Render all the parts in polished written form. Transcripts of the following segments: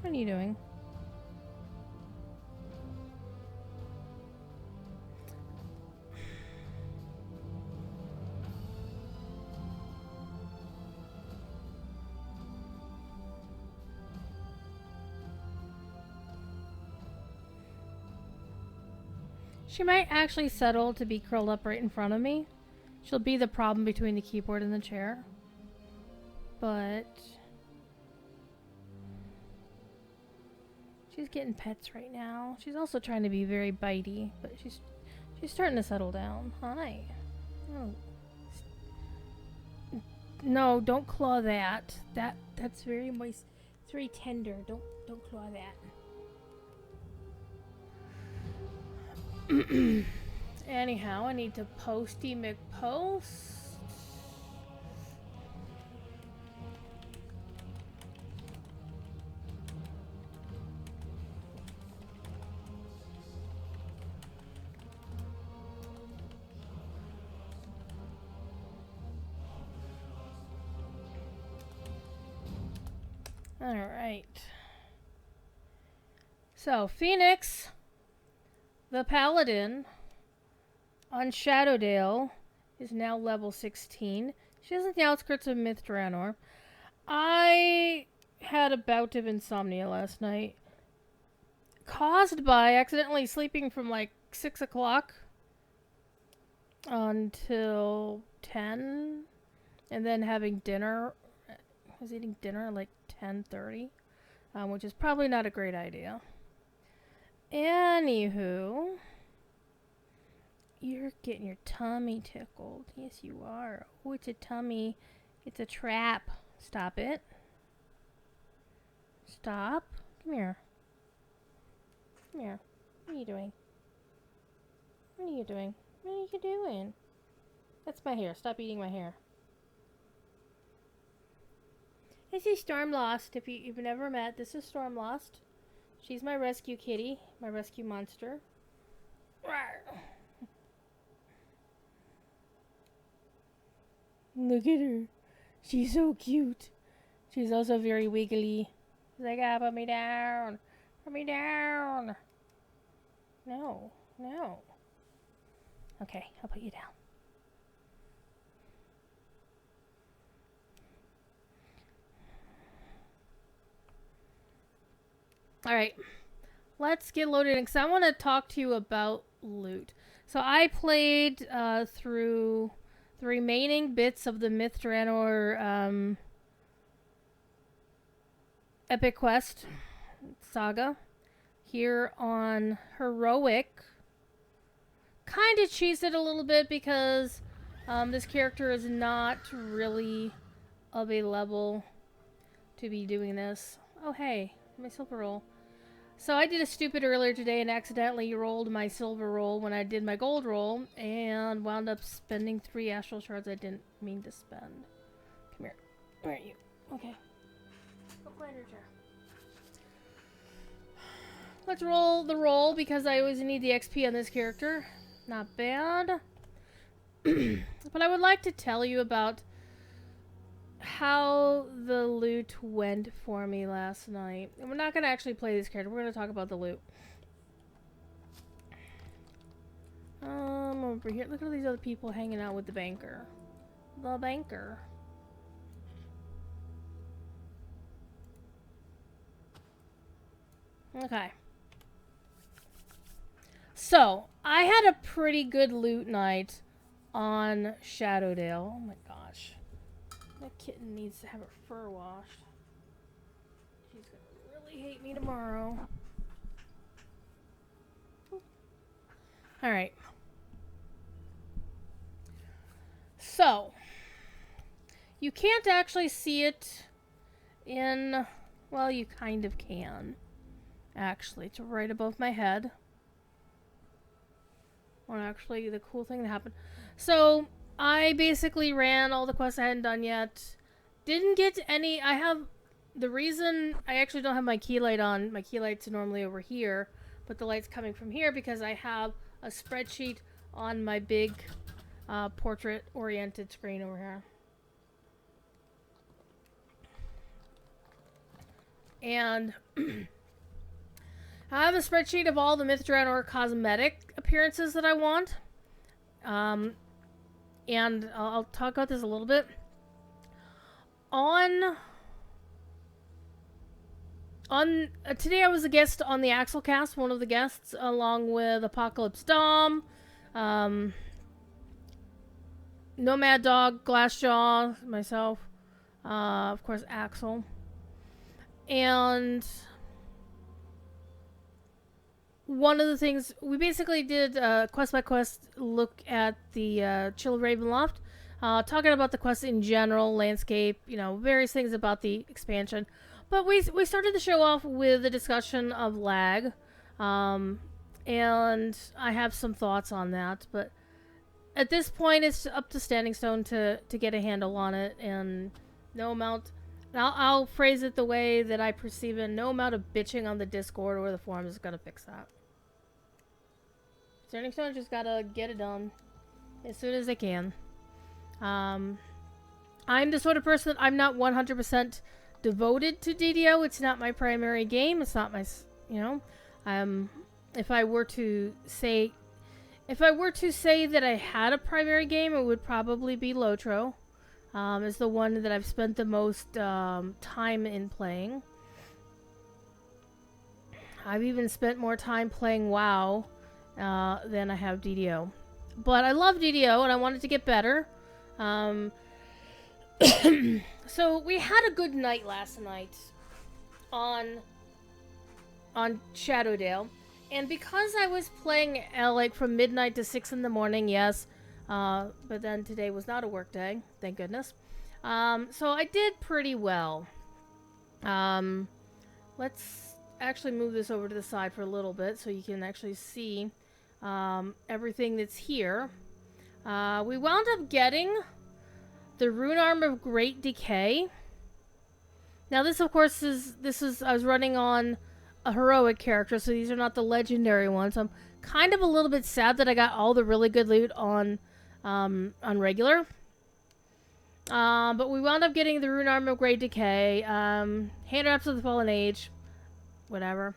What are you doing? She might actually settle to be curled up right in front of me. She'll be the problem between the keyboard and the chair. But she's getting pets right now. She's also trying to be very bitey, but she's starting to settle down. Hi. Oh. No, don't claw that. That's very moist. It's very tender. Don't claw that. Anyhow, I need to posty McPost. Alright. So, Phoenix, the paladin, on Shadowdale, is now level 16. She's in the outskirts of Myth Drannor. I had a bout of insomnia last night, caused by accidentally sleeping from like 6 o'clock until 10, and then having dinner. I was eating dinner at like 10:30, which is probably not a great idea. Anywho, you're getting your tummy tickled. Yes, you are. Oh, it's a tummy. It's a trap. Stop it. Stop. Come here. Come here. What are you doing? What are you doing? What are you doing? That's my hair. Stop eating my hair. This is Stormlost. If you've never met, this is Stormlost. She's my rescue kitty. My rescue monster. Look at her. She's so cute. She's also very wiggly. She's like, ah, put me down. Put me down. No. No. Okay, I'll put you down. Alright. Let's get loaded in, because I want to talk to you about loot. So I played through the remaining bits of the Myth Drannor Epic Quest saga here on Heroic. Kind of cheesed it a little bit because this character is not really of a level to be doing this. Oh hey, my silver roll. So I did a stupid earlier today and accidentally rolled my silver roll when I did my gold roll and wound up spending 3 astral shards I didn't mean to spend. Come here. Where are you? Okay. Go find your chair. Let's roll the roll because I always need the XP on this character. Not bad. But I would like to tell you about how the loot went for me last night. And we're not going to actually play this character. We're going to talk about the loot. Over here. Look at all these other people hanging out with the banker. The banker. Okay. So, I had a pretty good loot night on Shadowdale. Oh my gosh. That kitten needs to have her fur washed. She's gonna really hate me tomorrow. Alright. So, you can't actually see it in... Well, you kind of can. Actually, it's right above my head. Well, actually, the cool thing that happened. So, I basically ran all the quests I hadn't done yet. Didn't get any... I have... The reason I actually don't have my key light on, my key light's normally over here, but the light's coming from here because I have a spreadsheet on my big portrait-oriented screen over here. And I have a spreadsheet of all the Myth Drannor cosmetic appearances that I want. And I'll talk about this a little bit. Today I was a guest on the Axel cast, one of the guests, along with Apocalypse Dom, Nomad Dog, Glassjaw, myself, of course Axel. And one of the things, we basically did a quest by quest look at the Chill of Ravenloft, talking about the quest in general, landscape, various things about the expansion. But we started the show off with a discussion of lag, and I have some thoughts on that. But at this point, it's up to Standing Stone to get a handle on it, and no amount. I'll phrase it the way that I perceive it. No amount of bitching on the Discord or the forums is gonna fix that. Standing Stone just gotta get it done as soon as they can. I'm the sort of person that I'm not 100% devoted to DDO. It's not my primary game. It's not my, if I were to say that I had a primary game, it would probably be Lotro. Is the one that I've spent the most time in playing. I've even spent more time playing WoW than I have DDO. But I love DDO and I wanted to get better. So we had a good night last night on Shadowdale, and because I was playing like from midnight to 6 in the morning, yes, but then today was not a work day, thank goodness. So I did pretty well. Let's actually move this over to the side for a little bit so you can actually see everything that's here. We wound up getting the Rune Arm of Great Decay. Now this, of course, I was running on a heroic character, so these are not the legendary ones. I'm kind of a little bit sad that I got all the really good loot on regular. But we wound up getting the Rune Arm of Great Decay, Hand Wraps of the Fallen Age, whatever.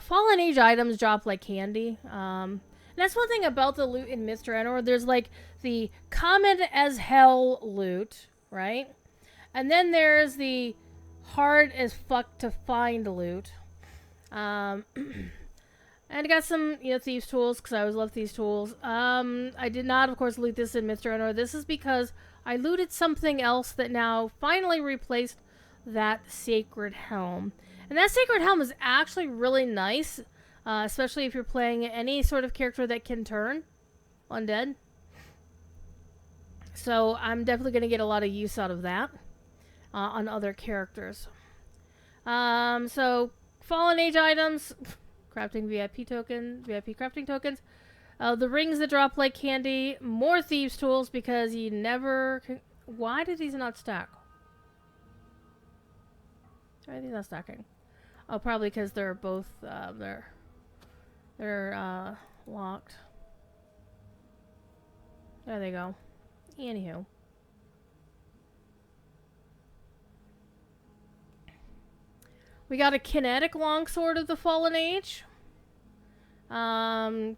Fallen Age items drop like candy. And that's one thing about the loot in Myth Drannor. There's like the common as hell loot, right? And then there's the hard as fuck to find loot. And I got some, thieves tools, because I always love thieves tools. I did not, of course, loot this in Myth Drannor. This is because I looted something else that now finally replaced that Sacred Helm. And that Sacred Helm is actually really nice. Especially if you're playing any sort of character that can turn undead. So I'm definitely going to get a lot of use out of that on other characters. So Fallen Age items, crafting VIP crafting tokens. The rings that drop like candy, more thieves tools because you never can. Why did these not stack? Why are these not stacking? Oh, probably because they're both they're locked. There they go. Anywho. We got a kinetic longsword of the Fallen Age. Couple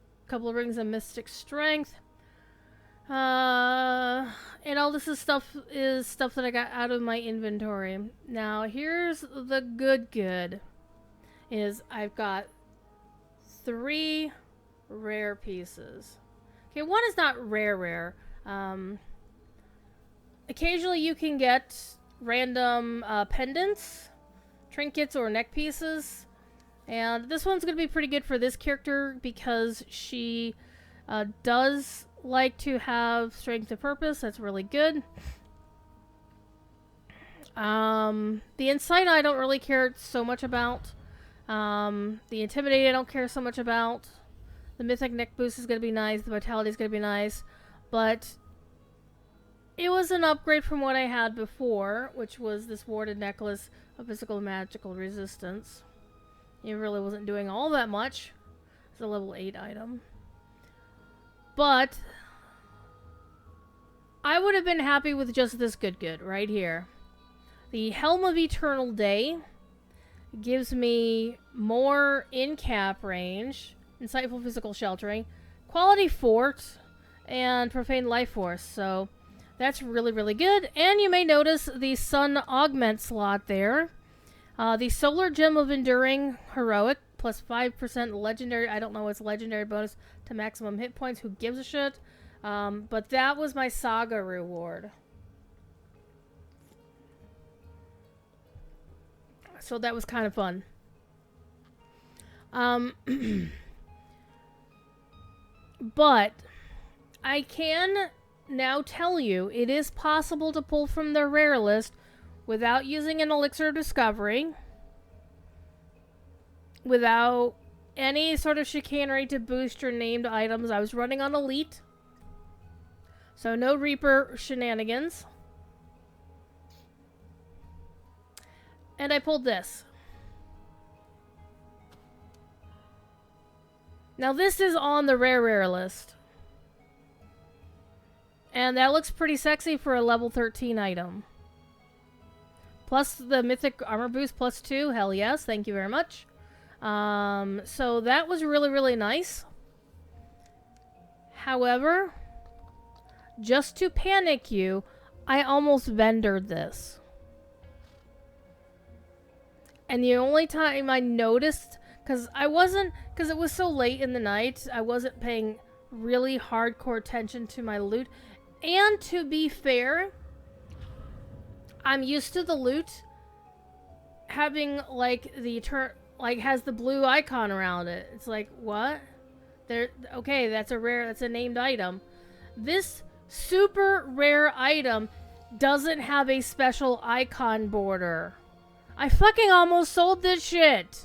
of rings of mystic strength. And all this is stuff that I got out of my inventory. Now, here's the good. Is I've got 3 rare pieces. Okay, one is not rare. Occasionally you can get random pendants, trinkets, or neck pieces. And this one's going to be pretty good for this character because she does like to have strength of purpose. That's really good. The insight I don't really care so much about. The intimidate I don't care so much about. The mythic neck boost is going to be nice. The vitality is going to be nice. But it was an upgrade from what I had before, which was this warded necklace of physical and magical resistance. It really wasn't doing all that much. It's a level 8 item. But I would have been happy with just this good right here. The Helm of Eternal Day gives me more in-cap range, insightful physical sheltering, quality fort, and profane life force. So that's really, really good. And you may notice the sun augment slot there. The solar gem of enduring heroic plus 5% legendary. I don't know what's legendary bonus to maximum hit points. Who gives a shit? But that was my saga reward. So that was kind of fun. But I can now tell you it is possible to pull from the rare list without using an elixir of discovery, without any sort of chicanery to boost your named items. I was running on elite, so no Reaper shenanigans. And I pulled this. Now this is on the rare list. And that looks pretty sexy for a level 13 item. Plus the mythic armor boost plus 2. Hell yes, thank you very much. So that was really, really nice. However, just to panic you, I almost vendored this. And the only time I noticed, because it was so late in the night, I wasn't paying really hardcore attention to my loot. And to be fair, I'm used to the loot having like has the blue icon around it. It's like, what? Okay, that's a named item. This super rare item doesn't have a special icon border. I fucking almost sold this shit.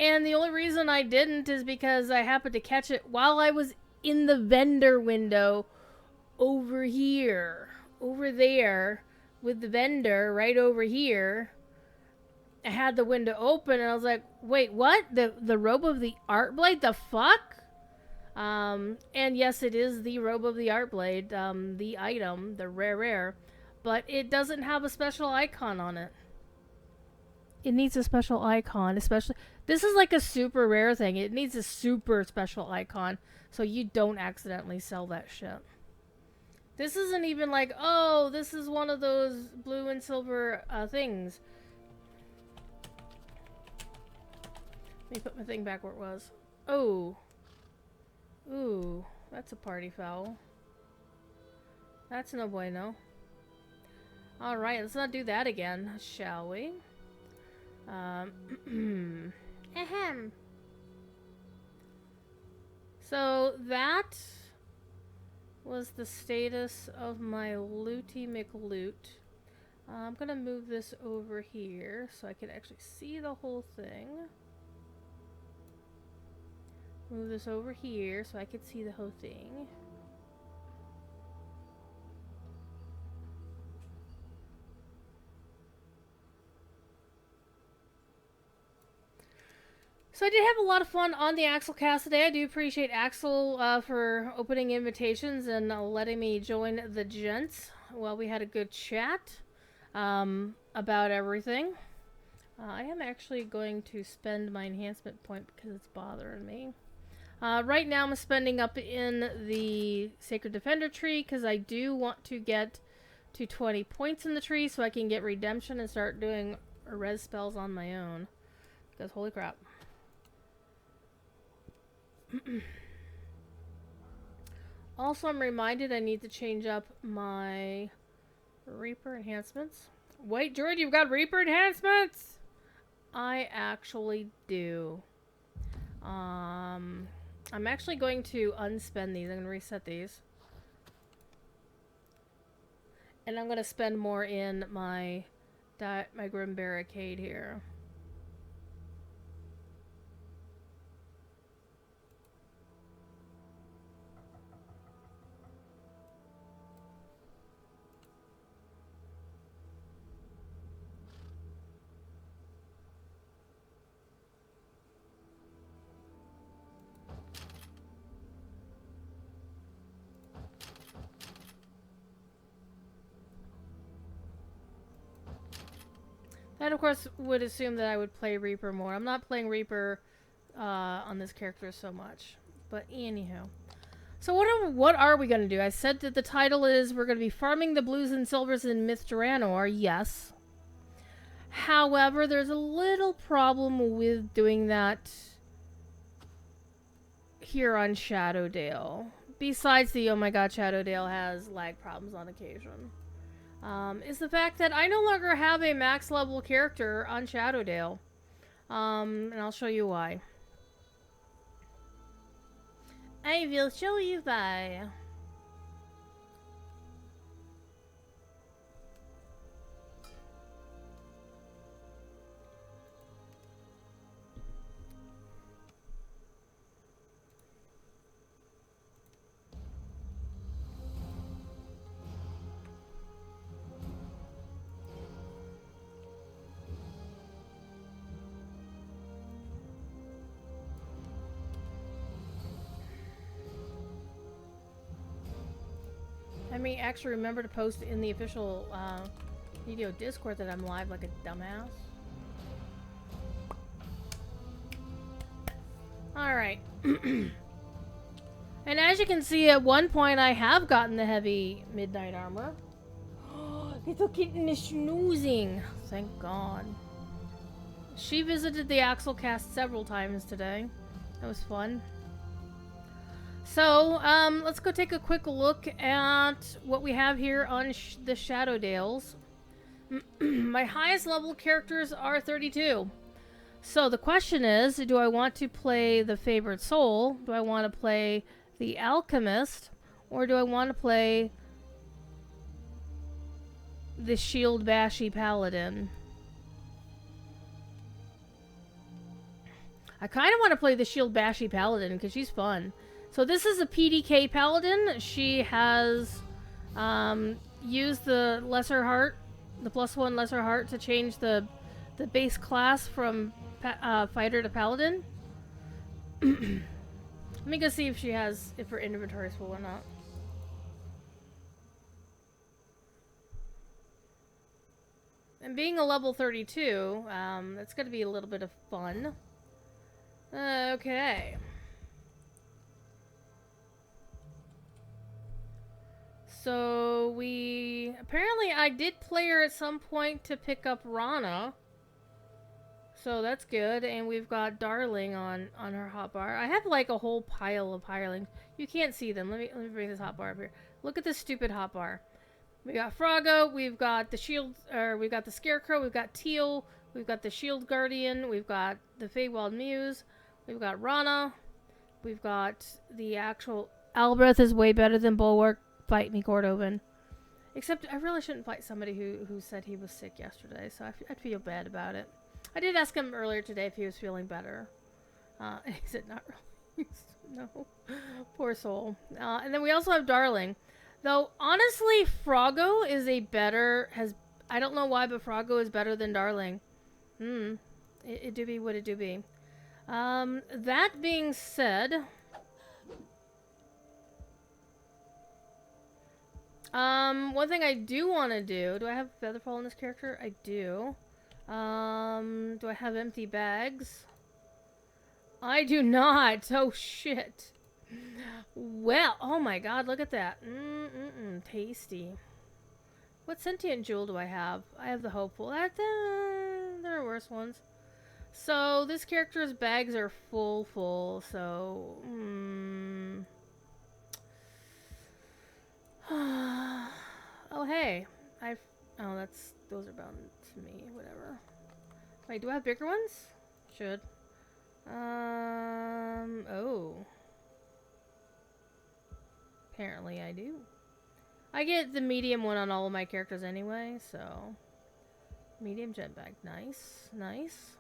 And the only reason I didn't is because I happened to catch it while I was in the vendor window over here. Over there with the vendor right over here. I had the window open and I was like, wait, what? The robe of the art blade? The fuck? And yes, it is the robe of the art blade, the item, the rare. But it doesn't have a special icon on it. It needs a special icon, especially... This is like a super rare thing. It needs a super special icon so you don't accidentally sell that shit. This isn't even like, oh, this is one of those blue and silver things. Let me put my thing back where it was. Oh. Ooh, that's a party foul. That's no bueno. Alright, let's not do that again, shall we? Ahem. So that was the status of my looty McLoot. I'm gonna move this over here so I can actually see the whole thing. Move this over here so I can see the whole thing. So I did have a lot of fun on the Axel cast today. I do appreciate Axel for opening invitations and letting me join the gents while we had a good chat about everything. I am actually going to spend my enhancement point because it's bothering me. Right now I'm spending up in the Sacred Defender tree because I do want to get to 20 points in the tree so I can get redemption and start doing res spells on my own. Because holy crap. Also, I'm reminded I need to change up my Reaper enhancements. Wait, Druid, you've got Reaper enhancements? I actually do. I'm actually going to unspend these. I'm going to reset these. And I'm going to spend more in my Grim Barricade here. That, of course, would assume that I would play Reaper more. I'm not playing Reaper on this character so much. But anywho. So what are we going to do? I said that the title is we're going to be farming the blues and silvers in Myth Drannor. Yes. However, there's a little problem with doing that here on Shadowdale. Besides the, oh my god, Shadowdale has lag problems on occasion. Is the fact that I no longer have a max level character on Shadowdale. And I'll show you why. I will show you why. I may actually remember to post in the official video Discord that I'm live like a dumbass. Alright. And as you can see, at one point I have gotten the heavy midnight armor. Little kitten is snoozing. Thank God. She visited the Axel cast several times today. That was fun. So, let's go take a quick look at what we have here on the Shadowdales. My highest level characters are 32. So the question is, do I want to play the Favored Soul? Do I want to play the Alchemist? Or do I want to play the Shield Bashy Paladin? I kind of want to play the Shield Bashy Paladin because she's fun. So this is a PDK Paladin. She has used the Lesser Heart, the +1 Lesser Heart, to change the base class from Fighter to Paladin. Let me go see if she has, if her inventory is full or not. And being a level 32, that's going to be a little bit of fun. Okay. So apparently I did play her at some point to pick up Rana. So that's good. And we've got Darling on her hotbar. I have like a whole pile of hirelings. You can't see them. Let me bring this hotbar up here. Look at this stupid hotbar. We got Froggo, we've got the shield, or we've got the Scarecrow, we've got Teal, we've got the Shield Guardian, we've got the Feywild Muse, we've got Rana, we've got the actual Albreth is way better than Bulwark. Fight me, Cordovan. Except I really shouldn't fight somebody who said he was sick yesterday, so I'd feel bad about it. I did ask him earlier today if he was feeling better. And he said not really. No. Poor soul. And then we also have Darling. Though, honestly, Froggo is I don't know why, but Froggo is better than Darling. It do be what it do be. That being said... one thing I do want to do I have Featherfall in this character? I do. Do I have empty bags? I do not. Oh, shit. Well, oh my god, look at that. Tasty. What sentient jewel do I have? I have the hopeful. There are worse ones. So, this character's bags are full, so... Oh, hey. Oh, those are bound to me. Whatever. Wait, do I have bigger ones? Should. Oh. Apparently I do. I get the medium one on all of my characters anyway, so... Medium jet bag. Nice. Nice.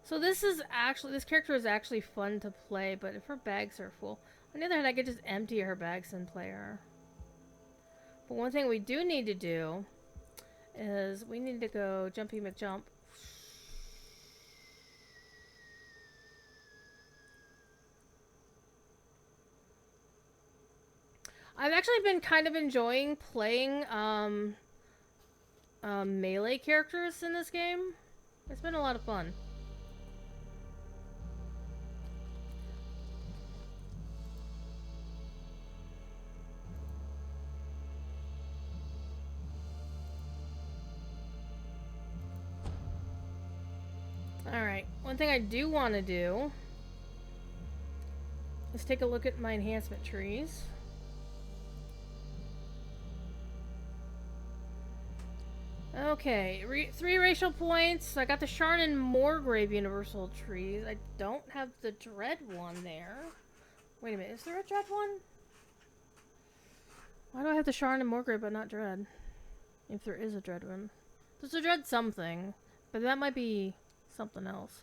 So this character is actually fun to play, but if her bags are full... On the other hand, I could just empty her bags and play her. But one thing we do need to do is we need to go Jumpy McJump. I've actually been kind of enjoying playing melee characters in this game. It's been a lot of fun. Alright, one thing I do want to do is take a look at my enhancement trees. Okay, 3 racial points. I got the Sharn and Morgrave universal trees. I don't have the Dread one there. Wait a minute, is there a Dread one? Why do I have the Sharn and Morgrave but not Dread? If there is a Dread one. There's a Dread something, but that might be something else.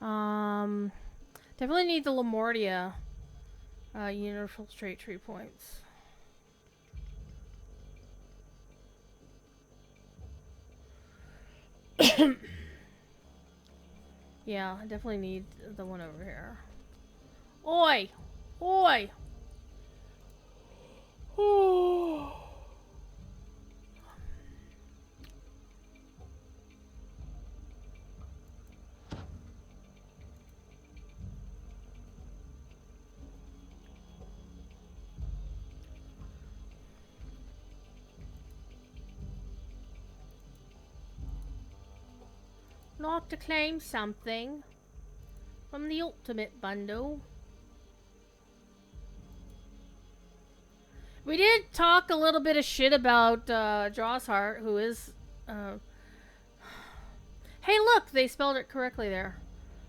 Definitely need the Lamortia universal trait tree points. Yeah, I definitely need the one over here. Oi! Oi! Oh. Like to claim something from the ultimate bundle. We did talk a little bit of shit about Drossheart, who is... Hey, look! They spelled it correctly there.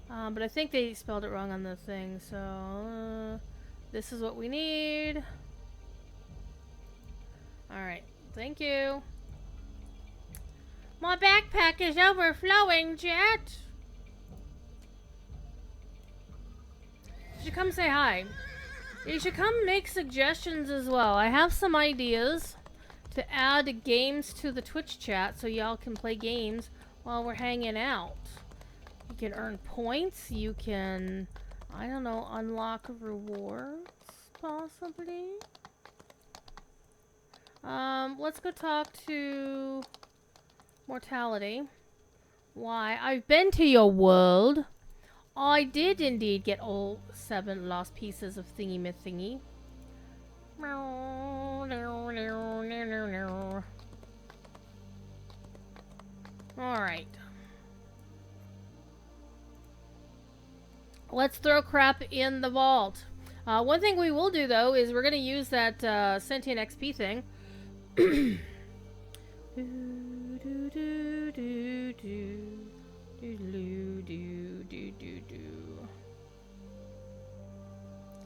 But I think they spelled it wrong on the thing, so... this is what we need. Alright, thank you. My backpack is overflowing, Jet! You should come say hi. You should come make suggestions as well. I have some ideas to add games to the Twitch chat so y'all can play games while we're hanging out. You can earn points, you can, I don't know, unlock rewards, possibly. Let's go talk to Mortality. Why, I've been to your world. I did indeed get all 7 lost pieces of thingy myth thingy. Alright. Let's throw crap in the vault. One thing we will do though is we're gonna use that sentient XP thing.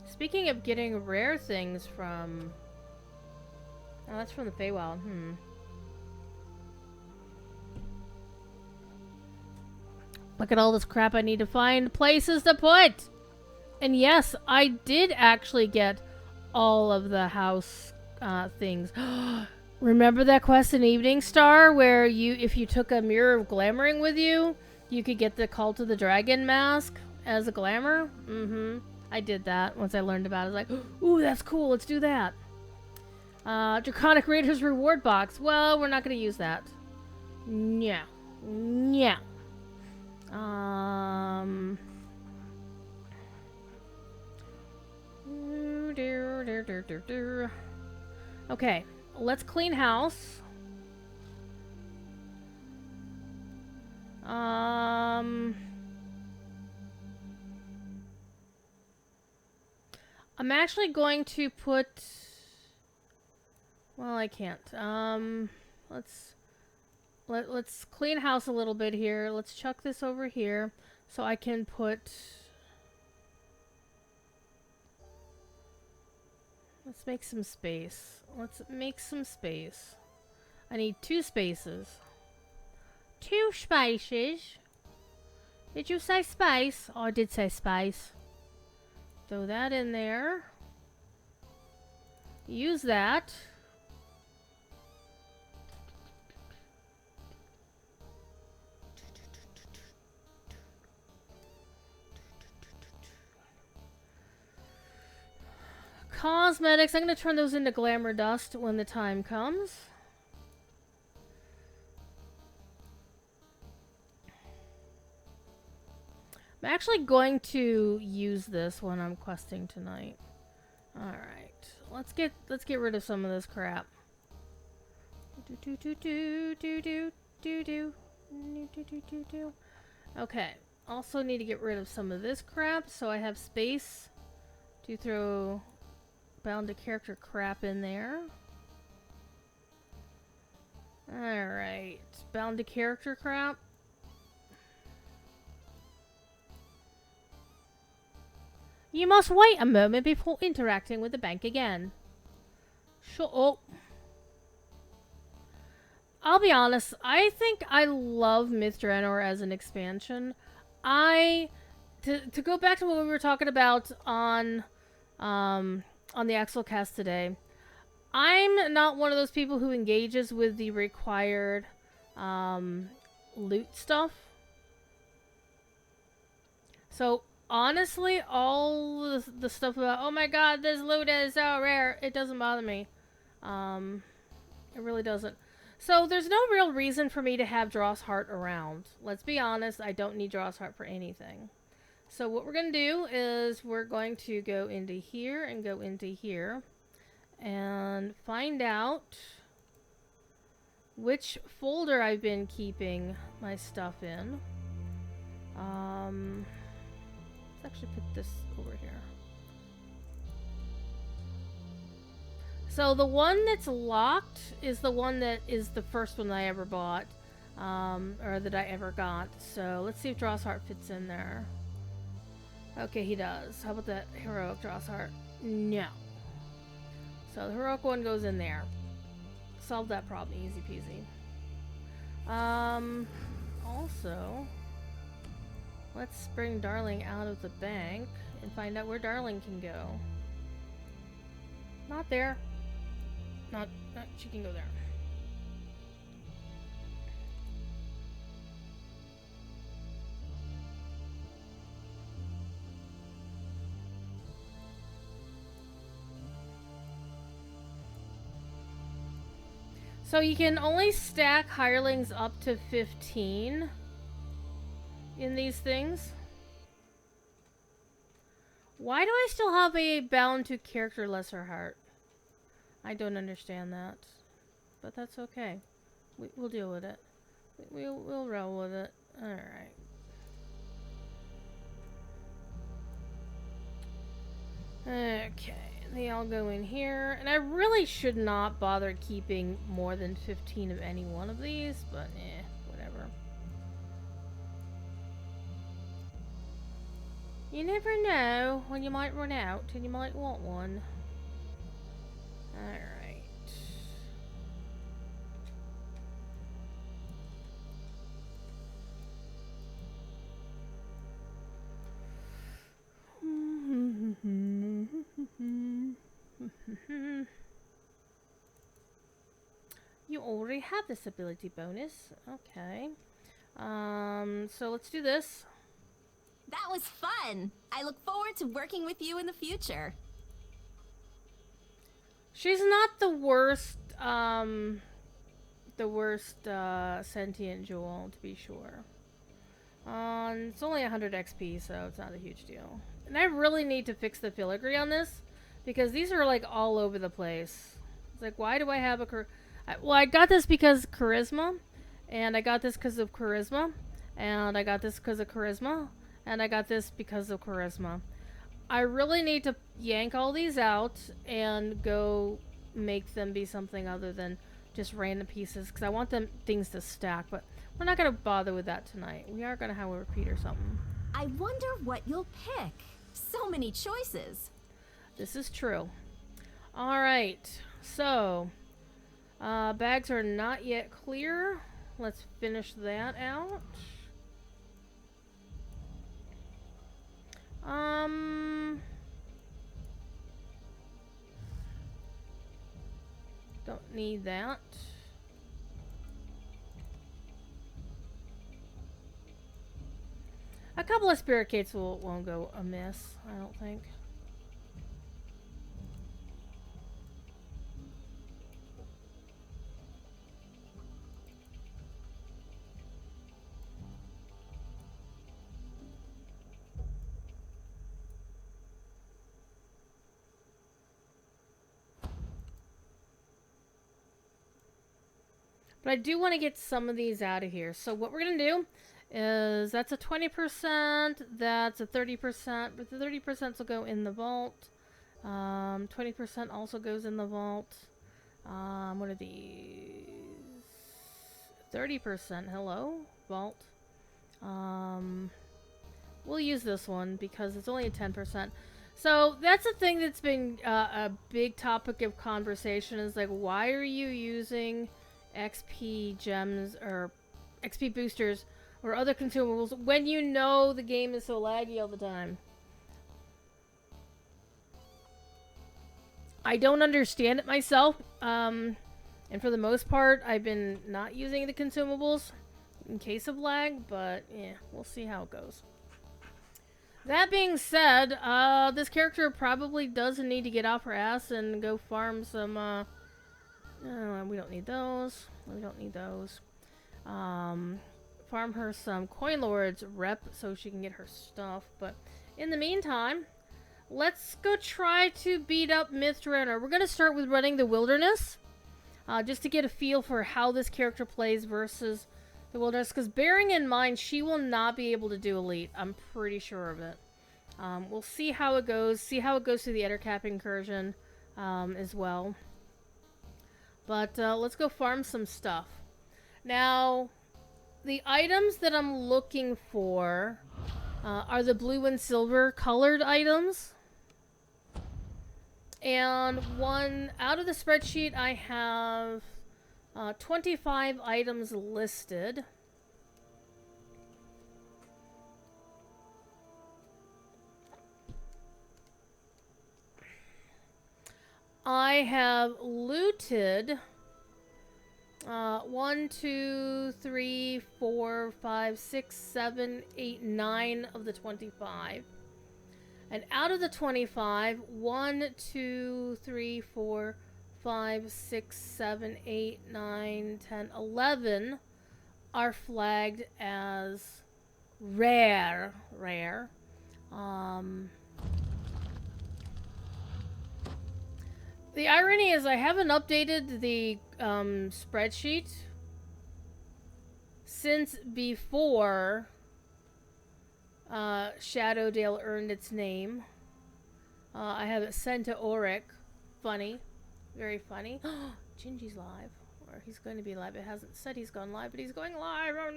Speaking of getting rare things from... oh, that's from the Feywild. Look at all this crap I need to find places to put! And yes, I did actually get all of the house things. Remember that quest in Evening Star where if you took a Mirror of Glamoring with you, you could get the Cult of the Dragon mask as a glamour? I did that once I learned about it. I was like, ooh, that's cool, let's do that. Draconic Raiders reward box. Well, we're not going to use that. Yeah. Yeah. Okay, let's clean house. I'm actually going to put... well, I can't. Let's clean house a little bit here. Let's chuck this over here so I can put... let's make some space. Let's make some space. I need 2 spaces. 2 spaces? Did you say space? Oh, I did say space. Throw that in there. Use that. Cosmetics, I'm going to turn those into glamour dust when the time comes. I'm actually going to use this when I'm questing tonight. Alright. Let's get rid of some of this crap. Okay. Also need to get rid of some of this crap so I have space to throw bound to character crap in there. Alright. Bound to character crap. You must wait a moment before interacting with the bank again. Shut up. I'll be honest, I think I love Myth Drannor as an expansion. To go back to what we were talking about on the Axel cast today, I'm not one of those people who engages with the required loot stuff. So honestly, all the stuff about, oh my god, this loot is so rare, it doesn't bother me. It really doesn't. So there's no real reason for me to have Dross Heart around. Let's be honest, I don't need Dross Heart for anything. So what we're going to do is we're going to go into here and go into here and find out which folder I've been keeping my stuff in. Let's actually put this over here. So the one that's locked is the one that is the first one that I ever bought, or that I ever got. So let's see if Dross Heart fits in there. Okay, he does. How about that heroic Dross Heart? No. So the heroic one goes in there. Solve that problem, easy peasy. Also, let's bring Darling out of the bank and find out where Darling can go. Not there. Not she can go there. So you can only stack hirelings up to 15 in these things. Why do I still have a bound to character lesser heart? I don't understand that, but that's okay. We'll deal with it. We'll roll with it. All right. Okay, they all go in here, and I really should not bother keeping more than 15 of any one of these, but whatever. You never know when you might run out and you might want one. Alright. You already have this ability bonus. Okay. So let's do this. That was fun. I look forward to working with you in the future. She's not the worst sentient jewel, to be sure. It's only 100 XP, so it's not a huge deal. And I really need to fix the filigree on this, because these are like all over the place. It's like, why do I have a well, I got this because charisma, and I got this because of charisma, and I got this because of charisma, and I got this because of charisma. I really need to yank all these out and go make them be something other than just random pieces, because I want them things to stack, but we're not going to bother with that tonight. We are going to have a repeat or something. I wonder what you'll pick. So many choices. This is true. Alright, so bags are not yet clear. Let's finish that out. Don't need that. A couple of spirit gates won't go amiss, I don't think. But I do want to get some of these out of here. So what we're going to do is that's a 20%, that's a 30%, but the 30% will go in the vault. 20% also goes in the vault. What are these? 30%, hello, vault. We'll use this one because it's only a 10%. So that's a thing that's been a big topic of conversation is like, why are you using XP gems or XP boosters or other consumables when you know the game is so laggy all the time? I don't understand it myself. And for the most part, I've been not using the consumables in case of lag, but yeah, we'll see how it goes. That being said, this character probably doesn't need to get off her ass and go farm some, we don't need those. We don't need those. Farm her some Coin Lords rep so she can get her stuff. But in the meantime, let's go try to beat up Myth Drannor. We're going to start with running the Wilderness, just to get a feel for how this character plays versus the Wilderness, because bearing in mind she will not be able to do Elite. I'm pretty sure of it. We'll see how it goes. See how it goes through the Ettercap incursion as well. But let's go farm some stuff. Now, the items that I'm looking for are the blue and silver colored items. And one out of the spreadsheet, I have 25 items listed. I have looted 1, 2, 3, 4, 5, 6, 7, 8, 9 of the 25. And out of the 25, 1, 2, 3, 4, 5, 6, 7, 8, 9, 10, 11 are flagged as rare. The irony is I haven't updated the spreadsheet since before Shadowdale earned its name. I have it sent to Auric. Funny. Very funny. Gingy's live. Or he's going to be live. It hasn't said he's gone live, but he's going live. Oh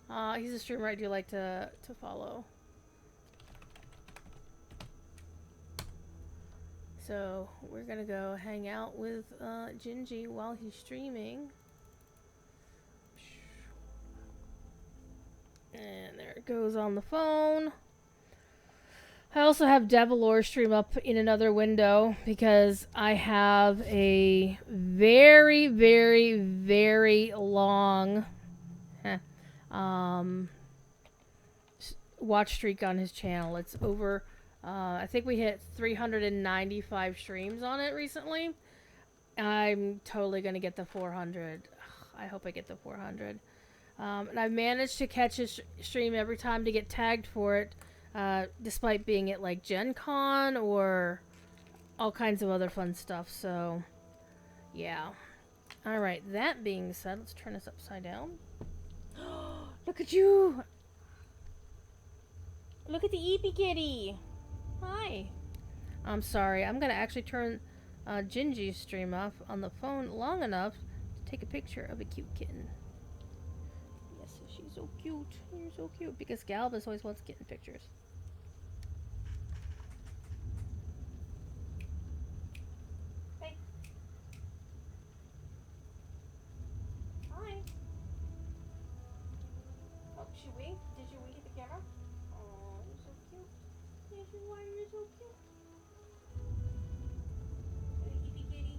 no! He's a streamer I do like to follow. So we're gonna go hang out with Gingy while he's streaming. And there it goes on the phone. I also have Devilor stream up in another window because I have a very, very, very long watch streak on his channel. It's over, I think we hit 395 streams on it recently. I'm totally going to get the 400. I hope I get the 400. And I've managed to catch his stream every time to get tagged for it, despite being at like Gen Con or all kinds of other fun stuff. So, yeah. Alright, that being said, let's turn this upside down. Look at you! Look at the Eepy Kitty! Hi! I'm sorry, I'm gonna actually turn Gingy's stream off on the phone long enough to take a picture of a cute kitten. She's so cute. You're so cute. Because Galbus always wants kitten pictures. Hey. Hi. Oh, she winked? Did you wink at the camera? Oh, you're so cute. Yes, you are. You're so cute. Kitty, kitty.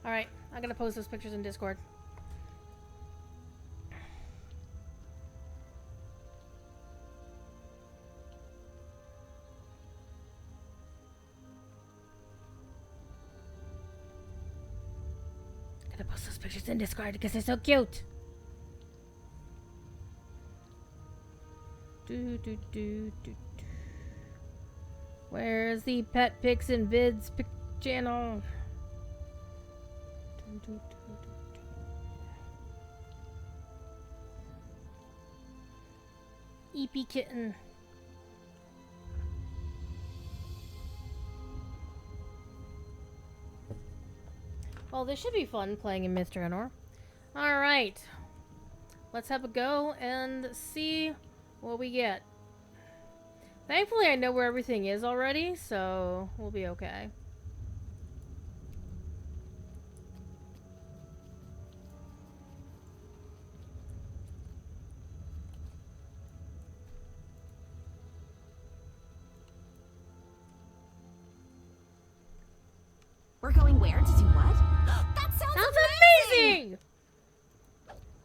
Alright, I'm gonna post those pictures in Discord. I'm gonna post those pictures in Discord because they're so cute. Do, do, do, do, do. Where's the Pet Pics and Vids channel? Do, do, do, do, do. EP Kitten. Well, this should be fun playing in Myth Drannor. Alright. Let's have a go and see what we get. Thankfully, I know where everything is already, so we'll be okay. We're going where to do what? That sounds amazing!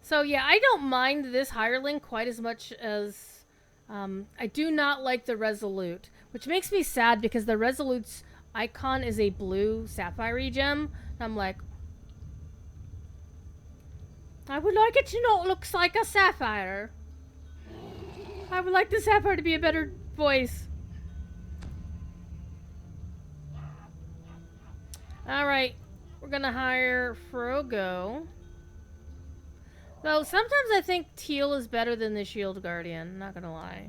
So yeah, I don't mind this hireling quite as much as I do not like the Resolute, which makes me sad because the Resolute's icon is a blue sapphire gem. I'm like, I would like it to not look like a sapphire. I would like the sapphire to be a better voice. Alright, we're gonna hire Frogo. Though sometimes I think teal is better than the Shield Guardian, not gonna lie.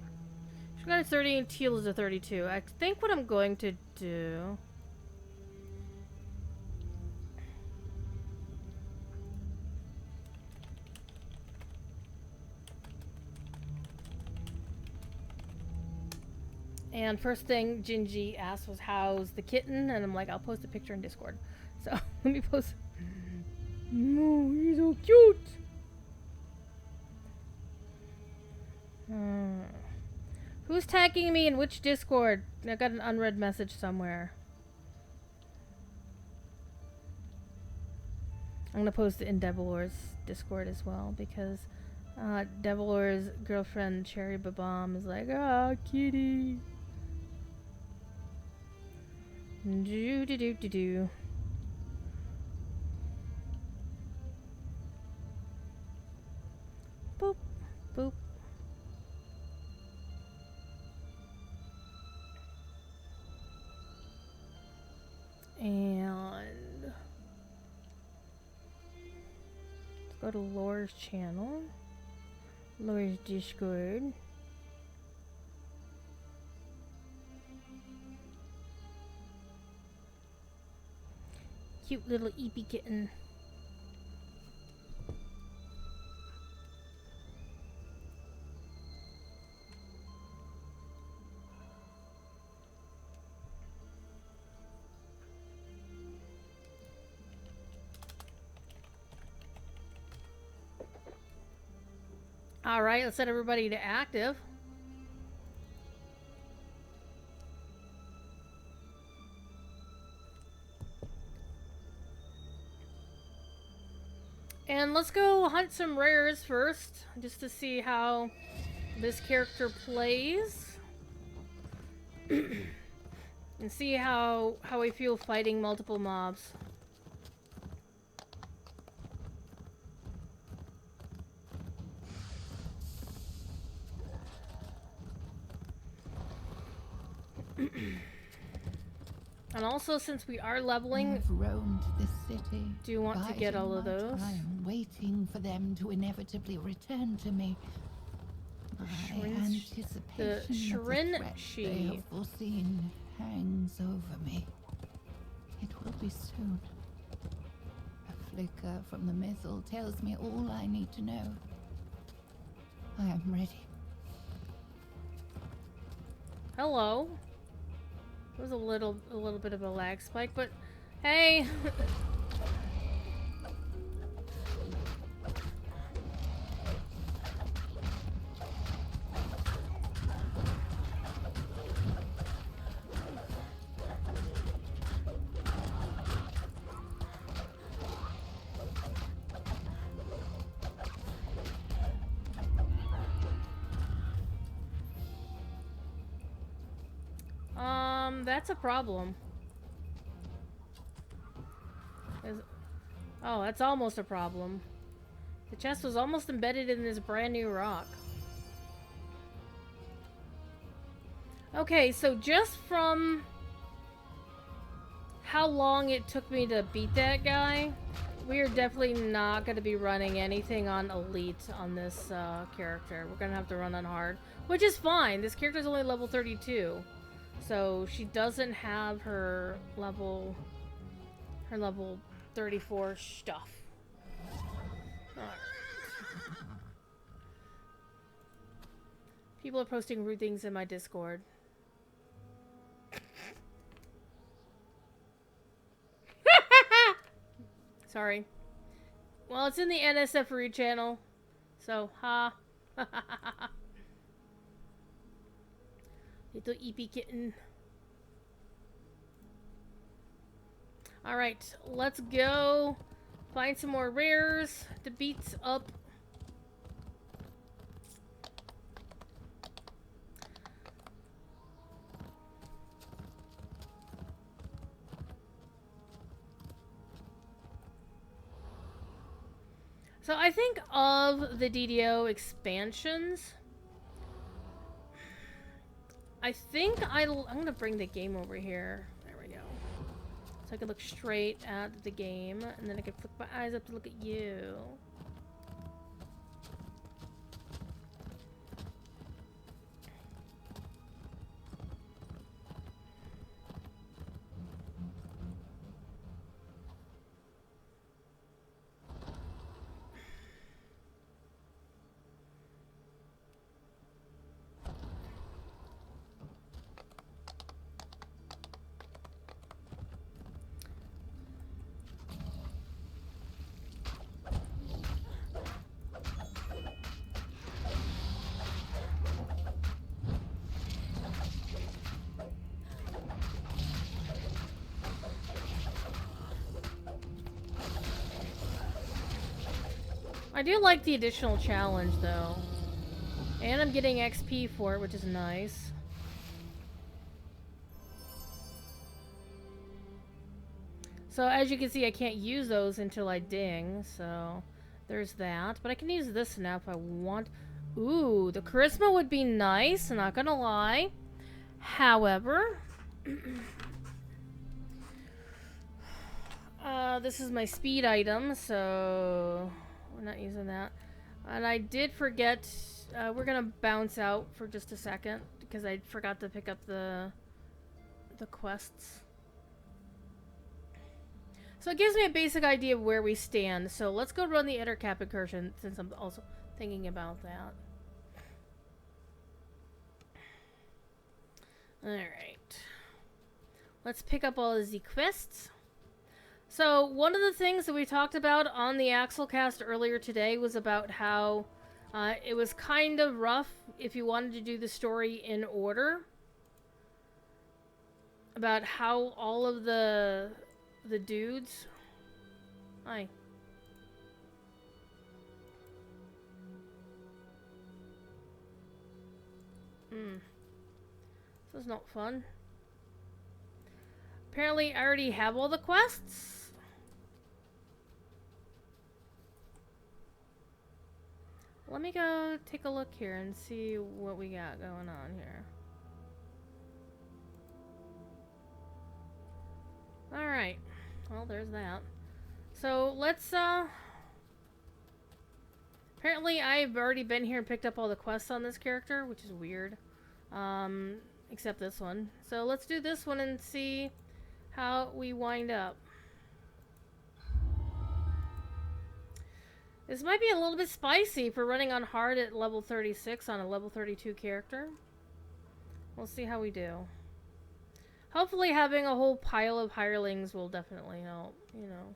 She's got a 30 and teal is a 32. I think what I'm going to do... And first thing Gingy asked was, how's the kitten? And I'm like, I'll post a picture in Discord. So, let me post... Oh, he's so cute! Who's tagging me in which Discord? I got an unread message somewhere. I'm gonna post it in Devilor's Discord as well because Devilor's girlfriend Cherry Babam is like, ah, kitty. Do do do do do. Boop boop. And let's go to Laura's channel, Laura's Discord. Cute little eepy kitten. Alright, let's set everybody to active. And let's go hunt some rares first, just to see how this character plays. And see how I feel fighting multiple mobs. And also, since we are leveling, I've roamed this city. do you want to get all of those? I'm waiting for them to inevitably return to me. My anticipation the of the threat they Shrin-Shi. have foreseen hangs over me. It will be soon. A flicker from the missile tells me all I need to know. I am ready. Hello. It was a little bit of a lag spike, but hey. That's a problem. Oh, that's almost a problem. The chest was almost embedded in this brand new rock. Okay, so just from how long it took me to beat that guy, we are definitely not going to be running anything on Elite on this character. We're going to have to run on Hard, which is fine. This character is only level 32, so she doesn't have her level 34 stuff. Alright. People are posting rude things in my Discord. Sorry. Well, it's in the NSFRE channel, so ha. Little eepy kitten. Alright, let's go find some more rares to beat up. So I think of the DDO expansions, I think I'm going to bring the game over here. There we go. So I can look straight at the game, and then I can flick my eyes up to look at you. I do like the additional challenge, though. And I'm getting XP for it, which is nice. So, as you can see, I can't use those until I ding, so there's that. But I can use this now if I want. Ooh, the charisma would be nice, not gonna lie. However... this is my speed item, so we're not using that. And I did forget, we're gonna bounce out for just a second because I forgot to pick up the quests. So it gives me a basic idea of where we stand. So let's go run the Ettercap incursion since I'm also thinking about that. Alright. Let's pick up all of the quests. So, one of the things that we talked about on the Axelcast earlier today was about how it was kind of rough if you wanted to do the story in order. About how all of the dudes... Hi. This is not fun. Apparently, I already have all the quests. Let me go take a look here and see what we got going on here. Alright. Well, there's that. So, let's, apparently, I've already been here and picked up all the quests on this character, which is weird. Except this one. So, let's do this one and see how we wind up. This might be a little bit spicy for running on hard at level 36 on a level 32 character. We'll see how we do. Hopefully having a whole pile of hirelings will definitely help, you know.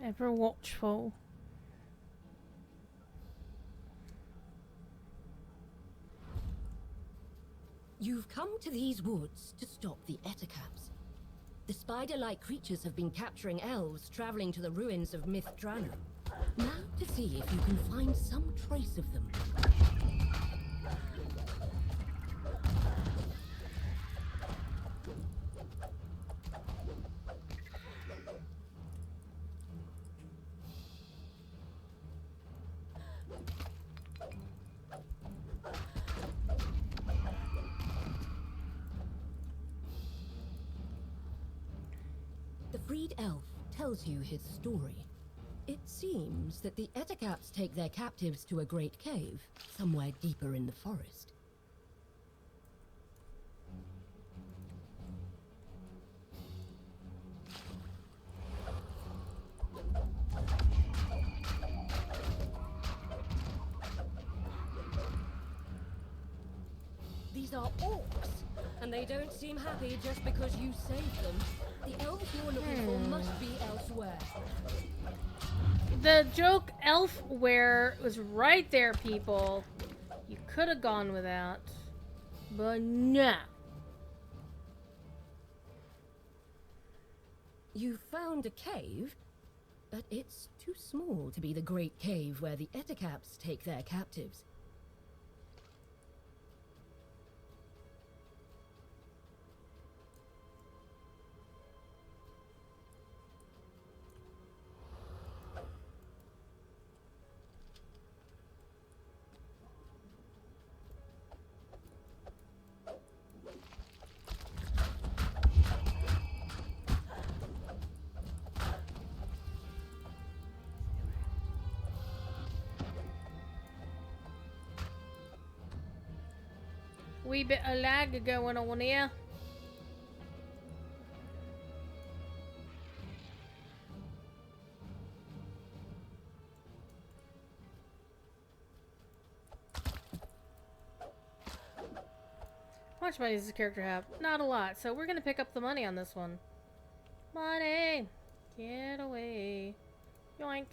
Ever watchful. You've come to these woods to stop the Ettercaps. The spider-like creatures have been capturing elves traveling to the ruins of Myth Drannor. Now to see if you can find some trace of them. The freed elf tells you his story. It seems that the Ettercaps take their captives to a great cave, somewhere deeper in the forest. These are orcs, and they don't seem happy just because you saved them. The elves you're looking for must be elsewhere. The joke elfware was right there, people. You could have gone with that. But no. You found a cave, but it's too small to be the great cave where the Ettercaps take their captives. Wee bit of lag going on here. How much money does this character have? Not a lot, so we're gonna pick up the money on this one. Money! Get away. Yoink.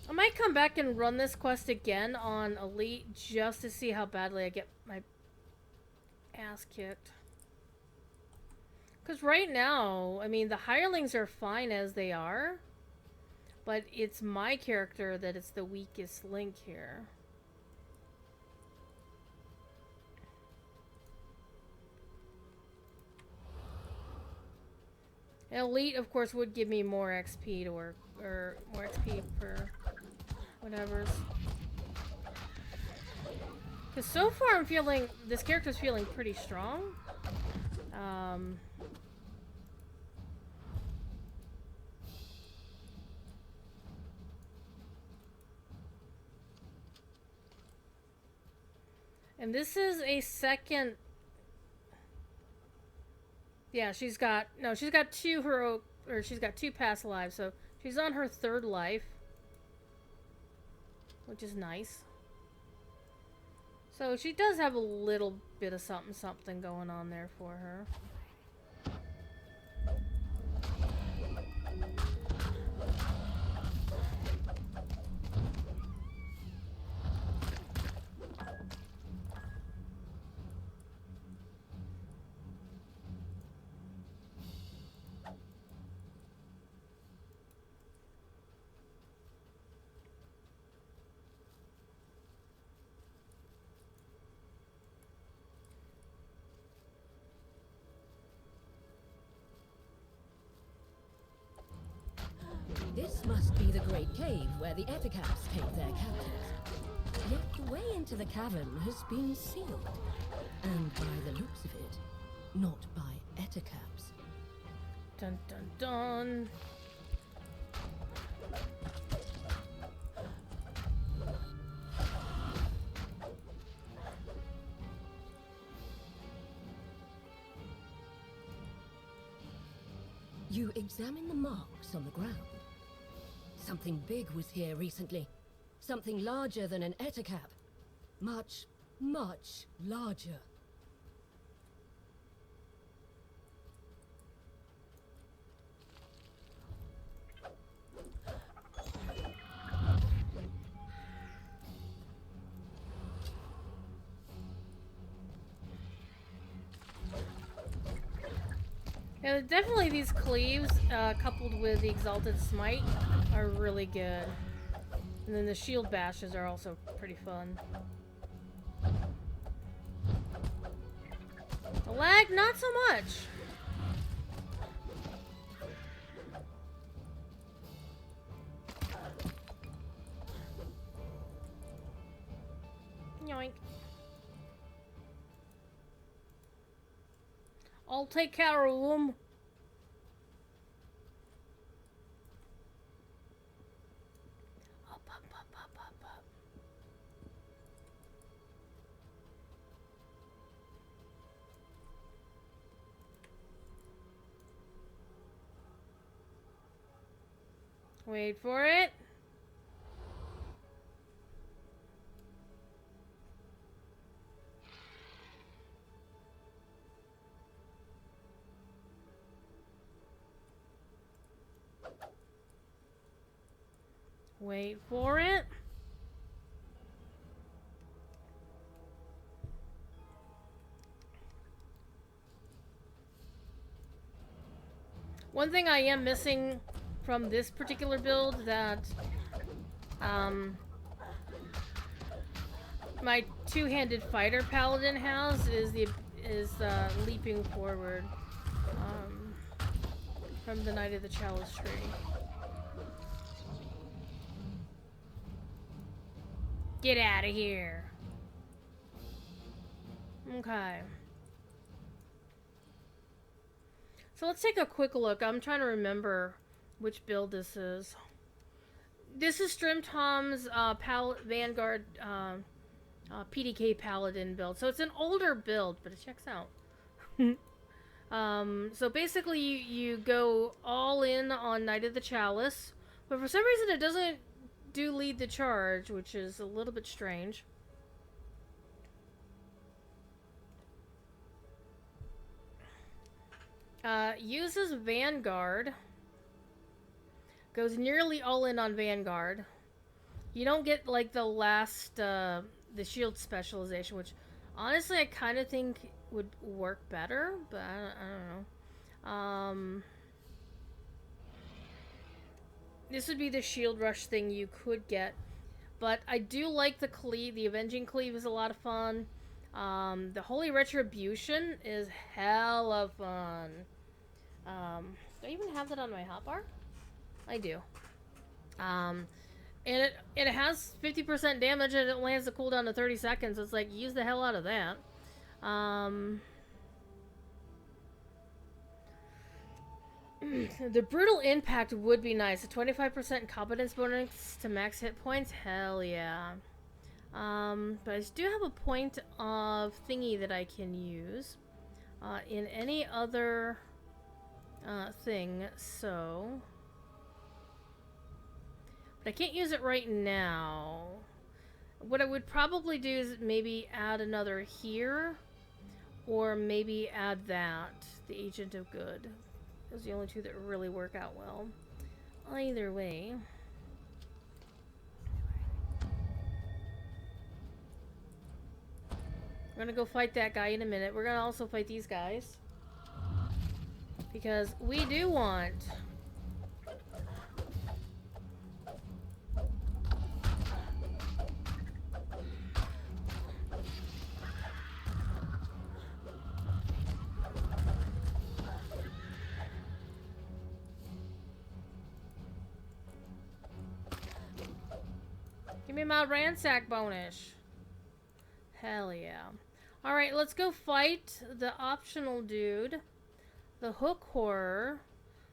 I might come back and run this quest again on Elite just to see how badly I get my ass kicked. Because right now, I mean, the hirelings are fine as they are, but it's my character that is the weakest link here. Elite, of course, would give me more XP to work, or more XP per whatever's. Because so far I'm feeling, this character's feeling pretty strong. And this is a second. Yeah, she's got two heroic, or she's got 2 past lives, so she's on her 3rd life, which is nice. So she does have a little bit of something going on there for her. This must be the great cave where the Ettercaps take their captives. Yet the way into the cavern has been sealed. And by the looks of it, not by Ettercaps. Dun dun dun. You examine the marks on the ground. Something big was here recently. Something larger than an ettercap. Much, much larger. Yeah, definitely these cleaves, coupled with the Exalted Smite, are really good. And then the shield bashes are also pretty fun. The lag, not so much. Yoink. I'll take care of them. Up, up, up, up, up, up. Wait for it. Wait for it. One thing I am missing from this particular build that my two-handed fighter paladin has is leaping forward from the Knight of the Chalice tree. Get out of here. Okay. So let's take a quick look. I'm trying to remember which build this is. This is Strimtom's Vanguard PDK Paladin build. So it's an older build, but it checks out. So basically you go all in on Knight of the Chalice, but for some reason it doesn't do lead the charge, which is a little bit strange. Uses Vanguard. Goes nearly all in on Vanguard. You don't get like the last the shield specialization, which honestly I kind of think would work better, but I don't know. This would be the shield rush thing you could get, but I do like the cleave. The Avenging Cleave is a lot of fun. The Holy Retribution is hella fun. Do I even have that on my hotbar? I do. And it has 50% damage and it lands the cooldown to 30 seconds. So it's like, use the hell out of that. The Brutal Impact would be nice. A 25% competence bonus to max hit points? Hell yeah. But I do have a point of thingy that I can use in any other thing, so... But I can't use it right now. What I would probably do is maybe add another here, or maybe add that, the Agent of Good. Those are the only two that really work out well. Either way. We're gonna go fight that guy in a minute. We're gonna also fight these guys. Because we do want... Give me my ransack bonus. Hell yeah. Alright, let's go fight the optional dude. The Hook Horror.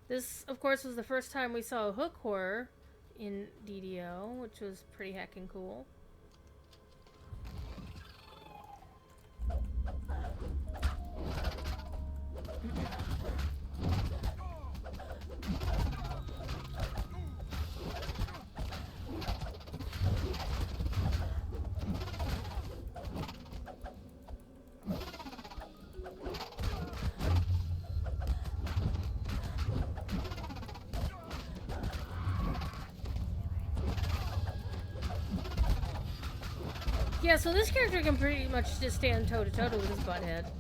This, of course, was the first time we saw a Hook Horror in DDO, which was pretty heckin' cool. Yeah, so this character can pretty much just stand toe-to-toe with his butthead.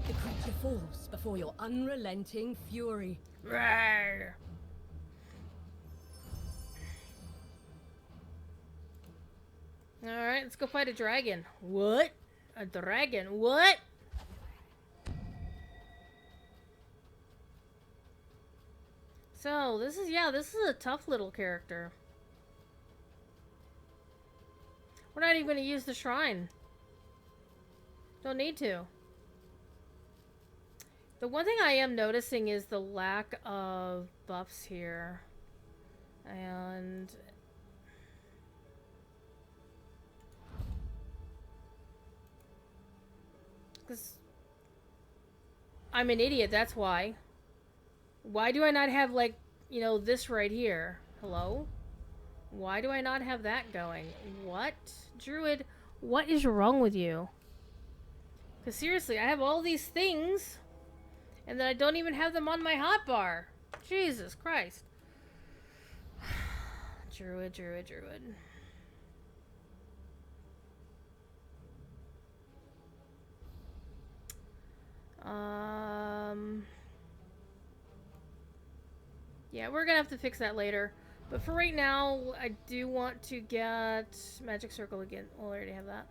The creature falls before your unrelenting fury. Rawr. Alright, let's go fight a dragon. What? A dragon? What? So, this is a tough little character. We're not even going to use the shrine. Don't need to. The one thing I am noticing is the lack of buffs here. And... because I'm an idiot, that's why. Why do I not have, like, you know, this right here? Hello? Why do I not have that going? What? Druid, what is wrong with you? Because seriously, I have all these things, and then I don't even have them on my hotbar. Jesus Christ. Druid. Yeah, we're gonna have to fix that later. But for right now, I do want to get Magic Circle again. Well, I already have that.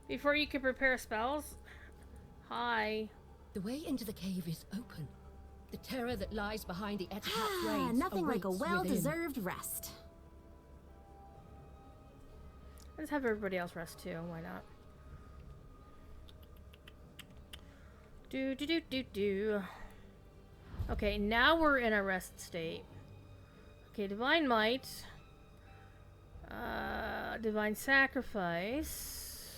Before you can prepare spells. Hi. The way into the cave is open. The terror that lies behind the Etikap's raids Nothing like a awaits well-deserved rest. Let's have everybody else rest too. Why not? Do. Okay, now we're in a rest state. Okay, Divine Might. Divine Sacrifice.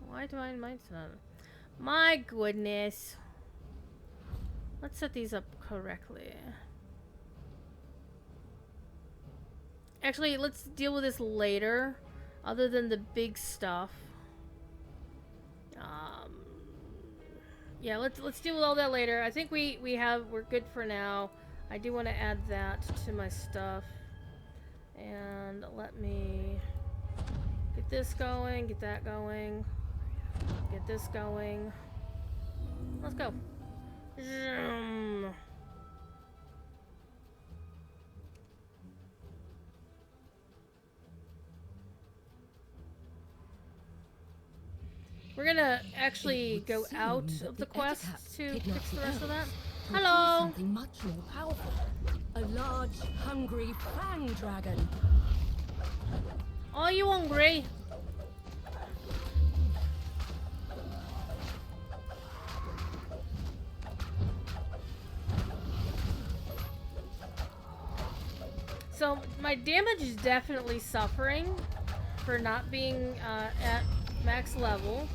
Why Divine Might's not? My goodness. Let's set these up correctly. Actually, let's deal with this later. Other than the big stuff. Yeah, let's deal with all that later. I think we're good for now. I do want to add that to my stuff. And let me get this going, get that going, get this going. Let's go. Zoom. We're gonna actually go out of the quest to fix the rest of that. Hello! Something much more powerful. A large, hungry fang dragon. Are you hungry? So, my damage is definitely suffering for not being at max level.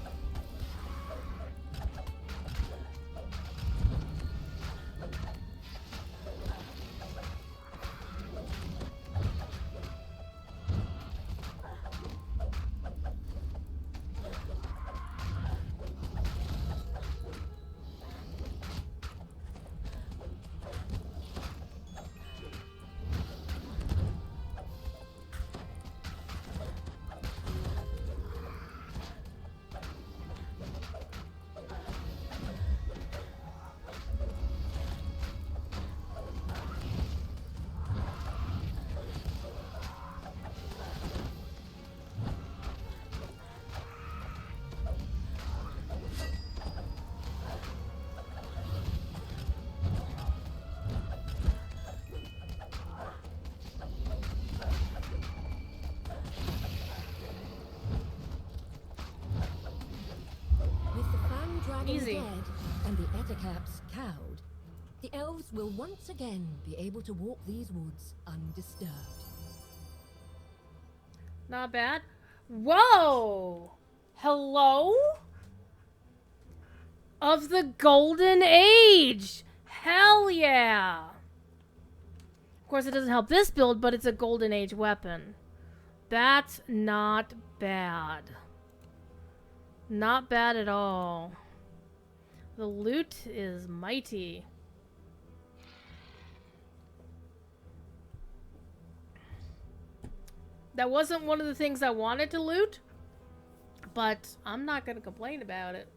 Easy. Dead and the Etikaps cowed, the elves will once again be able to walk these woods undisturbed. Not bad. Whoa! Hello? Of the Golden Age! Hell yeah! Of course, it doesn't help this build, but it's a Golden Age weapon. That's not bad. Not bad at all. The loot is mighty. That wasn't one of the things I wanted to loot, but I'm not gonna complain about it.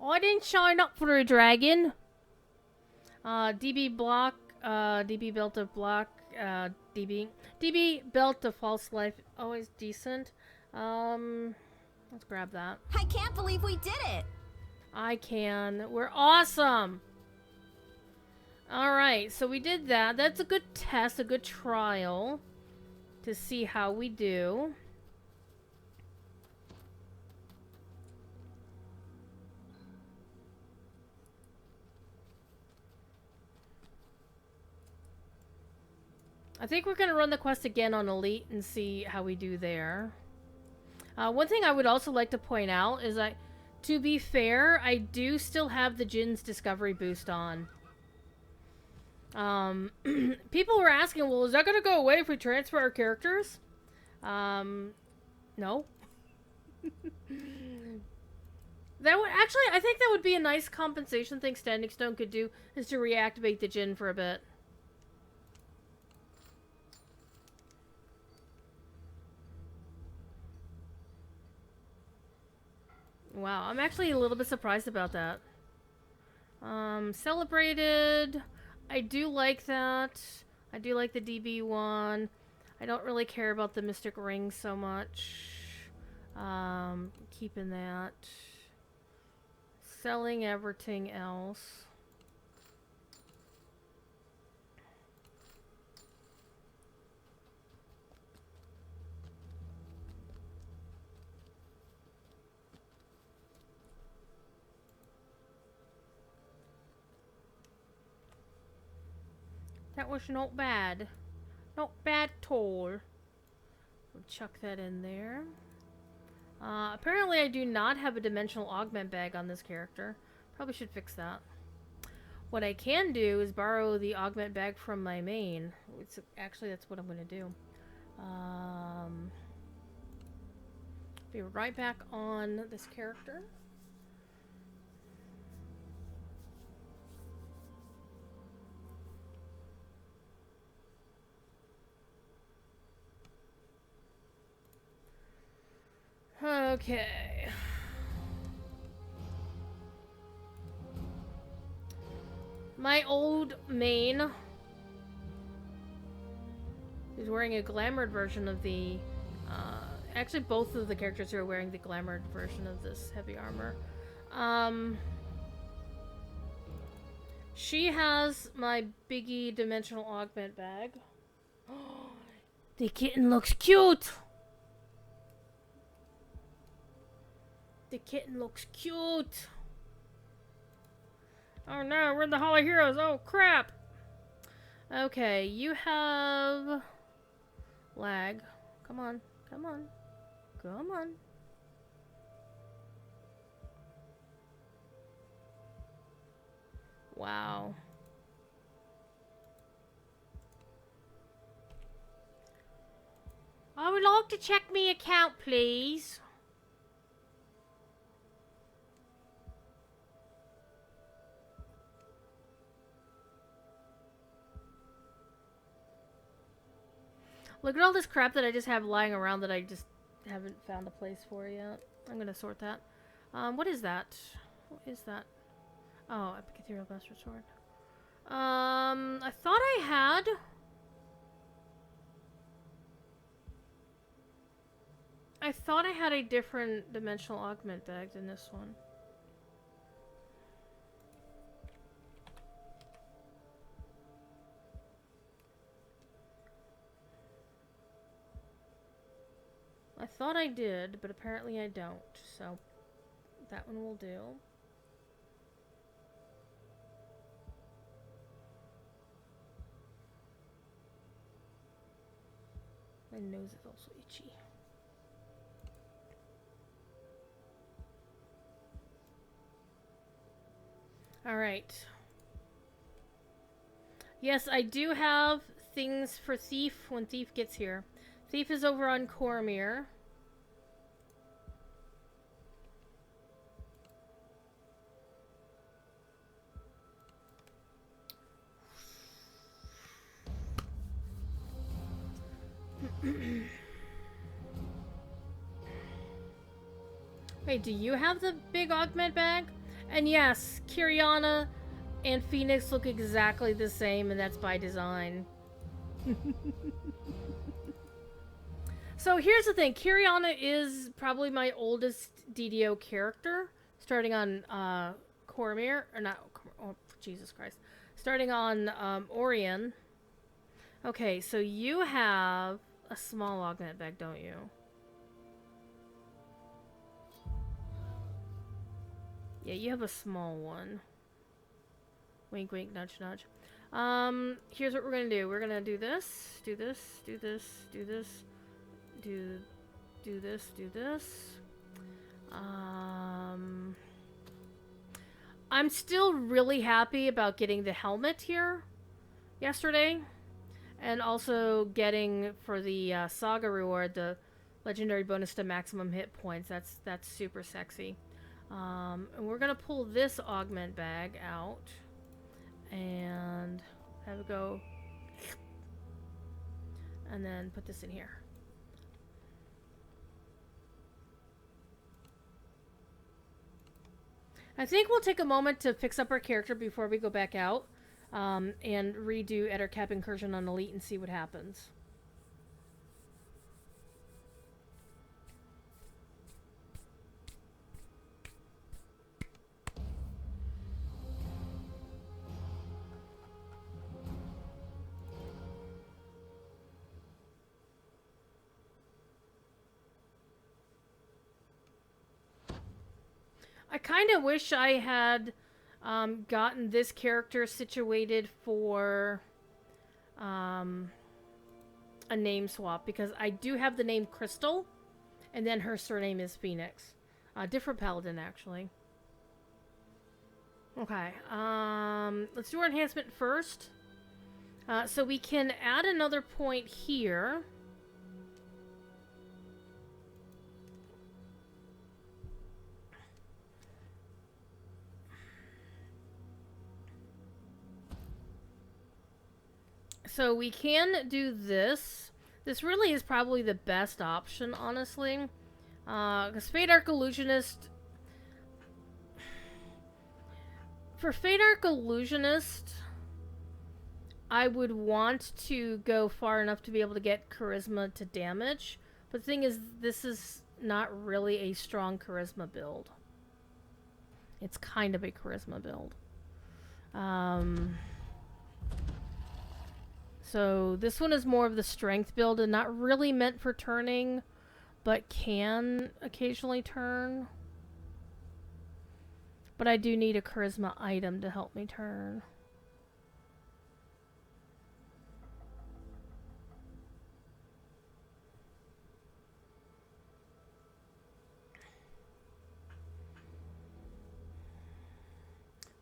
I didn't sign up for a dragon. DB block, DB belt of block, DB belt of false life, always decent. Let's grab that. I can't believe we did it! I can. We're awesome! Alright, so we did that. That's a good test, a good trial to see how we do. I think we're going to run the quest again on Elite and see how we do there. One thing I would also like to point out is that, to be fair, I do still have the Jin's Discovery boost on. People were asking, well, is that going to go away if we transfer our characters? No. That would actually, I think that would be a nice compensation thing Standing Stone could do, is to reactivate the Jin for a bit. Wow, I'm actually a little bit surprised about that. Celebrated. I do like that. I do like the DB one. I don't really care about the Mystic Ring so much. Keeping that. Selling everything else. That was not bad. Not bad at all. We'll chuck that in there. Apparently I do not have a dimensional augment bag on this character. Probably should fix that. What I can do is borrow the augment bag from my main. Actually, that's what I'm going to do. Be right back on this character. Okay. My old main is wearing a glamored version of the... actually, both of the characters are wearing the glamored version of this heavy armor. She has my Biggie dimensional augment bag. The kitten looks cute! The kitten looks cute. Oh no, we're in the Hall of Heroes. Oh crap. Okay, you have lag. Come on, come on, come on. Wow. I would like to check me account, please. Look at all this crap that I just have lying around that I just haven't found a place for yet. I'm gonna sort that. What is that? What is that? Oh, Epic Ethereal Bastard Sword. I thought I had... I thought I had a different dimensional augment bag than this one. I thought I did, but apparently I don't, so that one will do. My nose is also itchy. Alright. Yes, I do have things for Thief when Thief gets here. Thief is over on Cormyr. Wait, do you have the big augment bag? And yes, Kiriana and Phoenix look exactly the same, and that's by design. So here's the thing. Kiriana is probably my oldest DDO character, starting on Cormir, or not, oh, Jesus Christ. Starting on Orion. Okay, so you have a small augment bag, don't you? Yeah, you have a small one. Wink, wink, nudge, nudge. Here's what we're gonna do. We're gonna do this, do this, do this, do this, do this, do this. I'm still really happy about getting the helmet here yesterday, and also getting for the saga reward the legendary bonus to maximum hit points. That's super sexy. And we're gonna pull this augment bag out and have it go, and then put this in here. I think we'll take a moment to fix up our character before we go back out, and redo Ettercap Incursion on Elite and see what happens. I kind of wish I had gotten this character situated for a name swap, because I do have the name Crystal, and then her surname is Phoenix. Different paladin, actually. Okay, let's do our enhancement first. So we can add another point here. So we can do this. This really is probably the best option, honestly. Because Fade Arc Illusionist... For Fade Arc Illusionist, I would want to go far enough to be able to get Charisma to damage. But the thing is, this is not really a strong Charisma build. It's kind of a Charisma build. So this one is more of the strength build and not really meant for turning, but can occasionally turn. But I do need a charisma item to help me turn.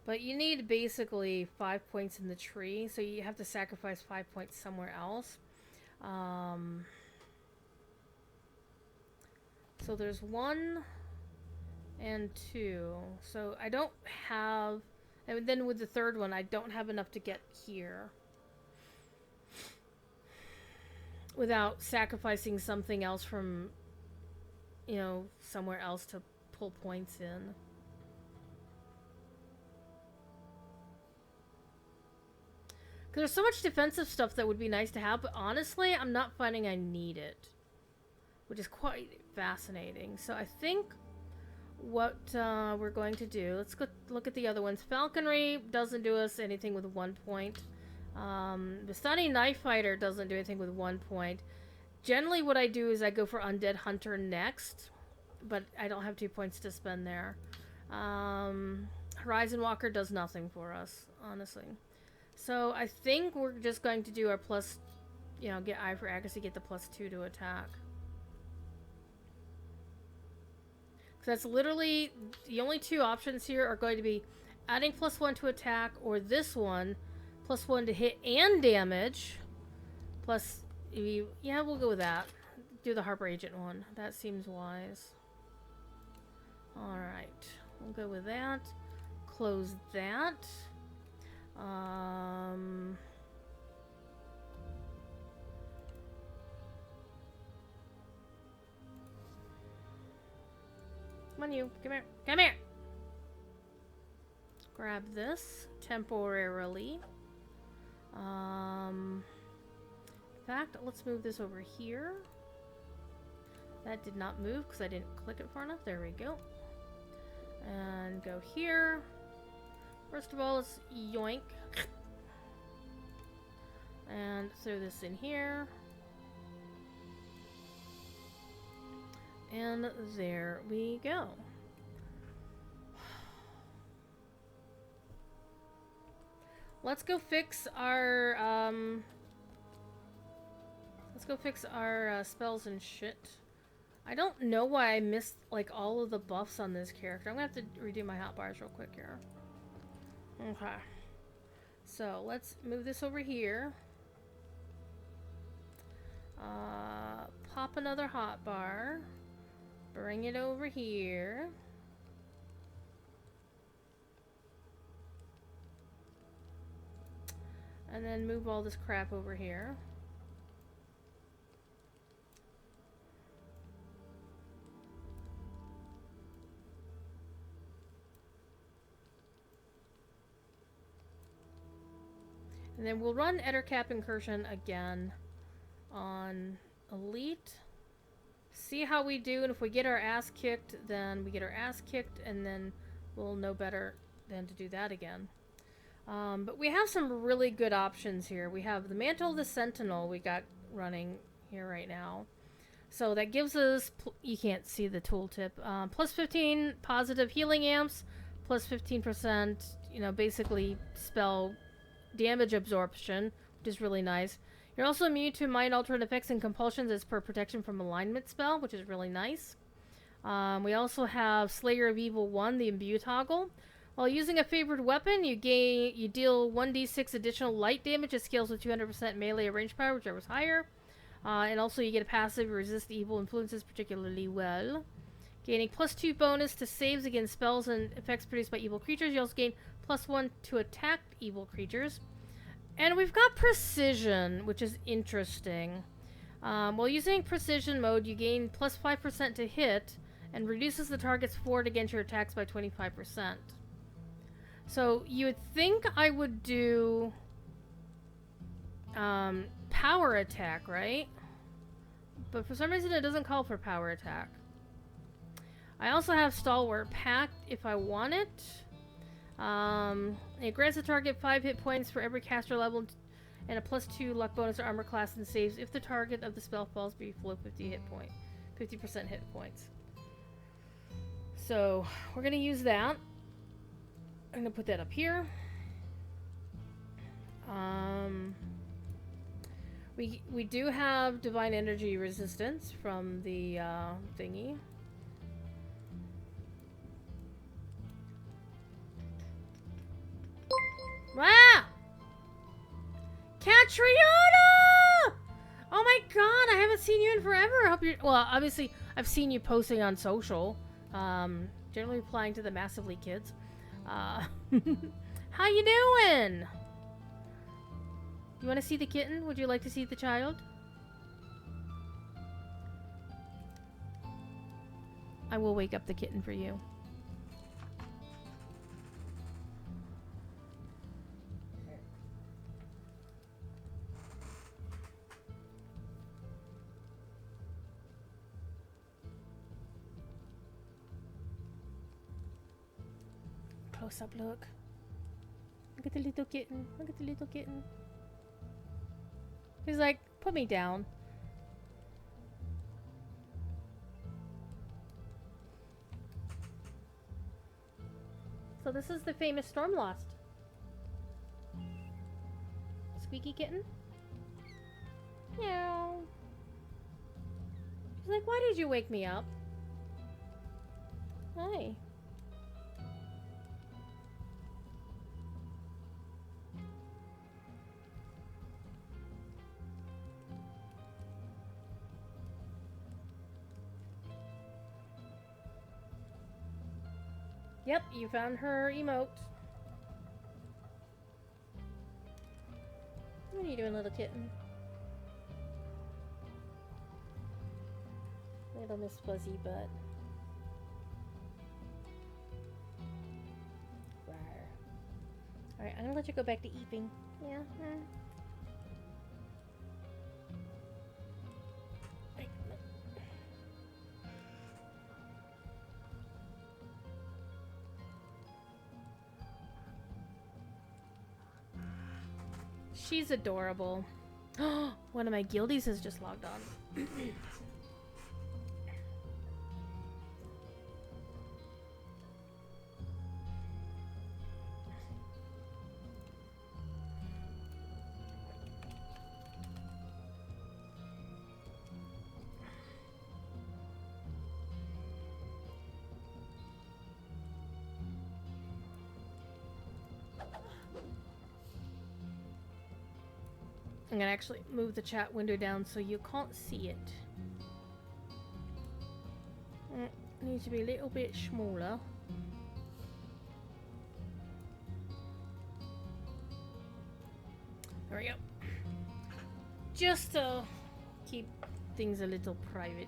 But you need basically 5 points in the tree, so you have to sacrifice 5 points somewhere else. So there's 1 and 2. So I don't have... And then with the third one, I don't have enough to get here. Without sacrificing something else from, you know, somewhere else to pull points in. There's so much defensive stuff that would be nice to have, but honestly, I'm not finding I need it. Which is quite fascinating. So I think what we're going to do... Let's go look at the other ones. Falconry doesn't do us anything with 1 point. Vistani Knife Fighter doesn't do anything with 1 point. Generally what I do is I go for Undead Hunter next. But I don't have 2 points to spend there. Horizon Walker does nothing for us, honestly. So I think we're just going to do our plus, you know, get Eye for Accuracy, get the +2 to attack. Because that's literally, the only 2 options here are going to be adding +1 to attack, or this one, +1 to hit and damage. Plus, yeah, we'll go with that. Do the Harper Agent one. That seems wise. Alright, we'll go with that. Close that. Come on, you. Come here. Come here! Grab this temporarily. In fact, let's move this over here. That did not move because I didn't click it far enough. There we go. And go here. First of all, let's yoink. And throw this in here. And there we go. Let's go fix our spells and shit. I don't know why I missed like all of the buffs on this character. I'm gonna have to redo my hotbars real quick here. Okay. So let's move this over here. Pop another hotbar. Bring it over here. And then move all this crap over here. And then we'll run Ettercap Incursion again on Elite. See how we do, and if we get our ass kicked, then we get our ass kicked, and then we'll know better than to do that again. But we have some really good options here. We have the Mantle of the Sentinel we got running here right now. So that gives us, you can't see the tooltip, plus 15 positive healing amps, plus 15%, you know, basically spell damage absorption, which is really nice. You're also immune to mind altering effects and compulsions as per protection from alignment spell, which is really nice. We also have Slayer of Evil 1, the Imbue toggle. While using a favored weapon, you deal 1d6 additional light damage. It scales with 200% melee or range power, whichever is higher. And also you get a passive resist evil influences particularly well. Gaining plus 2 bonus to saves against spells and effects produced by evil creatures. You also gain plus 1 to attack evil creatures. And we've got Precision, which is interesting. While using Precision mode, you gain plus 5% to hit and reduces the target's forward against your attacks by 25%. So you would think I would do power attack, right? But for some reason it doesn't call for power attack. I also have Stalwart Pact if I want it. It grants the target 5 hit points for every caster level and a plus 2 luck bonus or armor class and saves if the target of the spell falls below 50% hit points. So we're gonna use that. I'm gonna put that up here. We do have divine energy resistance from the thingy. Ah! Catriona! Oh my god, I haven't seen you in forever. I hope you're... Well, obviously, I've seen you posting on social. Generally replying to the Massively kids. How you doing? You want to see the kitten? Would you like to see the child? I will wake up the kitten for you. Close up look. Look at the little kitten. Look at the little kitten. He's like, put me down. So this is the famous Stormlost. Squeaky kitten? Meow. He's like, why did you wake me up? Hi. Yep, you found her emote. What are you doing, little kitten? Little Miss Fuzzy Butt. Alright, I'm gonna let you go back to eating. Yeah. She's adorable. One of my guildies has just logged on. I'm gonna actually move the chat window down so you can't see it. Needs to be a little bit smaller. There we go. Just to keep things a little private.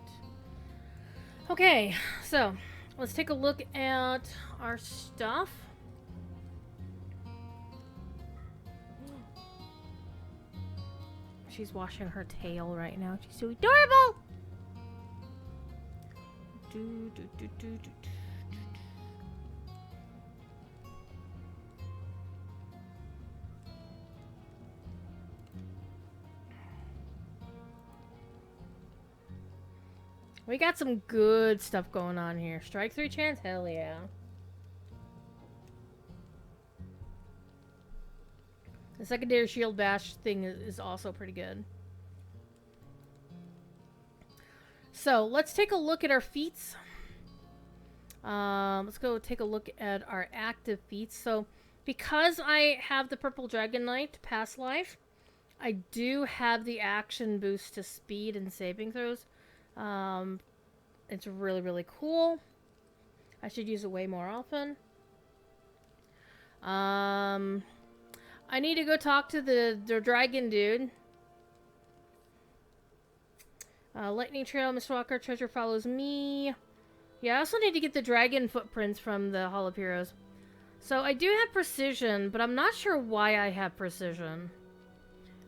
Okay, so let's take a look at our stuff. She's washing her tail right now. She's so adorable! We got some good stuff going on here. Strike 3 chance? Hell yeah. The secondary shield bash thing is also pretty good. So, let's take a look at our feats. Let's go take a look at our active feats. So, because I have the Purple Dragon Knight past life, I do have the action boost to speed and saving throws. It's really, really cool. I should use it way more often. I need to go talk to the dragon dude. Lightning Trail, Mr. Walker, treasure follows me. Yeah, I also need to get the dragon footprints from the Hall of Heroes. So I do have precision, but I'm not sure why I have precision.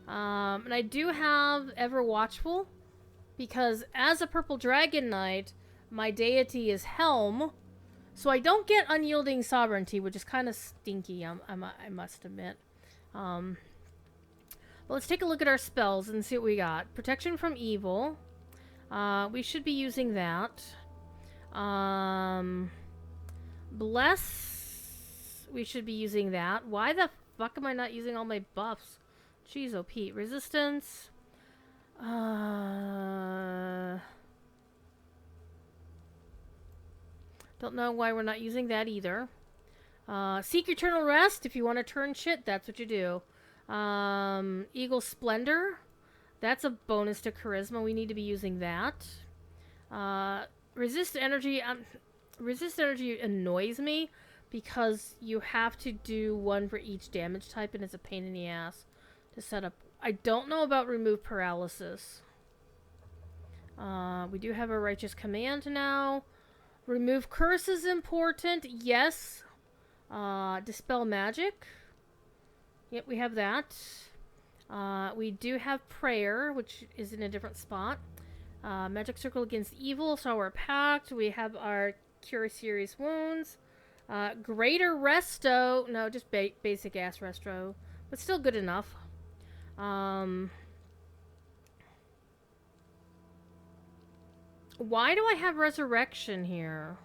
And I do have Ever Watchful, because as a Purple Dragon Knight, my deity is Helm, so I don't get Unyielding Sovereignty, which is kind of stinky, I must admit. But let's take a look at our spells and see what we got. Protection from Evil. We should be using that. Bless. We should be using that. Why the fuck am I not using all my buffs? Jeez, oh Pete. Resistance. Don't know why we're not using that either. Seek Eternal Rest. If you want to turn shit, that's what you do. Eagle Splendor. That's a bonus to Charisma. We need to be using that. Resist Energy. Resist Energy annoys me because you have to do one for each damage type, and it's a pain in the ass to set up. I don't know about Remove Paralysis. We do have a Righteous Command now. Remove Curse is important. Yes. Dispel Magic. Yep, we have that. We do have Prayer, which is in a different spot. Magic Circle Against Evil, Sour Pact. We have our Cure Serious Wounds. Greater Resto. No, just basic ass Resto. But still good enough. Why do I have Resurrection here?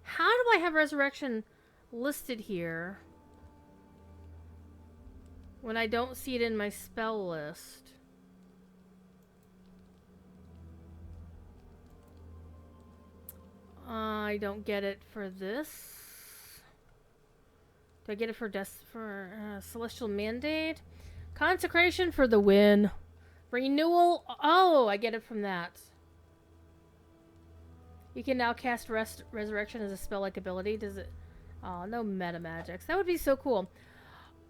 How do I have Resurrection listed here when I don't see it in my spell list? I don't get it for this. Do I get it for Celestial Mandate? Consecration for the win. Renewal. Oh, I get it from that. You can now cast Resurrection as a spell-like ability. Does it? Oh, no meta magics. That would be so cool.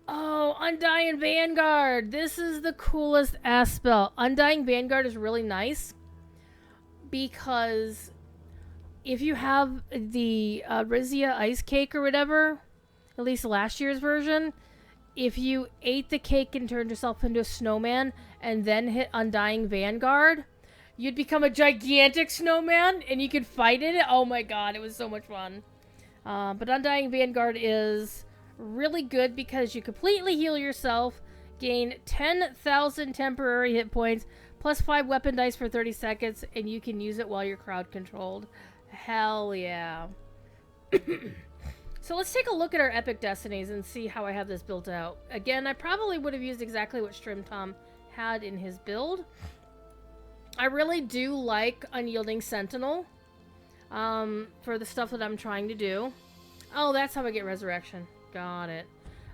Oh, Undying Vanguard. This is the coolest ass spell. Undying Vanguard is really nice because if you have the Rizia ice cake or whatever, at least last year's version, if you ate the cake and turned yourself into a snowman and then hit Undying Vanguard, you'd become a gigantic snowman and you could fight it. Oh my god, it was so much fun. But Undying Vanguard is really good because you completely heal yourself, gain 10,000 temporary hit points, plus 5 weapon dice for 30 seconds, and you can use it while you're crowd controlled. Hell yeah. So let's take a look at our Epic Destinies and see how I have this built out. Again, I probably would have used exactly what Strimtom had in his build. I really do like Unyielding Sentinel for the stuff that I'm trying to do. Oh, that's how I get Resurrection. Got it.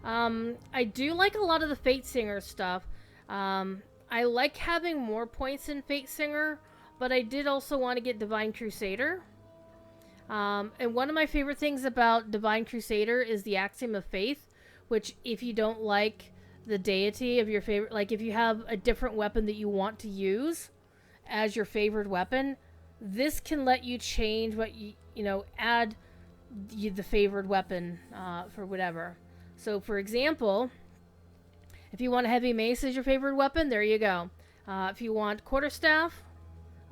I do like a lot of the Fate Singer stuff. I like having more points in Fate Singer, but I did also want to get Divine Crusader. And one of my favorite things about Divine Crusader is the Axiom of Faith, which if you don't like the deity of your favorite, like if you have a different weapon that you want to use as your favored weapon, this can let you change what you know, add the favored weapon for whatever. So for example, if you want a heavy mace as your favorite weapon, there you go. If you want quarterstaff,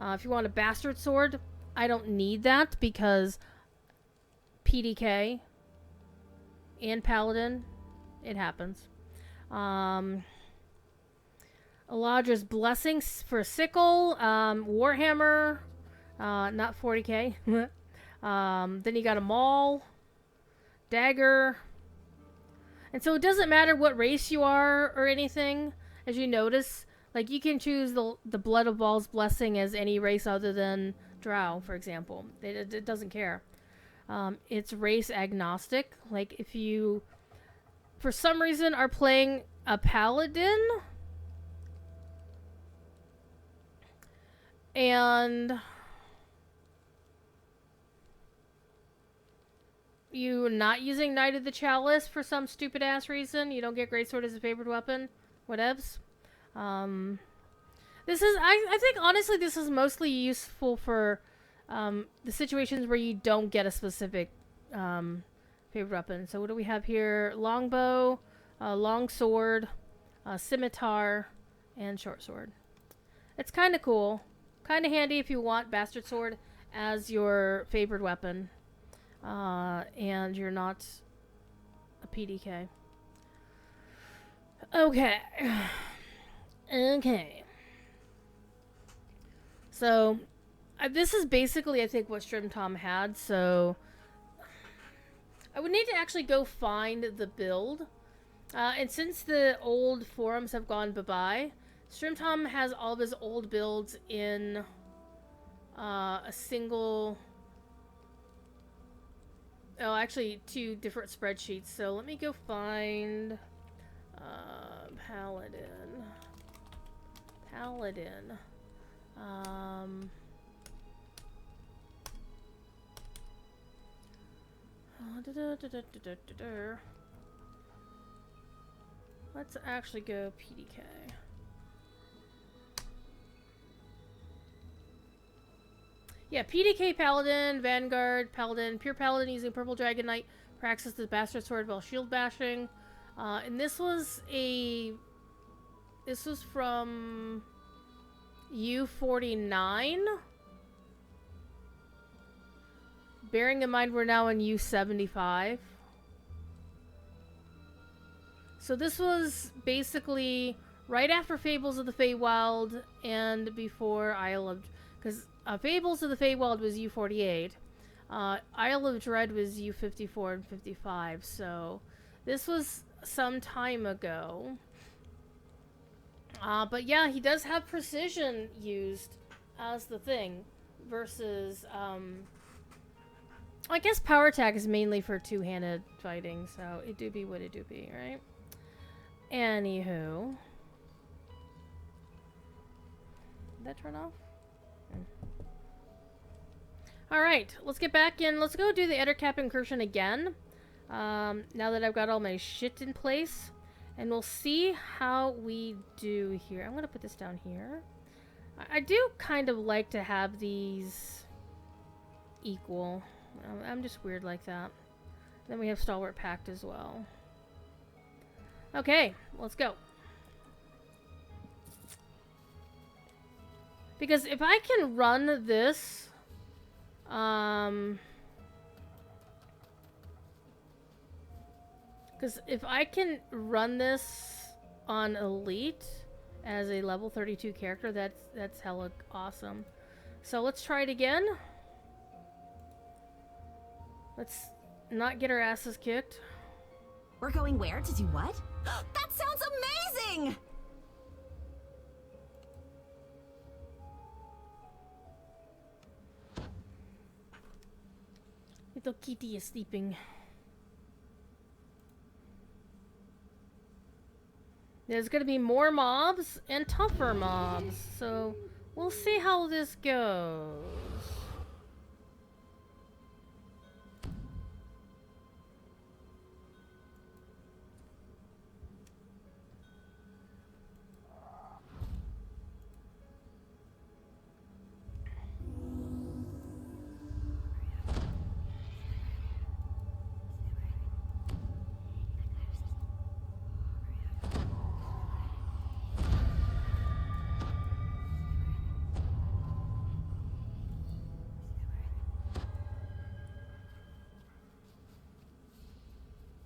if you want a bastard sword, I don't need that because PDK and Paladin, it happens. Eladra's Blessing for Sickle, Warhammer, not 40k. Then you got a Maul, Dagger. And so it doesn't matter what race you are or anything, as you notice. Like, you can choose the Blood of Baal's Blessing as any race other than Drow, for example. It doesn't care. It's race agnostic. Like, if you, for some reason, are playing a Paladin, and you're not using Knight of the Chalice for some stupid ass reason, you don't get Greatsword as a favorite weapon, whatevs. This is, I think, honestly, this is mostly useful for the situations where you don't get a specific favorite weapon. So what do we have here? Longbow, longsword, scimitar, and short sword. It's kind of cool. Kind of handy if you want Bastard Sword as your favorite weapon. And you're not a PDK. Okay. Okay. So, this is basically, I think, what Strimtom had, so I would need to actually go find the build. And since the old forums have gone bye-bye, Strimtom has all of his old builds in a single... Oh, actually, 2 different spreadsheets. So let me go find Paladin. Paladin. Let's actually go PDK. Yeah, PDK Paladin, Vanguard, Paladin, Pure Paladin using Purple Dragon Knight, practices the Bastard Sword while shield bashing. And this was from U49. Bearing in mind we're now in U75. So this was basically right after Fables of the Feywild and before Isle of... Because Fables of the Feywild was U48. Isle of Dread was U54 and 55. So this was some time ago. But yeah, he does have precision used as the thing. Versus... I guess power attack is mainly for two-handed fighting. So it do be what it do be, right? Anywho. Did that turn off? Alright, let's get back in. Let's go do the Ettercap incursion again. Now that I've got all my shit in place. And we'll see how we do here. I'm going to put this down here. I do kind of like to have these equal. I'm just weird like that. Then we have Stalwart Pact as well. Okay, let's go. Because if I can run this, because if I can run this on Elite as a level 32 character, that's hella awesome. So let's try it again. Let's not get our asses kicked. We're going where to do what? That sounds amazing! Little kitty is sleeping. There's gonna be more mobs and tougher mobs, so we'll see how this goes.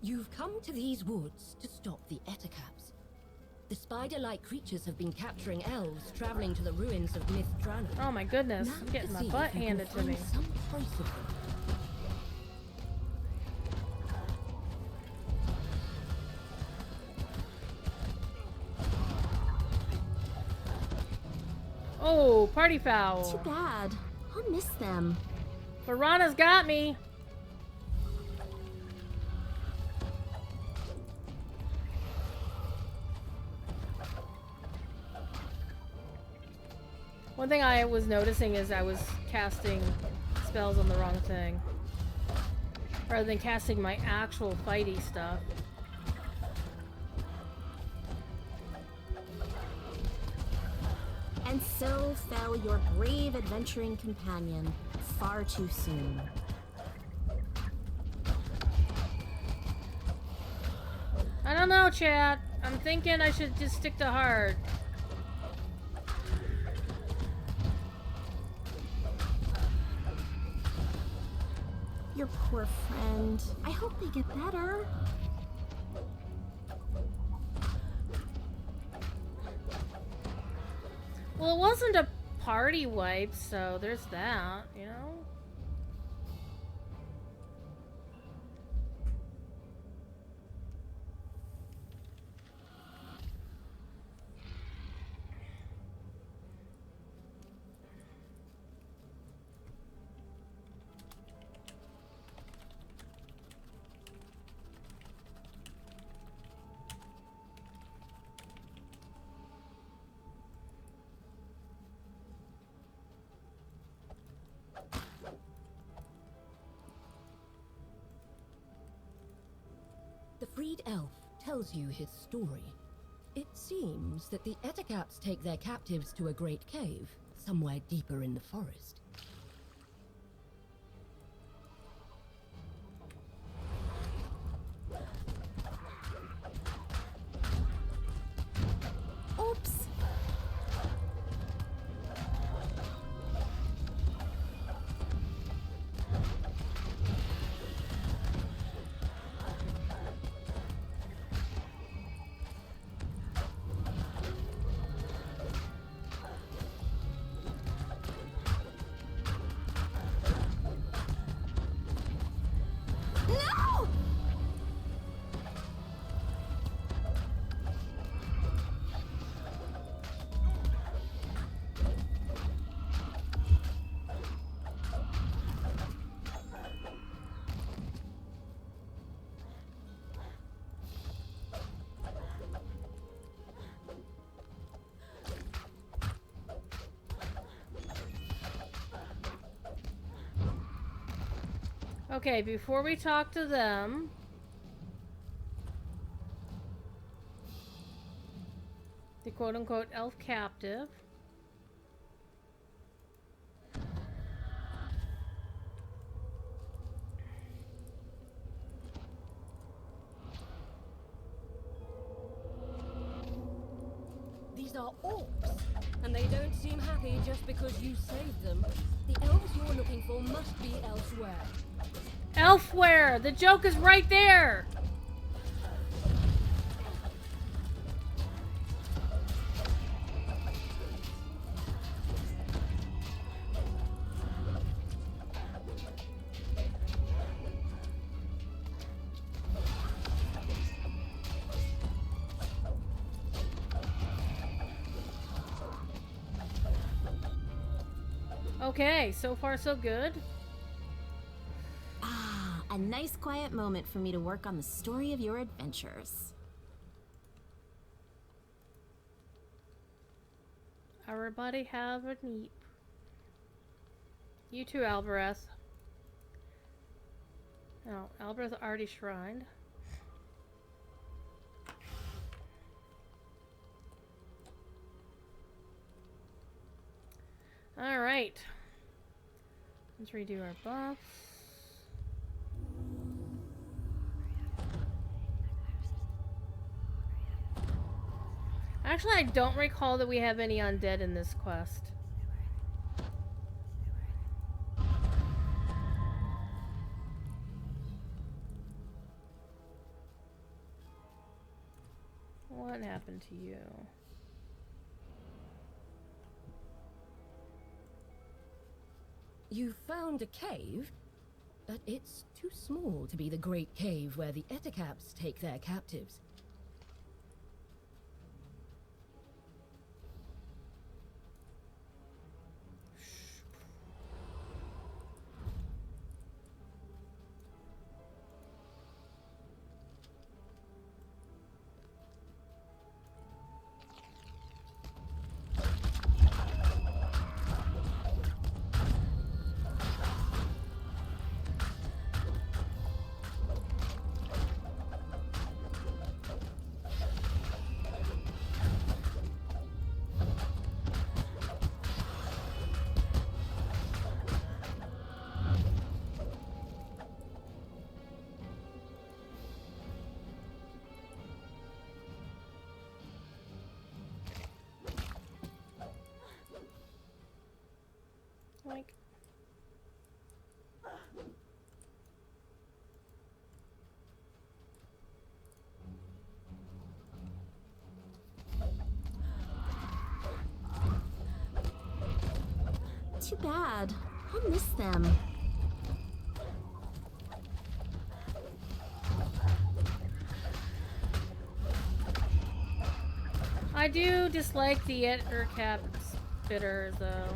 You've come to these woods to stop the Eticaps. The spider-like creatures have been capturing elves traveling to the ruins of Myth Drannor. Oh my goodness, Now I'm getting to my see butt if you can handed to find me. some trace of them. Oh, party foul. Too bad. I'll miss them. Piranha's got me. One thing I was noticing is I was casting spells on the wrong thing. Rather than casting my actual fighty stuff. And so fell your brave adventuring companion far too soon. I don't know, chat. I'm thinking I should just stick to hard. Your poor friend. I hope they get better. Well, it wasn't a party wipe, so there's that, you know? The freed elf tells you his story. It seems that the Eticaps take their captives to a great cave, somewhere deeper in the forest. Oops. No! Okay, before we talk to them... the quote-unquote elf captive. are orcs, and they don't seem happy just because you saved them. The elves you're looking for must be elsewhere. Elsewhere! The joke is right there! Okay, so far so good. Ah, a nice quiet moment for me to work on the story of your adventures. Everybody have a neat. You too, Alvarez. Oh, Alvarez already shrined. Alright. Let's redo our buffs. Actually, I don't recall that we have any undead in this quest. What happened to you? You found a cave, but it's too small to be the great cave where the Eticaps take their captives. Like, Too bad. I'll miss them. I do dislike the Ettercap spitter, though.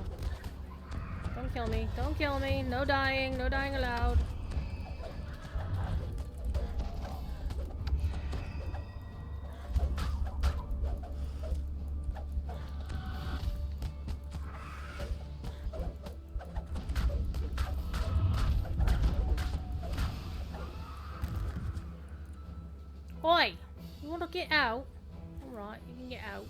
Don't kill me. Don't kill me. No dying. No dying allowed. Oi! You wanna get out? Alright, you can get out.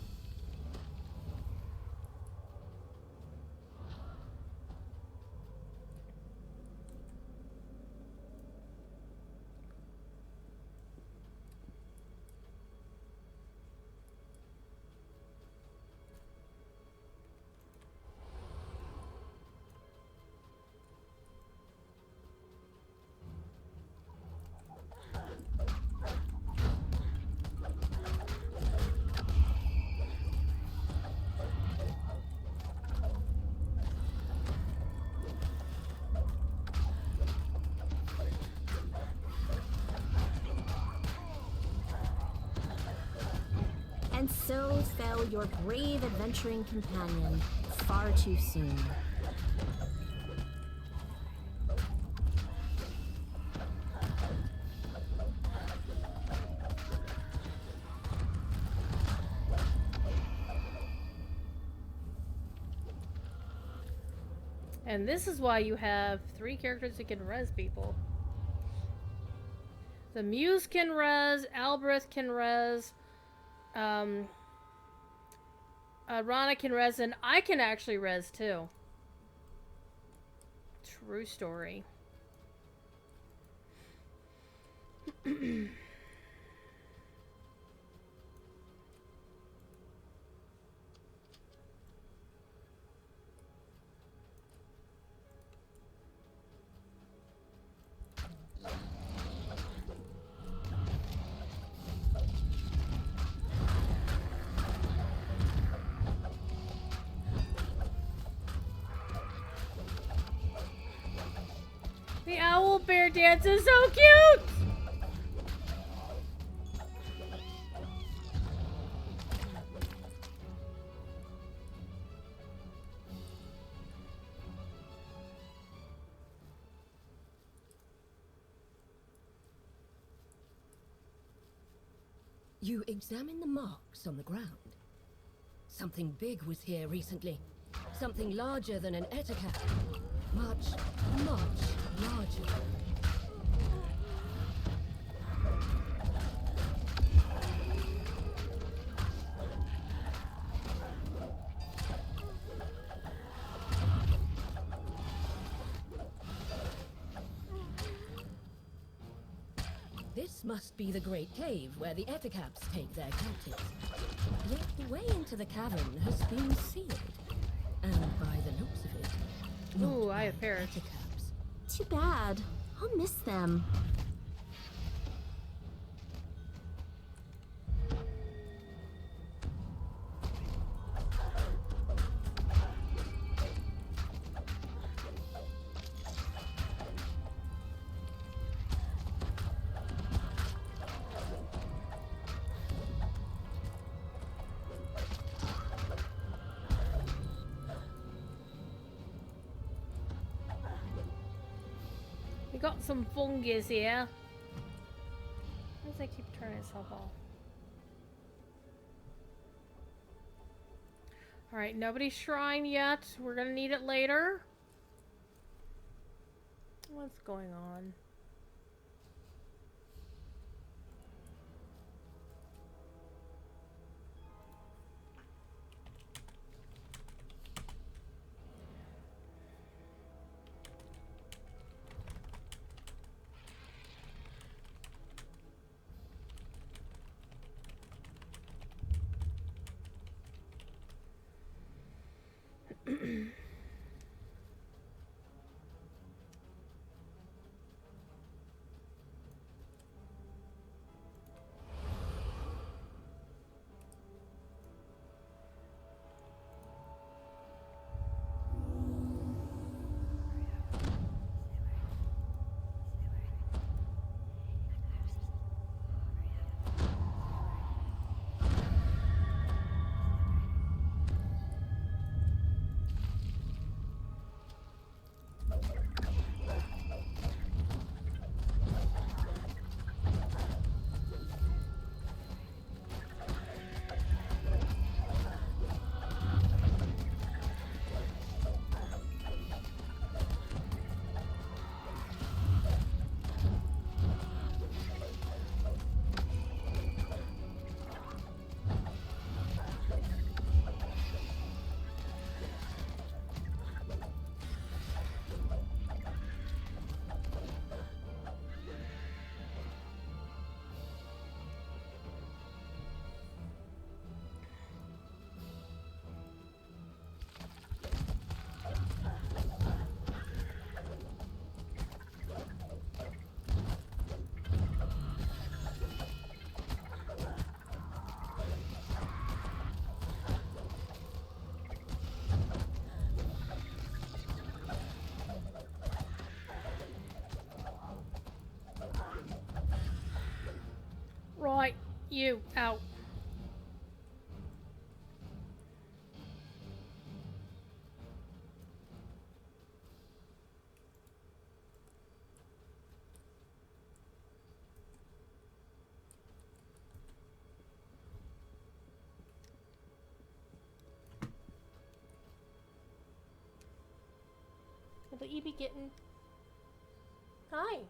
And so fell your brave adventuring companion, far too soon. And this is why you have 3 characters that can res people. The Muse can res, Albereth can res, Rana can res, and I can actually res too. True story. The owl bear dance is so cute! You examine the marks on the ground. Something big was here recently. Something larger than an ettercap. Much, much larger. This must be the great cave where the ettercaps take their captives. Yet the way into the cavern has been sealed. And by the looks of it, not Ooh, I by have parrots. Too bad. I'll miss them. We got some fungus here. Why does that keep turning itself off? Alright, nobody's shrine yet. We're gonna need it later. What's going on? Right, you out. Will you be getting? Hi.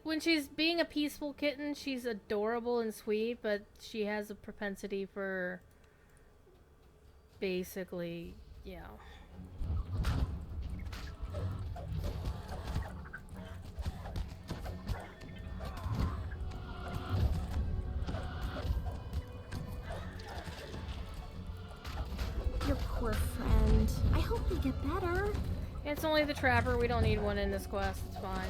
When she's being a peaceful kitten, she's adorable and sweet, but she has a propensity for basically, yeah. Your poor friend. I hope they get better. It's only the trapper. We don't need one in this quest. It's fine.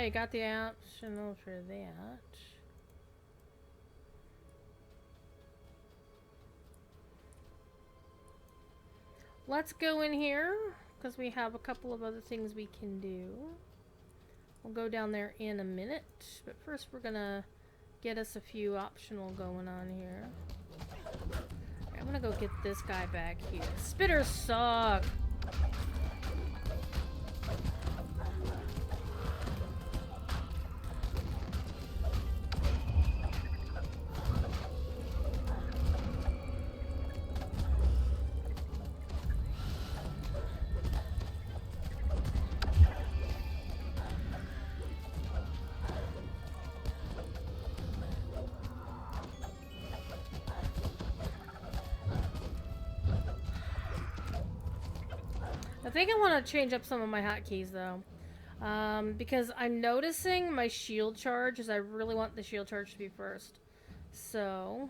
Alright, got the optional for that. Let's go in here, because we have a couple of other things we can do. We'll go down there in a minute, but first we're gonna get us a few optional going on here. I'm gonna go get this guy back here. Spitters suck! I think I want to change up some of my hotkeys though, because I'm noticing my shield charge is I really want the shield charge to be first. So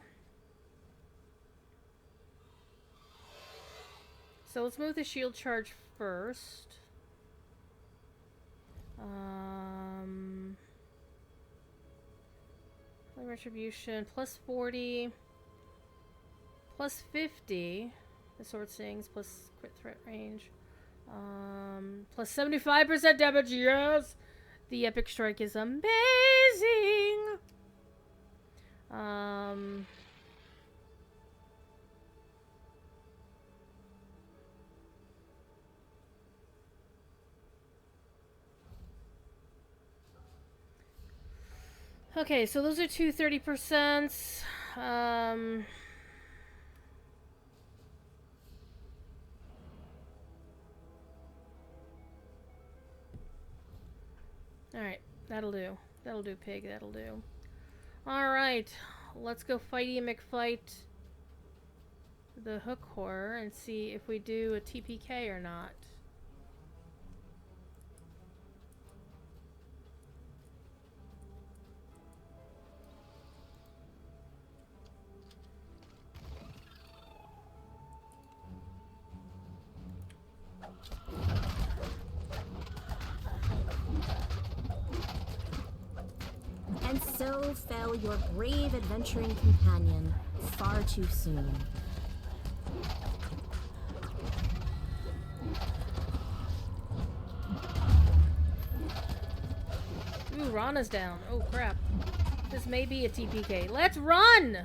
let's move the shield charge first. Retribution plus 40, plus 50. The sword stings plus crit threat range. Plus 75% damage, yes! The epic strike is amazing! Okay, so those are two 30%. Alright, that'll do. That'll do, pig, that'll do. Alright, let's go fighty McFight the hook horror and see if we do a TPK or not. And so fell your brave adventuring companion far too soon. Ooh, Rana's down. Oh crap. This may be a TPK. Let's run!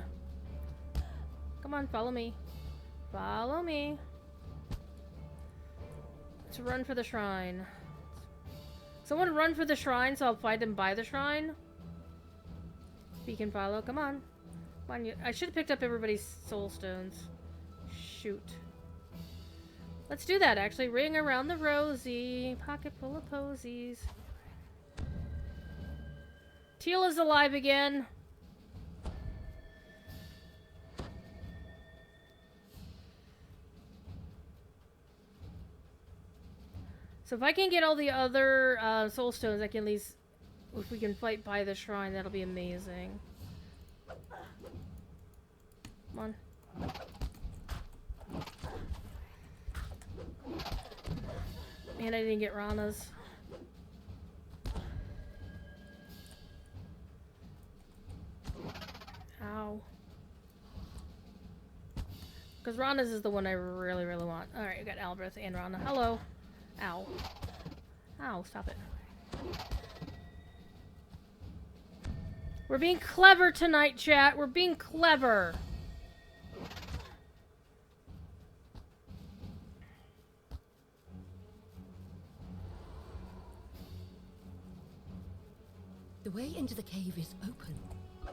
Come on, follow me. Follow me. Let's run for the shrine. Someone run for the shrine so I'll fight him by the shrine. Beacon follow, come on. Come on, I should have picked up everybody's soul stones. Shoot. Let's do that, actually. Ring around the rosy. Pocket full of posies. Teal is alive again. So if I can get all the other soul stones, I can at least... If we can fight by the shrine, that'll be amazing. Come on. Man, I didn't get Rana's. Ow. Because Rana's is the one I really, really want. Alright, we got Albreth and Rana. Hello. Ow. Ow, stop it. We're being clever tonight, chat. We're being clever. The way into the cave is open.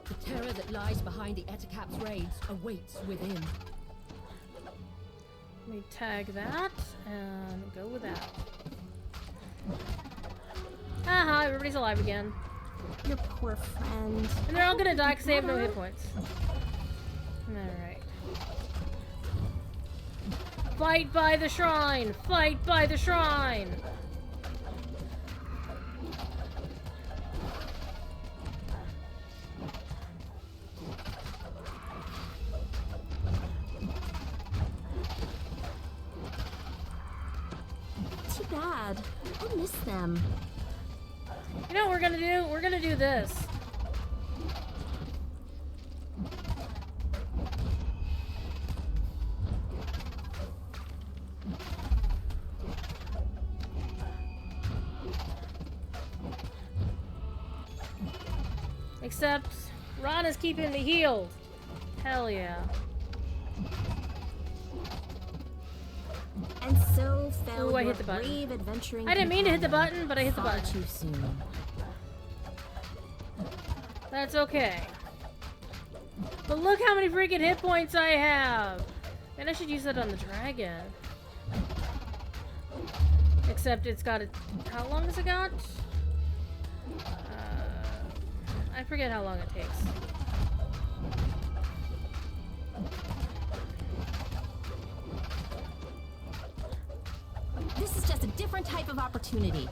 The terror that lies behind the Ettercap's raids awaits within. Let me tag that and go with that. Haha, everybody's alive again. Your poor friend. And they're all gonna die because they have no hit points. Alright. Fight by the shrine! Fight by the shrine! Too bad. I miss them. You know what we're gonna do? We're gonna do this. Except Ron is keeping me healed. Hell yeah. And so fell Ooh, I your hit the button. brave adventuring I didn't mean to hit the companion button, but I hit the far button. too soon. That's okay. But look how many freaking hit points I have! And I should use that on the dragon. Except it's got a... How long has it got? I forget how long it takes. This is just a different type of opportunity.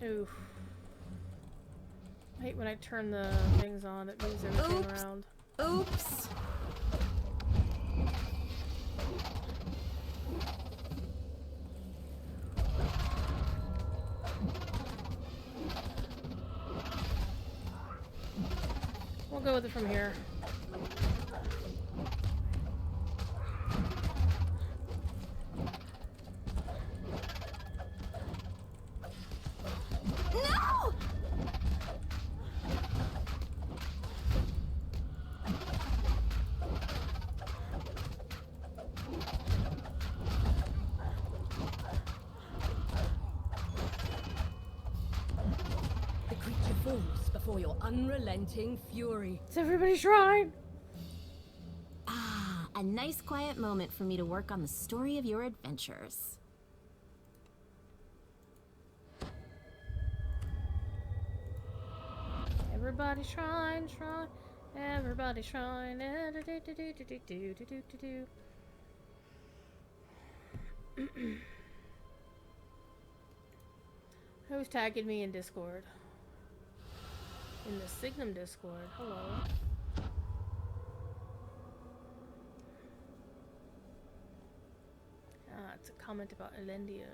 Oof. I hate when I turn the things on, it moves everything Oops. around. Oops. We'll go with it from here. No! The creature falls before your unrelenting fury. Is everybody shrine? Ah, a nice quiet moment for me to work on the story of your adventures. Everybody shrine, shrine. Everybody shrine. Do-do-do-do-do-do-do-do-do-do. Who's tagging me in Discord? In the Signum Discord. Hello. Ah, it's a comment about Elendia.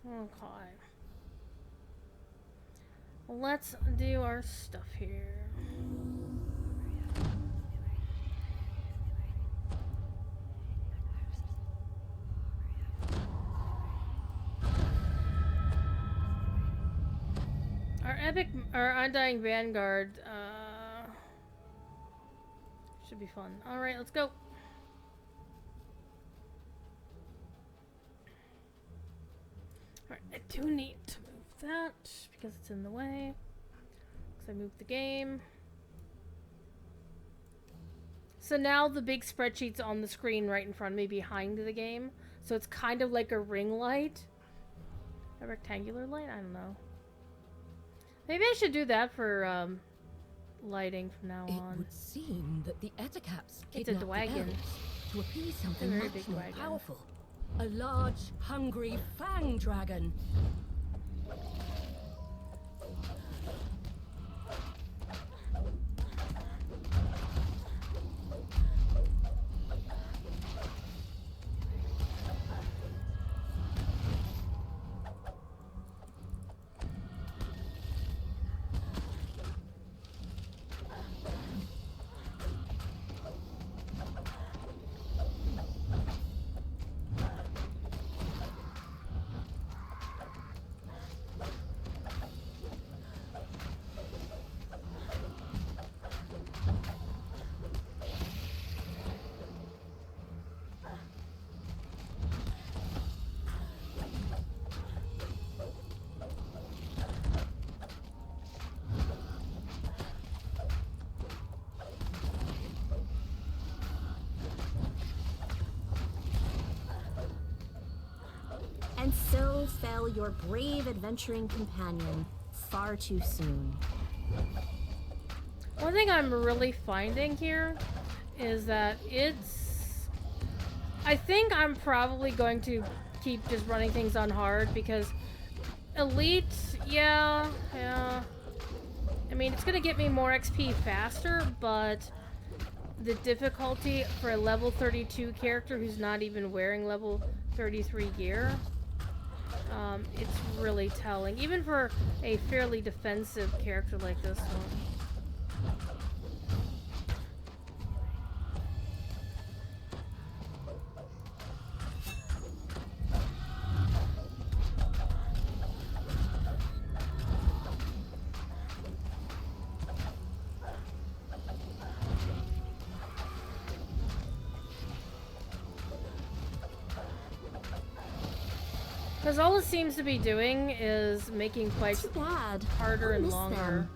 Okay. Let's do our stuff here. Our Undying Vanguard, should be fun. Alright, let's go. Alright, I do need to move that because it's in the way. Because I moved the game. So now the big spreadsheet's on the screen right in front of me behind the game. So it's kind of like a ring light. A rectangular light? I don't know. Maybe I should do that for lighting from now It on. would seem that the Etacaps It's a kidnapped the dwagon. elves to appease something very much big more wagon. powerful. A large, hungry fang dragon. fell your brave adventuring companion far too soon. One thing I'm really finding here is that I think I'm probably going to keep just running things on hard because Elite, yeah. I mean, it's gonna get me more XP faster, but the difficulty for a level 32 character who's not even wearing level 33 gear, it's really telling. Even for a fairly defensive character like this one. Because all it seems to be doing is making fights Too bad. harder I'll and miss longer. them.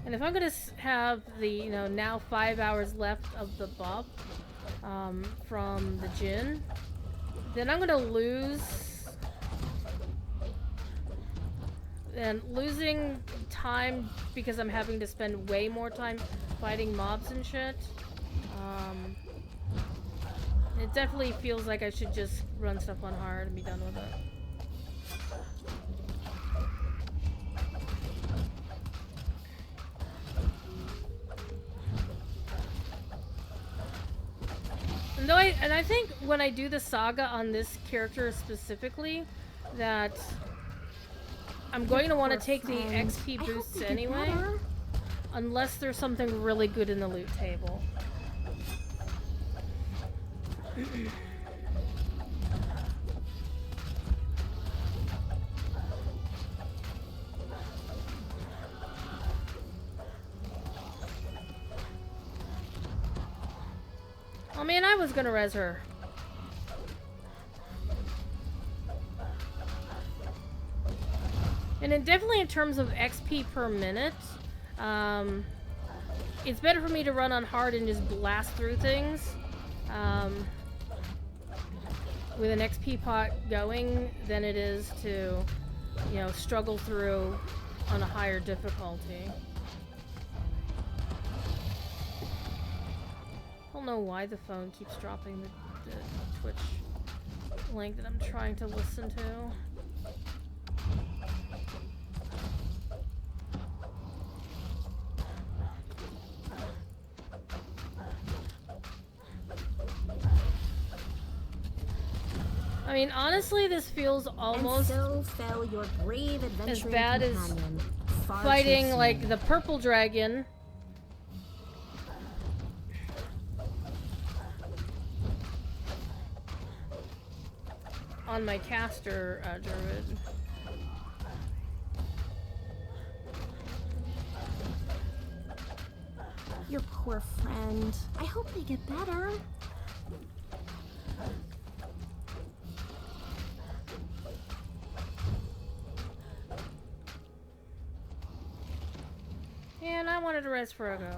And if I'm gonna have the, now 5 hours left of the buff from the Djinn, then I'm gonna lose. And losing time because I'm having to spend way more time fighting mobs and shit. It definitely feels like I should just run stuff on hard and be done with it. And I think when I do the saga on this character specifically, that I'm going to want to take the XP boosts anyway, unless there's something really good in the loot table. Oh man, I was gonna res her. And then definitely in terms of XP per minute, it's better for me to run on hard and just blast through things with an XP pot going than it is to, struggle through on a higher difficulty. I don't know why the phone keeps dropping the Twitch link that I'm trying to listen to. I mean, honestly, this feels almost and so fell your brave as adventuring bad as companion far fighting too like soon. the purple dragon. On my caster druid. Your poor friend. I hope they get better. And I wanted to rest for a go.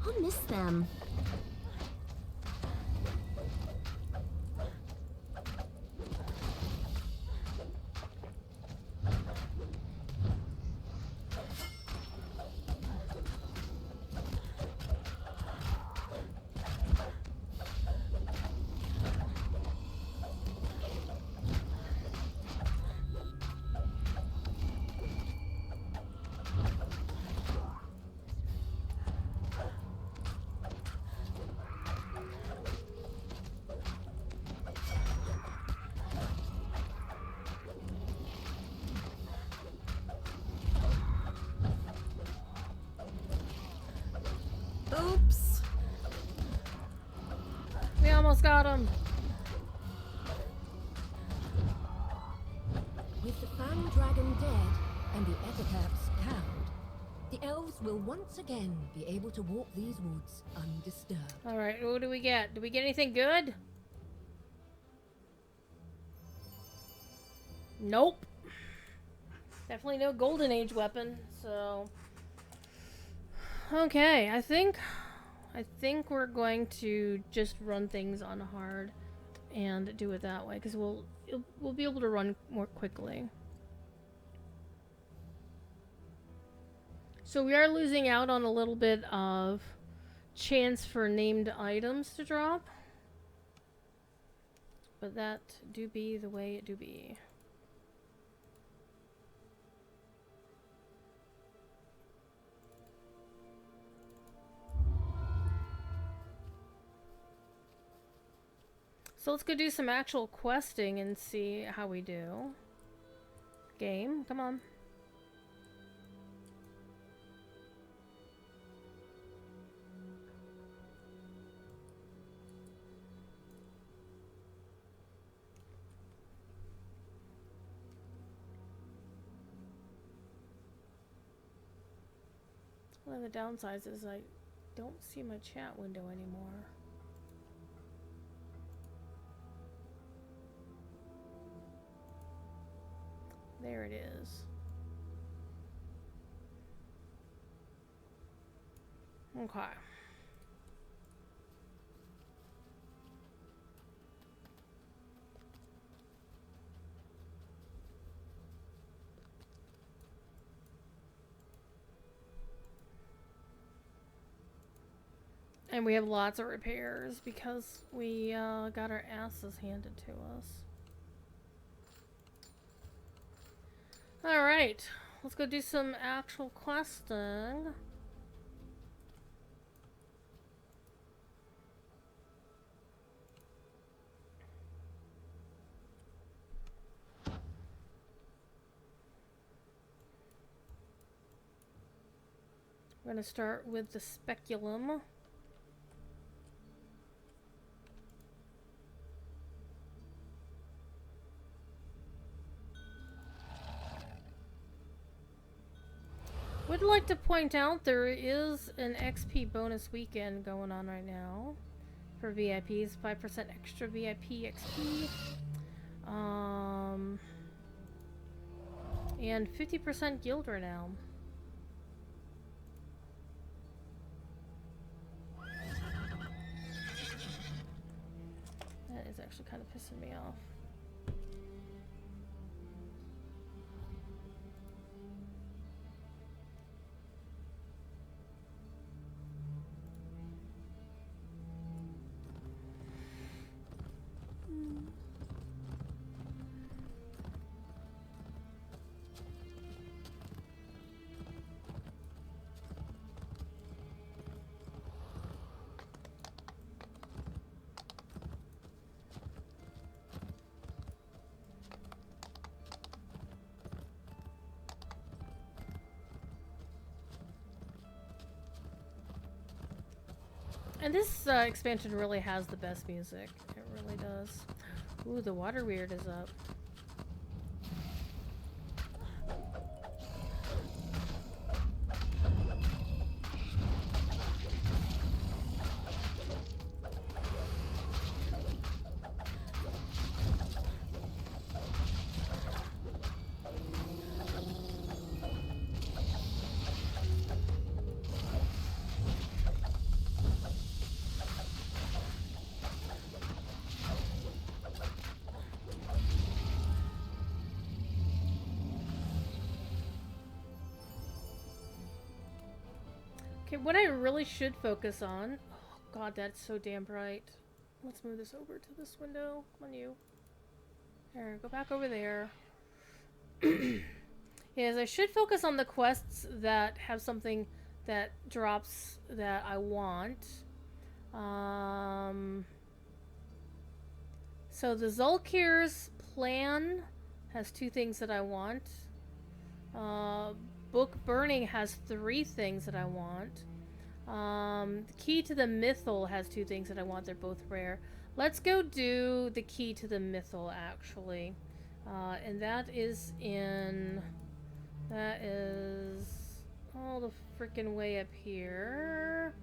I'll miss them. Oops. We almost got him. With the Fan Dragon dead and the Epitaphs cowed, the elves will once again be able to walk these woods undisturbed. Alright, what do we get? Do we get anything good? Nope. Definitely no Golden Age weapon, so... Okay, I think we're going to just run things on hard and do it that way, because we'll be able to run more quickly. So we are losing out on a little bit of chance for named items to drop, but that do be the way it do be. So let's go do some actual questing and see how we do. Game, come on. One of the downsides is I don't see my chat window anymore. There it is. Okay. And we have lots of repairs because we got our asses handed to us. Alright, let's go do some actual questing. We're going to start with the speculum. Would like to point out there is an XP bonus weekend going on right now for VIPs. 5% extra VIP XP. And 50% guild renown. That is actually kind of pissing me off. And this expansion really has the best music. It really does. Ooh, the water weird is up. Okay, what I really should focus on... Oh god, that's so damn bright. Let's move this over to this window. Come on, you. There, go back over there. Yes, I should focus on the quests that have something that drops that I want. So the Zulkir's plan has 2 things that I want. Book Burning has 3 things that I want. The Key to the Mythal has 2 things that I want. They're both rare. Let's go do the Key to the Mythal, actually. And that is in... That is all the freaking way up here.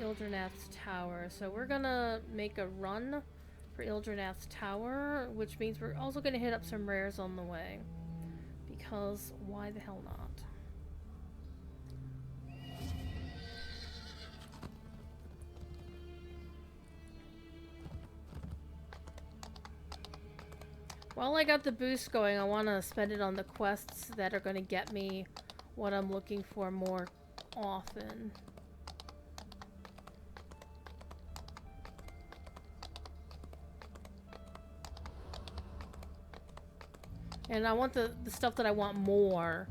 Ildranath's Tower. So we're gonna make a run for Ildranath's Tower, which means we're also gonna hit up some rares on the way. Because why the hell not? While I got the boost going, I want to spend it on the quests that are going to get me what I'm looking for more often. And I want the stuff that I want more.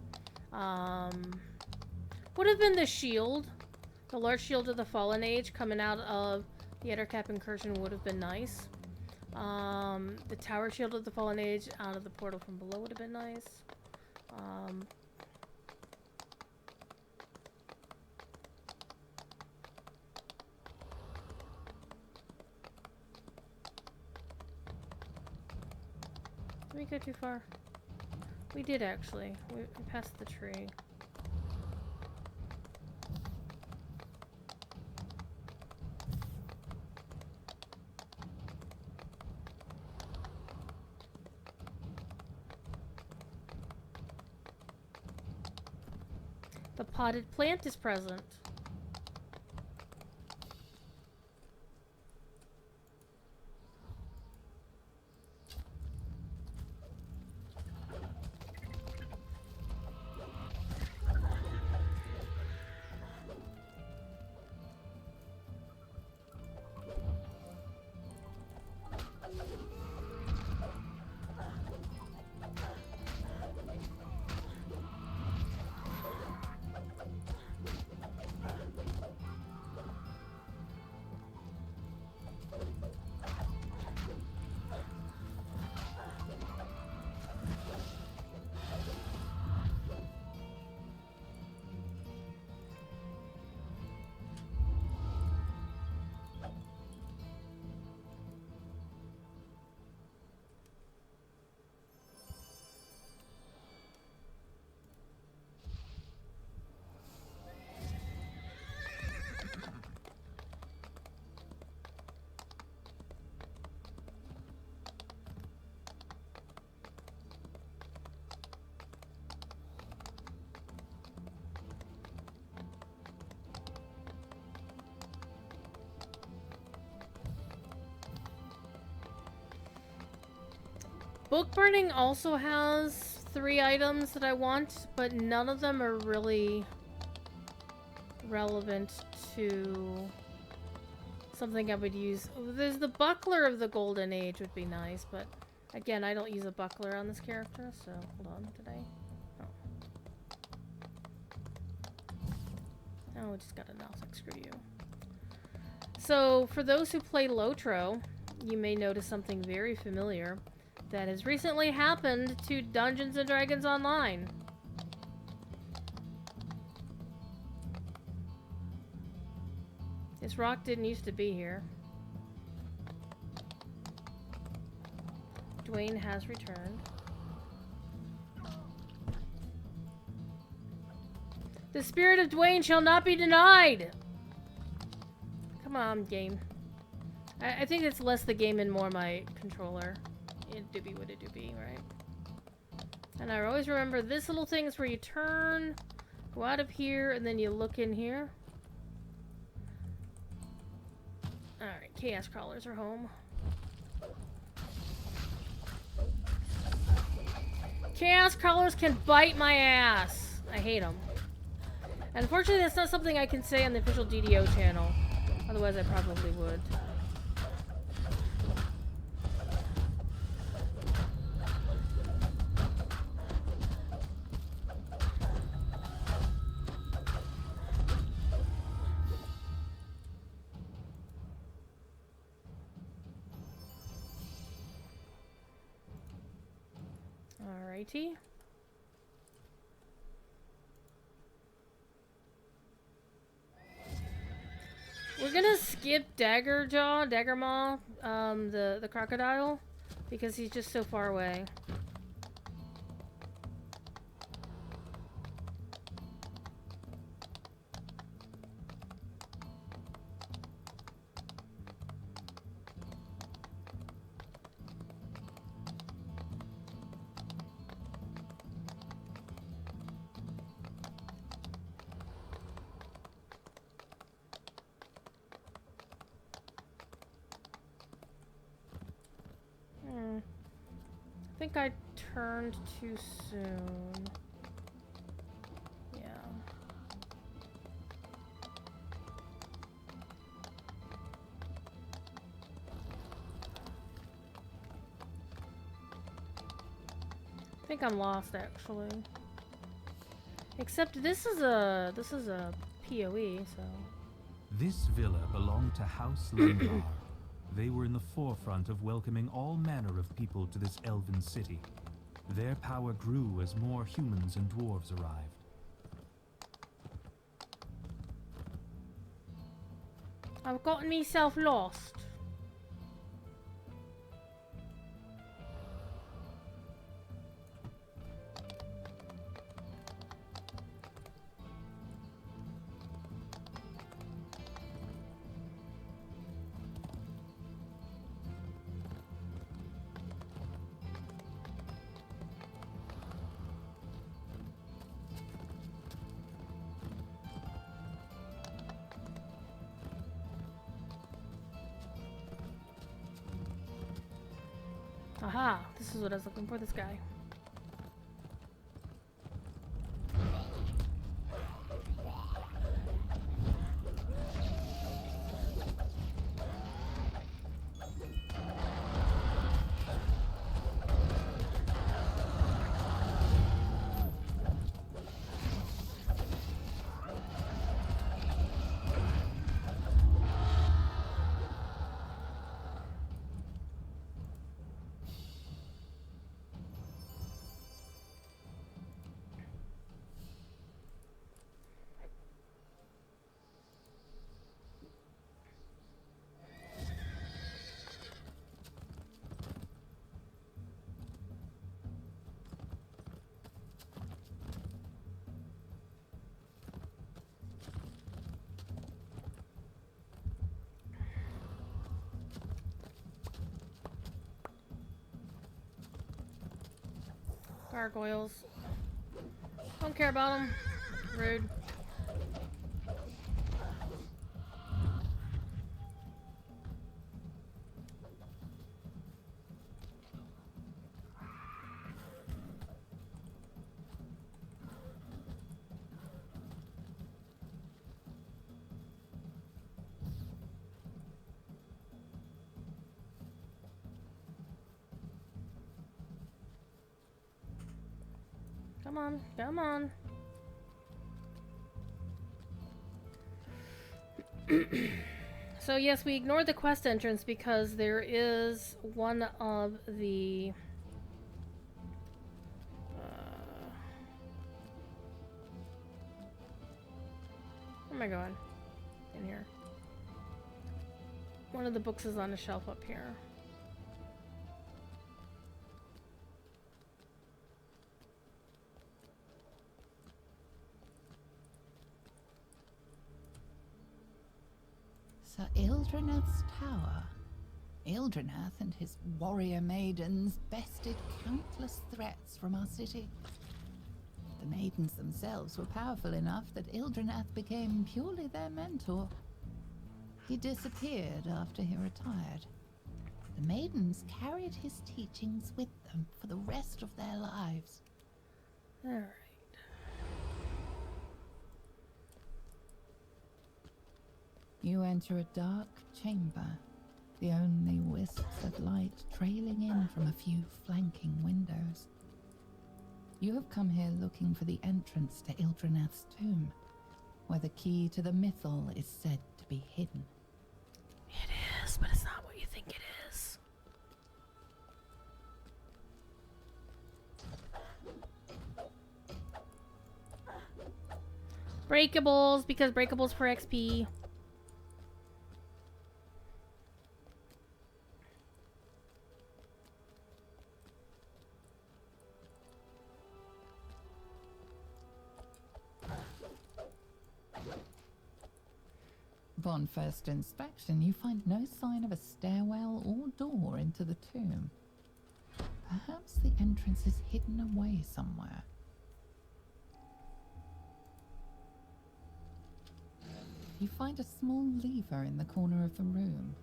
Would have been the shield. The large shield of the Fallen Age coming out of the Ettercap Incursion would have been nice. The Tower Shield of the Fallen Age out of the portal from below would have been nice. Did we go too far? We did actually. We passed the tree. The potted plant is present. Book Burning also has 3 items that I want, but none of them are really relevant to something I would use. There's the Buckler of the Golden Age would be nice, but again, I don't use a buckler on this character, so hold on, did I? Oh, I just got a Nalsec, screw you. So, for those who play Lotro, you may notice something very familiar that has recently happened to Dungeons & Dragons Online. This rock didn't used to be here. Dwayne has returned. The spirit of Dwayne shall not be denied! Come on, game. I think it's less the game and more my controller. It do be what it do be, right? And I always remember this little thing is where you turn, go out of here, and then you look in here. Alright, Chaos Crawlers are home. Chaos Crawlers can bite my ass! I hate them. Unfortunately, that's not something I can say on the official DDO channel. Otherwise, I probably would. Alrighty. We're gonna skip Dagger Maw, the crocodile, because he's just so far away. I think I turned too soon. Yeah. I think I'm lost actually. Except this is a PoE, so. This villa belonged to House Lundar. They were in the forefront of welcoming all manner of people to this elven city. Their power grew as more humans and dwarves arrived. I've gotten myself lost. Aha, this is what I was looking for, this guy. Gargoyles. Don't care about them. Rude. Come on, come on. So yes, we ignored the quest entrance because there is one of the where am I going? In here. One of the books is on a shelf up here. Sir Ildranath's tower. Ildranath and his warrior maidens bested countless threats from our city. The maidens themselves were powerful enough that Ildranath became purely their mentor. He disappeared after he retired. The maidens carried his teachings with them for the rest of their lives. Alright. You enter a dark chamber, the only wisps of light trailing in from a few flanking windows. You have come here looking for the entrance to Ildrinath's tomb, where the key to the Mythal is said to be hidden. It is, but it's not what you think it is. Breakables, because breakables for XP. Upon first inspection, you find no sign of a stairwell or door into the tomb. Perhaps the entrance is hidden away somewhere. You find a small lever in the corner of the room.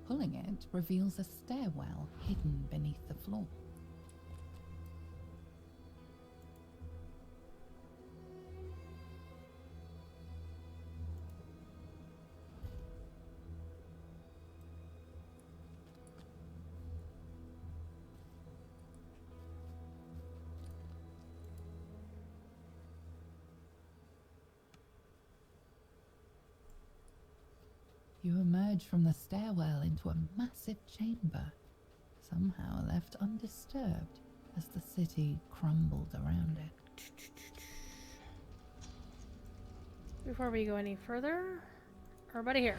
Pulling it reveals a stairwell hidden beneath the floor. You emerge from the stairwell into a massive chamber, somehow left undisturbed as the city crumbled around it. Before we go any further, everybody here.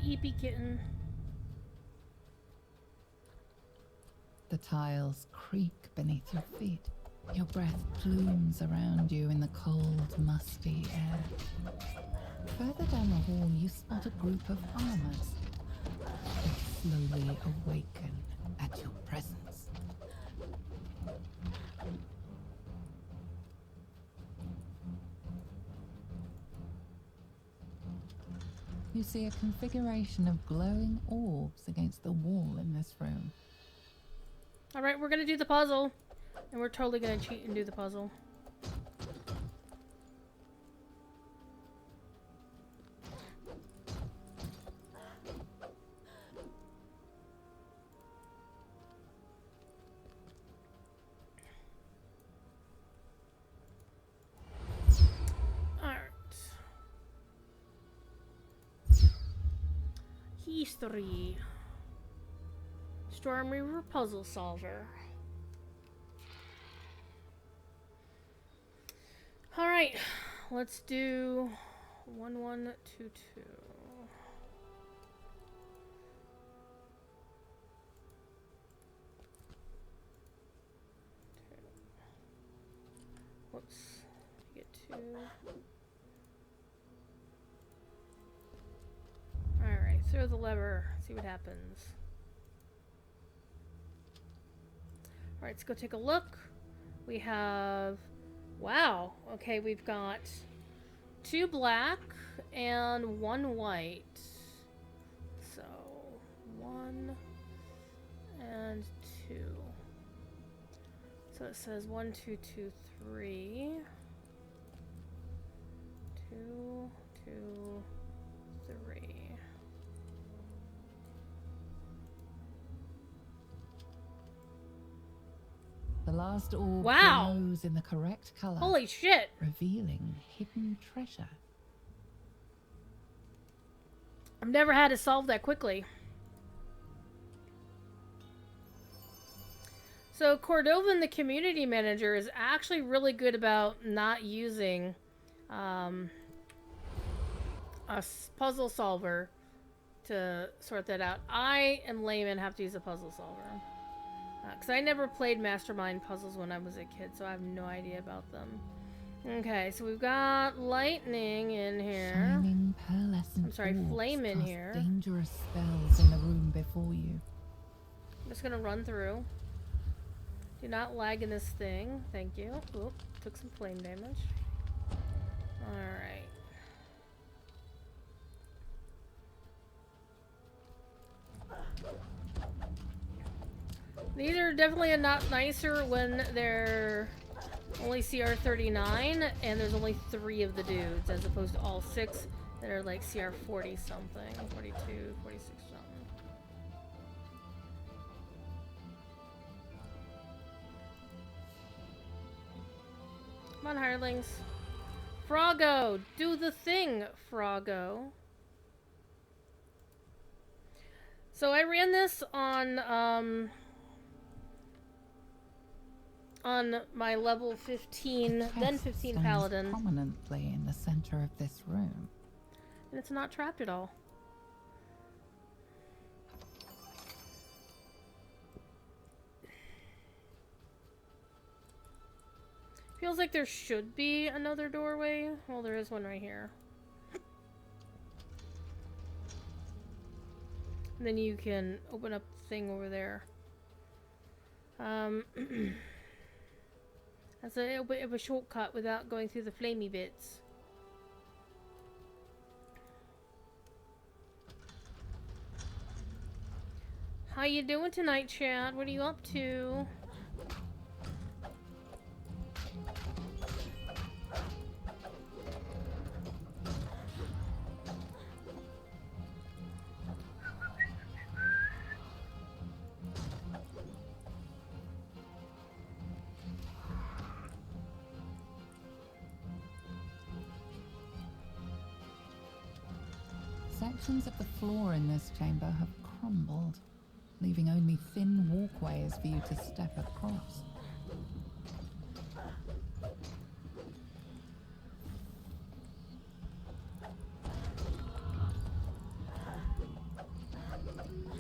Eepy kitten. The tiles creak beneath your feet. Your breath plumes around you in the cold, musty air. Further down the hall, you spot a group of armors. They slowly awaken at your presence. You see a configuration of glowing orbs against the wall in this room. Alright, we're gonna do the puzzle. And we're totally gonna cheat and do the puzzle. History. Storm River puzzle solver. Alright, let's do 1122. Whoops. Get two. Alright, throw the lever, see what happens. Alright, let's go take a look. We have... Wow, okay, we've got 2 black and 1 white. So, 1 and 2. So it says 1, 2, 2, 3. 2, 2, 3. The last orb Wow. glows in the correct color, Holy shit! revealing hidden treasure. I've never had to solve that quickly. So Cordovan, the community manager, is actually really good about not using a puzzle solver to sort that out. I am lame and have to use a puzzle solver. Because I never played Mastermind puzzles when I was a kid, so I have no idea about them. Okay, so we've got lightning in here. Shining pearlescent I'm sorry, orbs flame in cast here. dangerous spells in the room before you. I'm just gonna run through. Do not lag in this thing. Thank you. Oop, took some flame damage. Alright. These are definitely a lot nicer when they're only CR 39 and there's only 3 of the dudes as opposed to all 6 that are like CR 40 something, 42, 46 something. Come on, hirelings. Froggo! Do the thing, Froggo. So I ran this on my level 15, then 15 paladin. Prominently in the center of this room. And it's not trapped at all. Feels like there should be another doorway. Well, there is one right here. And then you can open up the thing over there. That's a bit of a shortcut without going through the flamey bits. How you doing tonight, Chad? What are you up to? Sections of the floor in this chamber have crumbled, leaving only thin walkways for you to step across.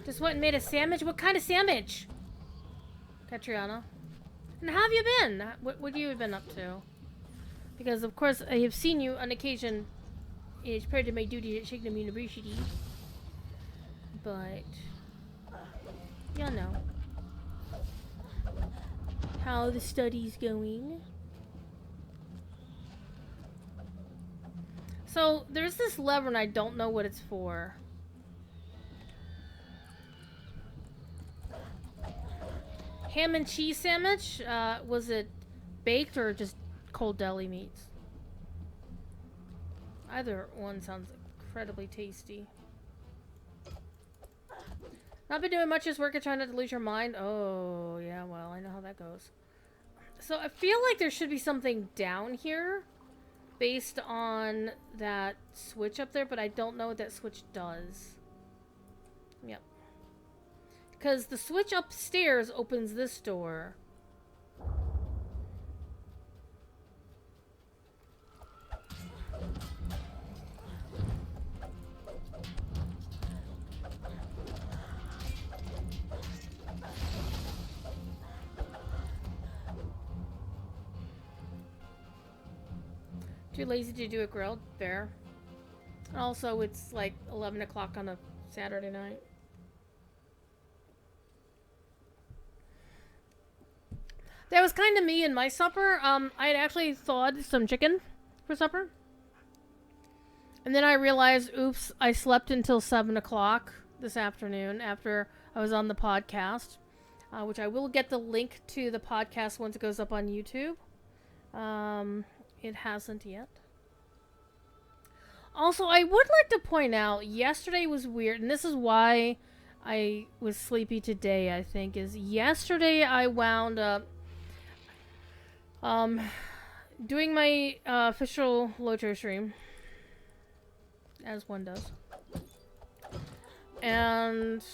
Just went and made a sandwich? What kind of sandwich? Catriona. And how have you been? What have you been up to? Because, of course, I have seen you on occasion as part of my duty at Shignum University. But, you know. How the study's going. So, there's this lever and I don't know what it's for. Ham and cheese sandwich? Was it baked or just cold deli meats? Either one sounds incredibly tasty. Not been doing much this work at trying not to lose your mind. Oh, yeah, well, I know how that goes. So I feel like there should be something down here based on that switch up there, but I don't know what that switch does. Yep. Because the switch upstairs opens this door. Too lazy to do a grilled? Fair. Also, it's like 11 o'clock on a Saturday night. That was kind of me and my supper. I had actually thawed some chicken for supper. And then I realized, oops, I slept until 7 o'clock this afternoon after I was on the podcast. Which I will get the link to the podcast once it goes up on YouTube. It hasn't yet. Also, I would like to point out, yesterday was weird, and this is why I was sleepy today, I think, is yesterday I wound up doing my official Loto stream, as one does. And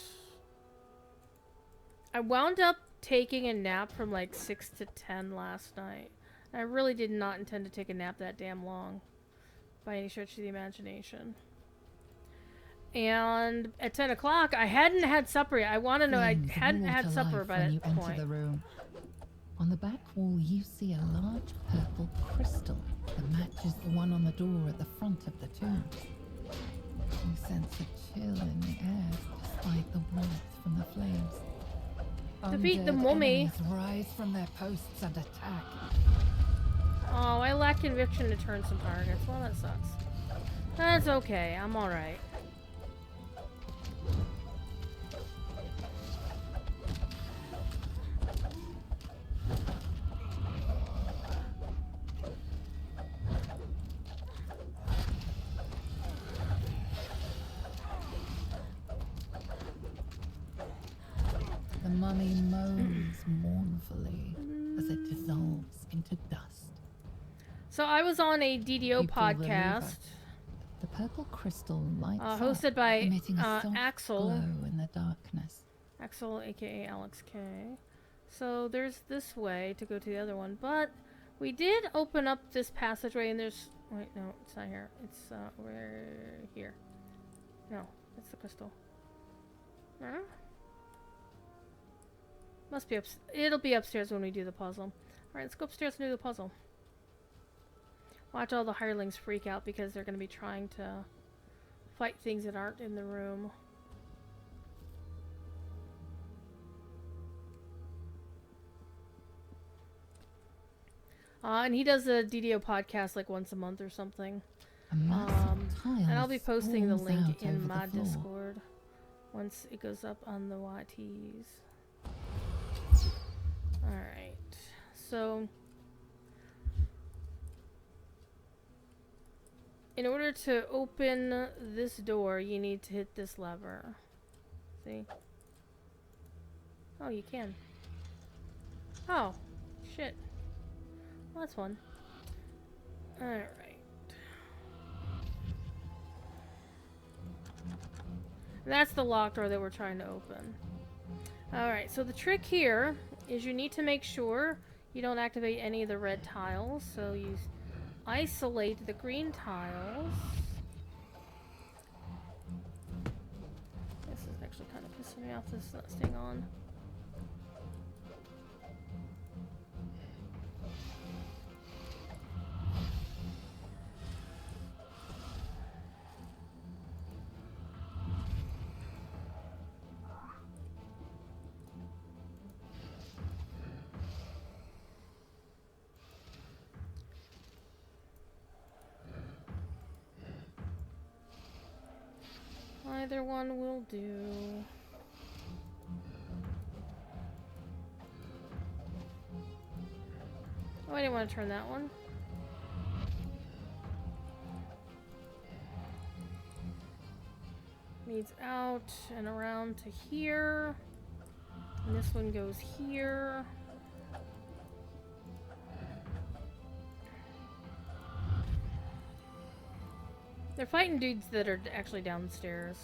I wound up taking a nap from like 6 to 10 last night. I really did not intend to take a nap that damn long, by any stretch of the imagination. And at 10 o'clock, I hadn't had supper yet. I want to know, I hadn't had supper by that point. The room. On the back wall, you see a large purple crystal that matches the one on the door at the front of the tomb. You sense a chill in the air, despite the warmth from the flames. Defeat the Undead mummy. enemies rise from their posts and attack. Oh, I lack conviction to turn some targets. Well, that sucks. That's okay. I'm alright. The mummy moans mournfully as it dissolves into dust. So I was on a DDO You pull the lever. podcast The purple crystal lights hosted up, by emitting a soft Axel. glow in the darkness. Axel, aka Alex K. So there's this way to go to the other one, but we did open up this passageway, and there's... Wait, no, it's not here. It's over here. No, it's the crystal. Huh? Must be it'll be upstairs when we do the puzzle. Alright, let's go upstairs and do the puzzle. Watch all the hirelings freak out because they're going to be trying to fight things that aren't in the room. And he does a DDO podcast like once a month or something. A massive tile And I'll be posting the sprawls link out in over my the floor. Discord once it goes up on the YTs. Alright, so in order to open this door, you need to hit this lever. See? Oh, you can. Oh, shit. Well, that's fun. Alright. That's the locked door that we're trying to open. Alright, so the trick here is you need to make sure you don't activate any of the red tiles. So you isolate the green tiles. This is actually kind of pissing me off, this is not staying on. Either one will do. Oh, I didn't want to turn that one. Needs out and around to here. And this one goes here. They're fighting dudes that are actually downstairs.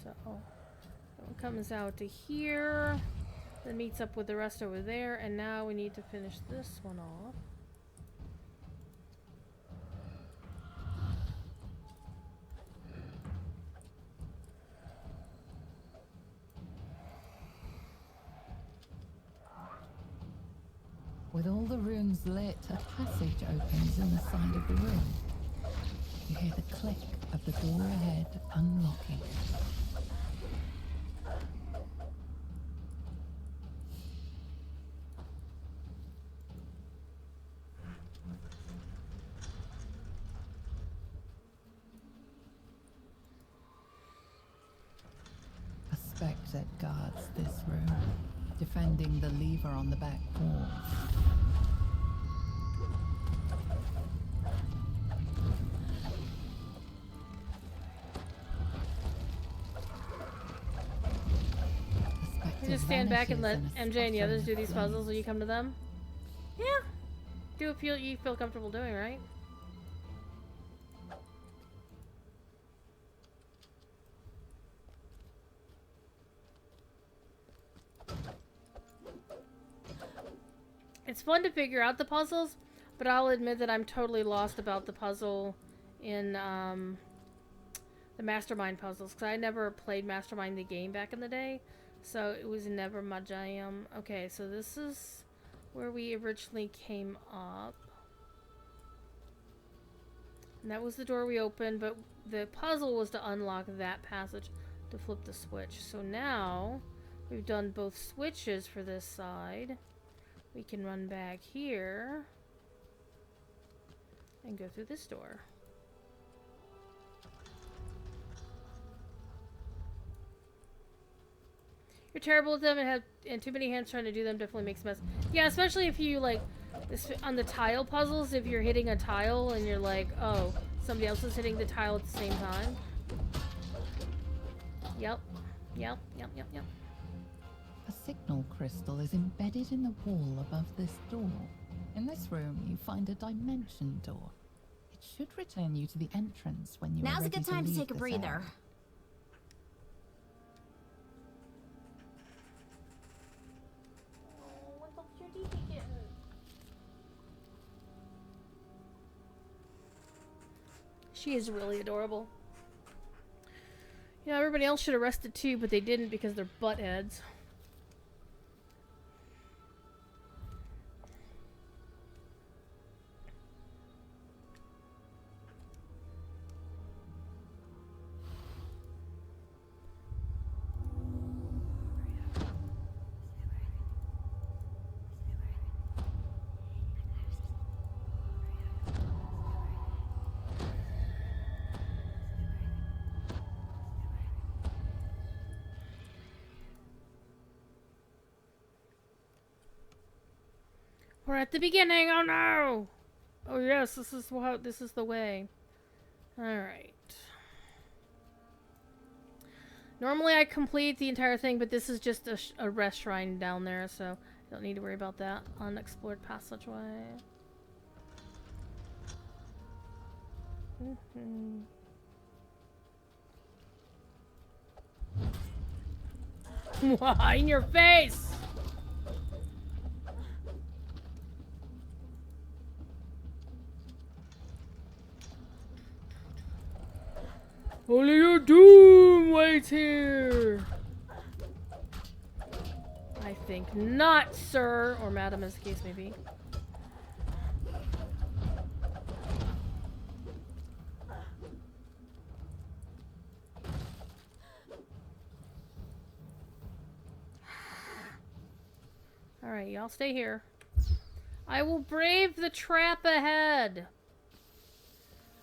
So... comes out to here, then meets up with the rest over there, and now we need to finish this one off. With all the rooms lit, a passage opens in the side of the room. You hear the click of the door ahead unlocking. That guards this room, defending the lever on the back wall. You just stand back and let MJ and the others do these puzzles when you come to them? Yeah. Do what you feel comfortable doing, right? It's fun to figure out the puzzles, But I'll admit that I'm totally lost about the puzzle in the Mastermind puzzles, because I never played Mastermind the game back in the day, so it was never my jam. Okay, so this is where we originally came up. And that was the door we opened, but the puzzle was to unlock that passage to flip the switch. So now we've done both switches for this side. We can run back here and go through this door. You're terrible at them and too many hands trying to do them definitely makes a mess. Yeah, especially if you like this on the tile puzzles, if you're hitting a tile and you're like, oh, somebody else is hitting the tile at the same time. Yep. A signal crystal is embedded in the wall above this door. In this room, you find a dimension door. It should return you to the entrance when you are Now's a ready good time to leave take a this breather. area. She is really adorable. You know, everybody else should have rested too, but they didn't because they're buttheads. We're at the beginning. Oh no! Oh yes, this is the way. All right. Normally I complete the entire thing, but this is just a rest shrine down there, so I don't need to worry about that. Unexplored passageway. In your face! Only your doom waits here! I think not, sir, or madam, as the case may be. Alright, y'all stay here. I will brave the trap ahead!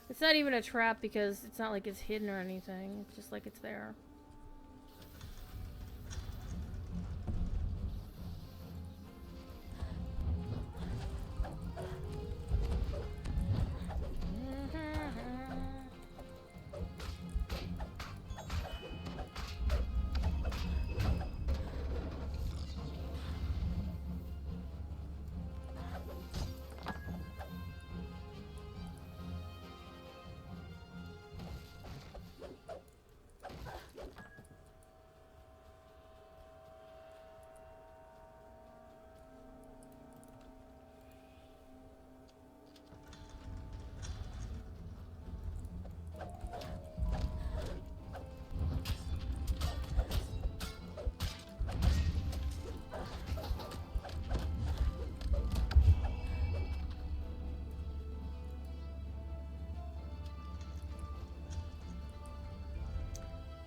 It's not even a trap because it's not like it's hidden or anything. It's just like it's there.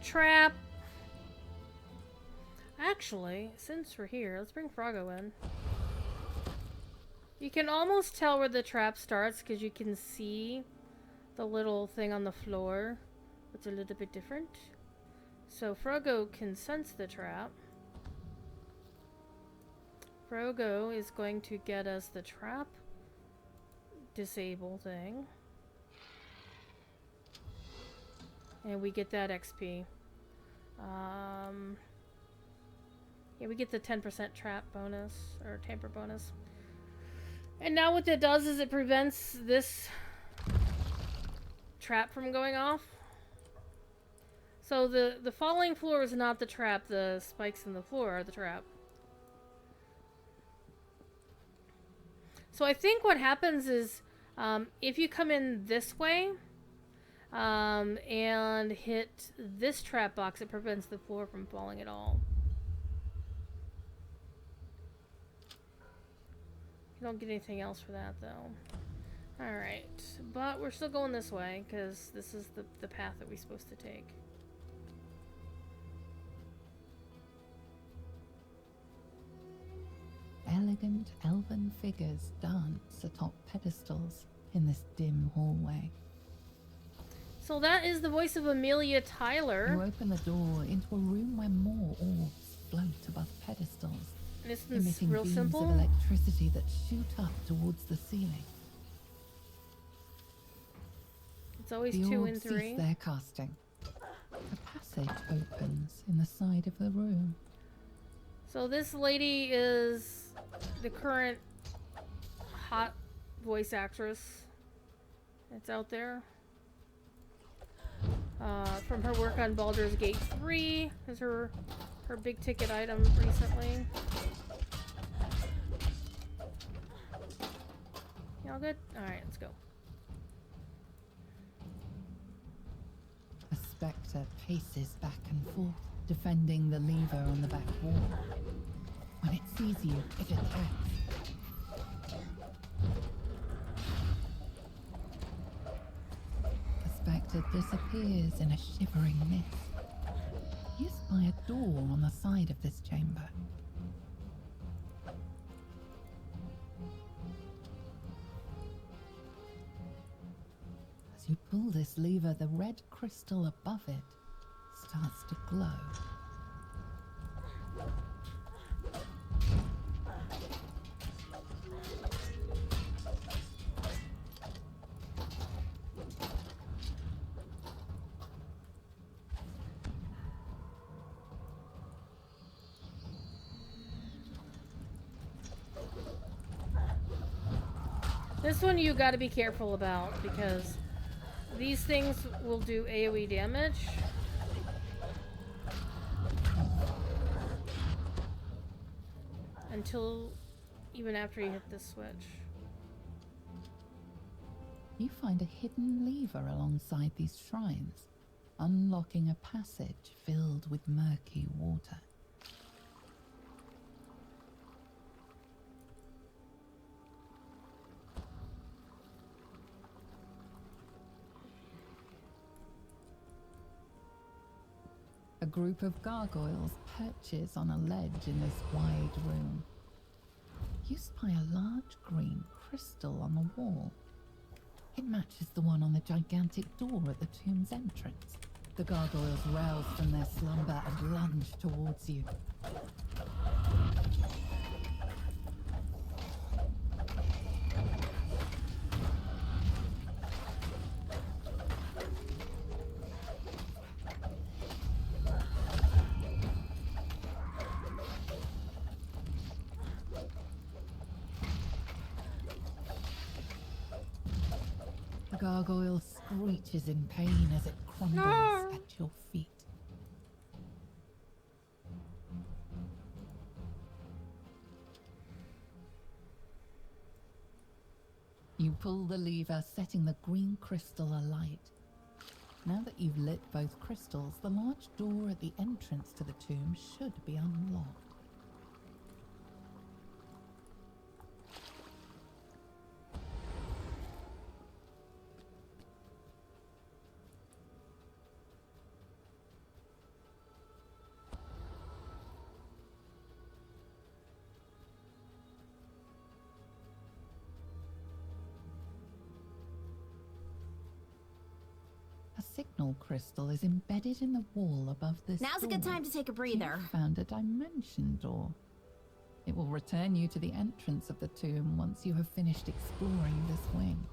Trap. Actually, since we're here, let's bring Froggo in. You can almost tell where the trap starts because you can see the little thing on the floor. It's a little bit different. So Froggo can sense the trap. Froggo is going to get us the trap disable thing. And we get that XP. Yeah, we get the 10% trap bonus, or tamper bonus. And now what that does is it prevents this trap from going off. So the falling floor is not the trap, the spikes in the floor are the trap. So I think what happens is, if you come in this way, and hit this trap box, it prevents the floor from falling at all. You don't get anything else for that, though. Alright, but we're still going this way, because this is the path that we're supposed to take. Elegant elven figures dance atop pedestals in this dim hallway. So that is the voice of Amelia You Tyler. open the door into a room where more orbs float above pedestals, This is emitting real beams simple. of electricity that shoot up towards the ceiling. It's always The 2 orbs and cease 3. their casting. A passage opens in the side of the room. So this lady is the current hot voice actress that's out there. From her work on Baldur's Gate 3 is her big ticket item recently. Y'all good? Alright, let's go. A spectre paces back and forth, defending the lever on the back wall. When it sees you, it attacks. The spectre disappears in a shivering mist, used by a door on the side of this chamber. As you pull this lever, the red crystal above it starts to glow. This one you gotta be careful about because these things will do AoE damage. Until even after you hit this switch. You find a hidden lever alongside these shrines, unlocking a passage filled with murky water. A group of gargoyles perches on a ledge in this wide room. You spy a large green crystal on the wall. It matches the one on the gigantic door at the tomb's entrance. The gargoyles rouse from their slumber and lunge towards you. The gargoyle screeches in pain as it crumbles at your feet. You pull the lever, setting the green crystal alight. Now that you've lit both crystals, the large door at the entrance to the tomb should be unlocked. A signal crystal is embedded in the wall above this Now's a good door. time to take a breather. You found a dimension door. It will return you to the entrance of the tomb once you have finished exploring this wing.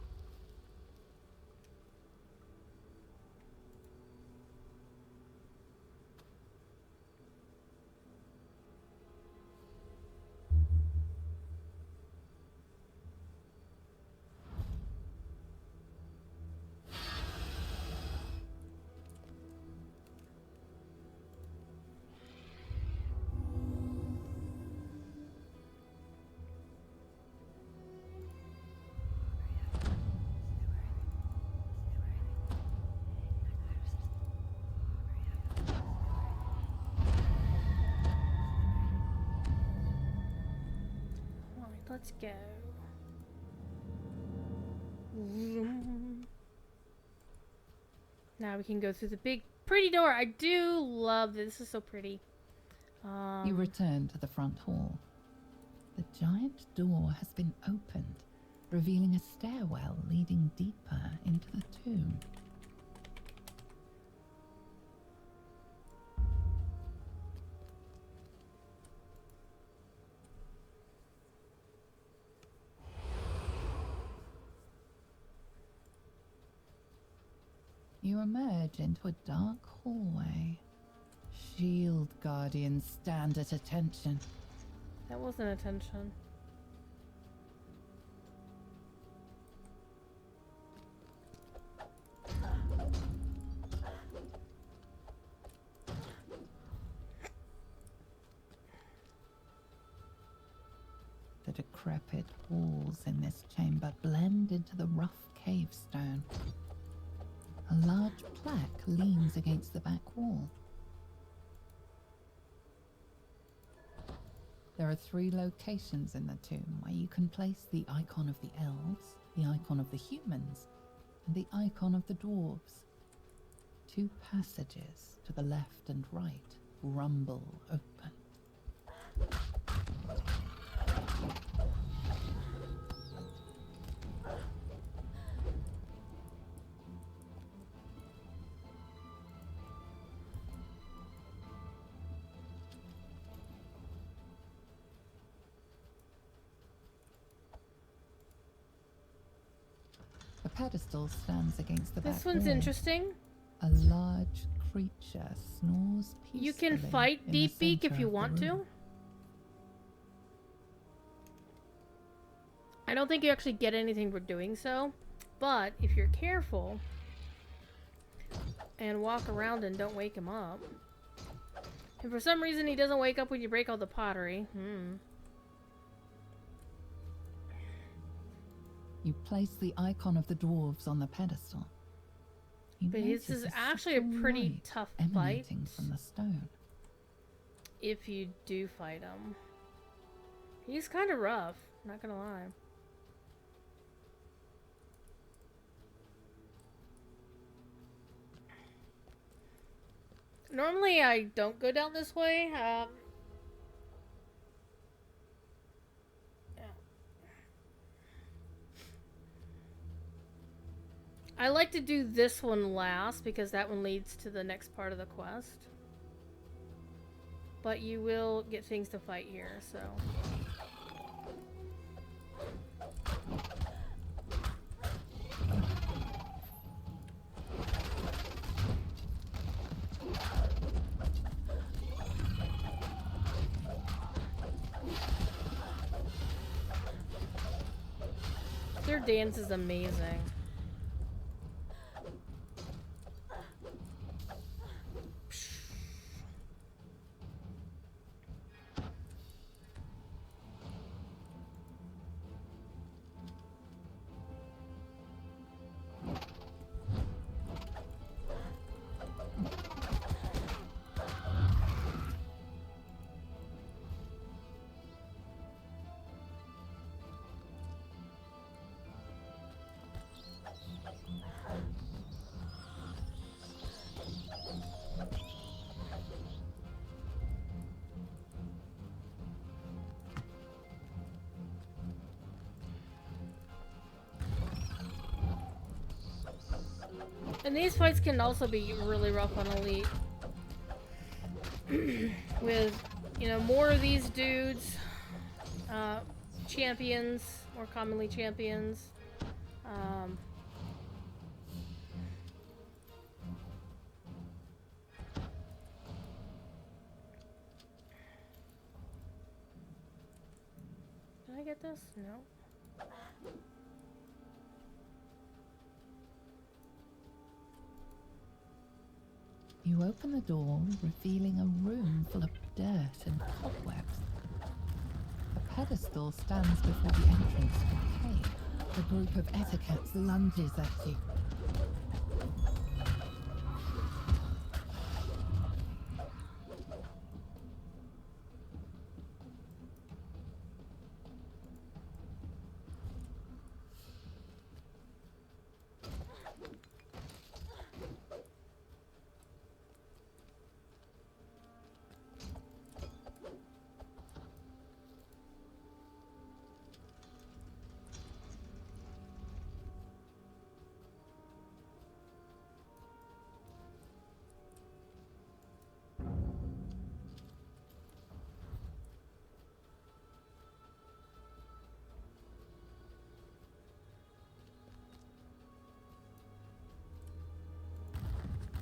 Let's go. Vroom. Now we can go through the big, pretty door. I do love this. This is so pretty. You return to the front hall. The giant door has been opened, revealing a stairwell leading deeper into the tomb. You emerge into a dark hallway. Shield guardians stand at attention. That wasn't attention. The decrepit walls in this chamber blend into the rough cave stone. A large plaque leans against the back wall. There are 3 locations in the tomb where you can place the icon of the elves, the icon of the humans, and the icon of the dwarves. 2 passages to the left and right rumble open. A pedestal stands against the back This one's wall. interesting. A large creature snores peacefully. You can fight in the Deep Beak if center you of the want to. room. I don't think you actually get anything for doing so, but if you're careful and walk around and don't wake him up, and for some reason he doesn't wake up when you break all the pottery. You place the icon of the dwarves on the pedestal. You But this notice is actually a subtle pretty light tough fight emanating from the stone. if you do fight him. He's kind of rough, not gonna lie. Normally I don't go down this way. Yeah. I like to do this one last because that one leads to the next part of the quest. But you will get things to fight here, so. Their dance is amazing. And these fights can also be really rough on Elite. With, you know, more of these dudes, champions, more commonly champions. Did I get this? No. You open the door, revealing a room full of dirt and cobwebs. A pedestal stands before the entrance to the cave. A group of ethicats lunges at you.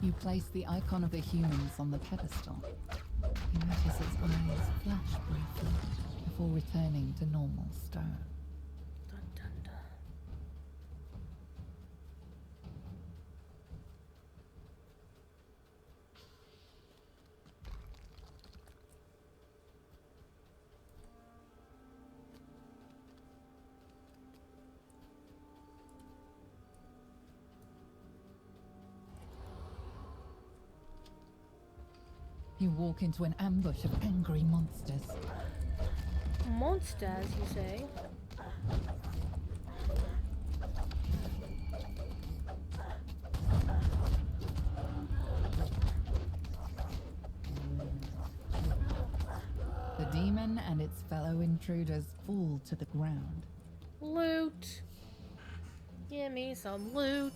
You place the icon of the humans on the pedestal. You notice its eyes flash briefly before returning to normal stone. Dun, dun, dun. You walk into an ambush of angry monsters. Monsters, you say? The demon and its fellow intruders fall to the ground. Loot. Give me some loot.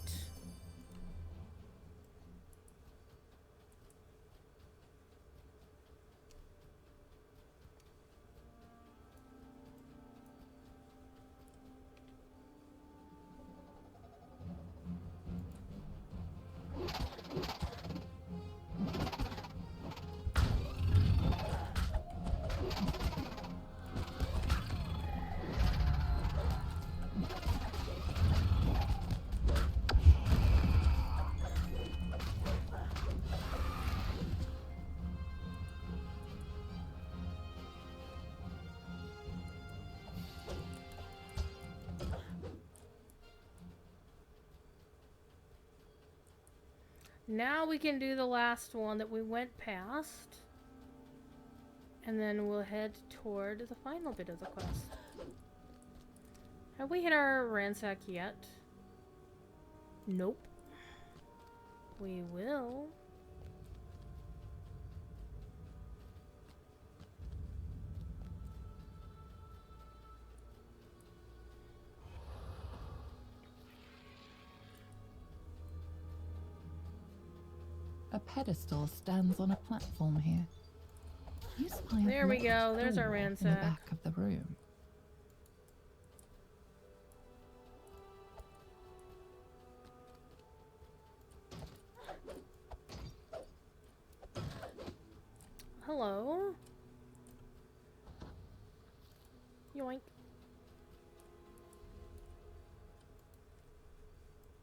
Now we can do the last one that we went past. And then we'll head toward the final bit of the quest. Have we hit our ransack yet? Nope. We will. A pedestal stands on a platform here. You spy a There we locked go. There's our door in ransack. the back of the room. Hello. Yoink.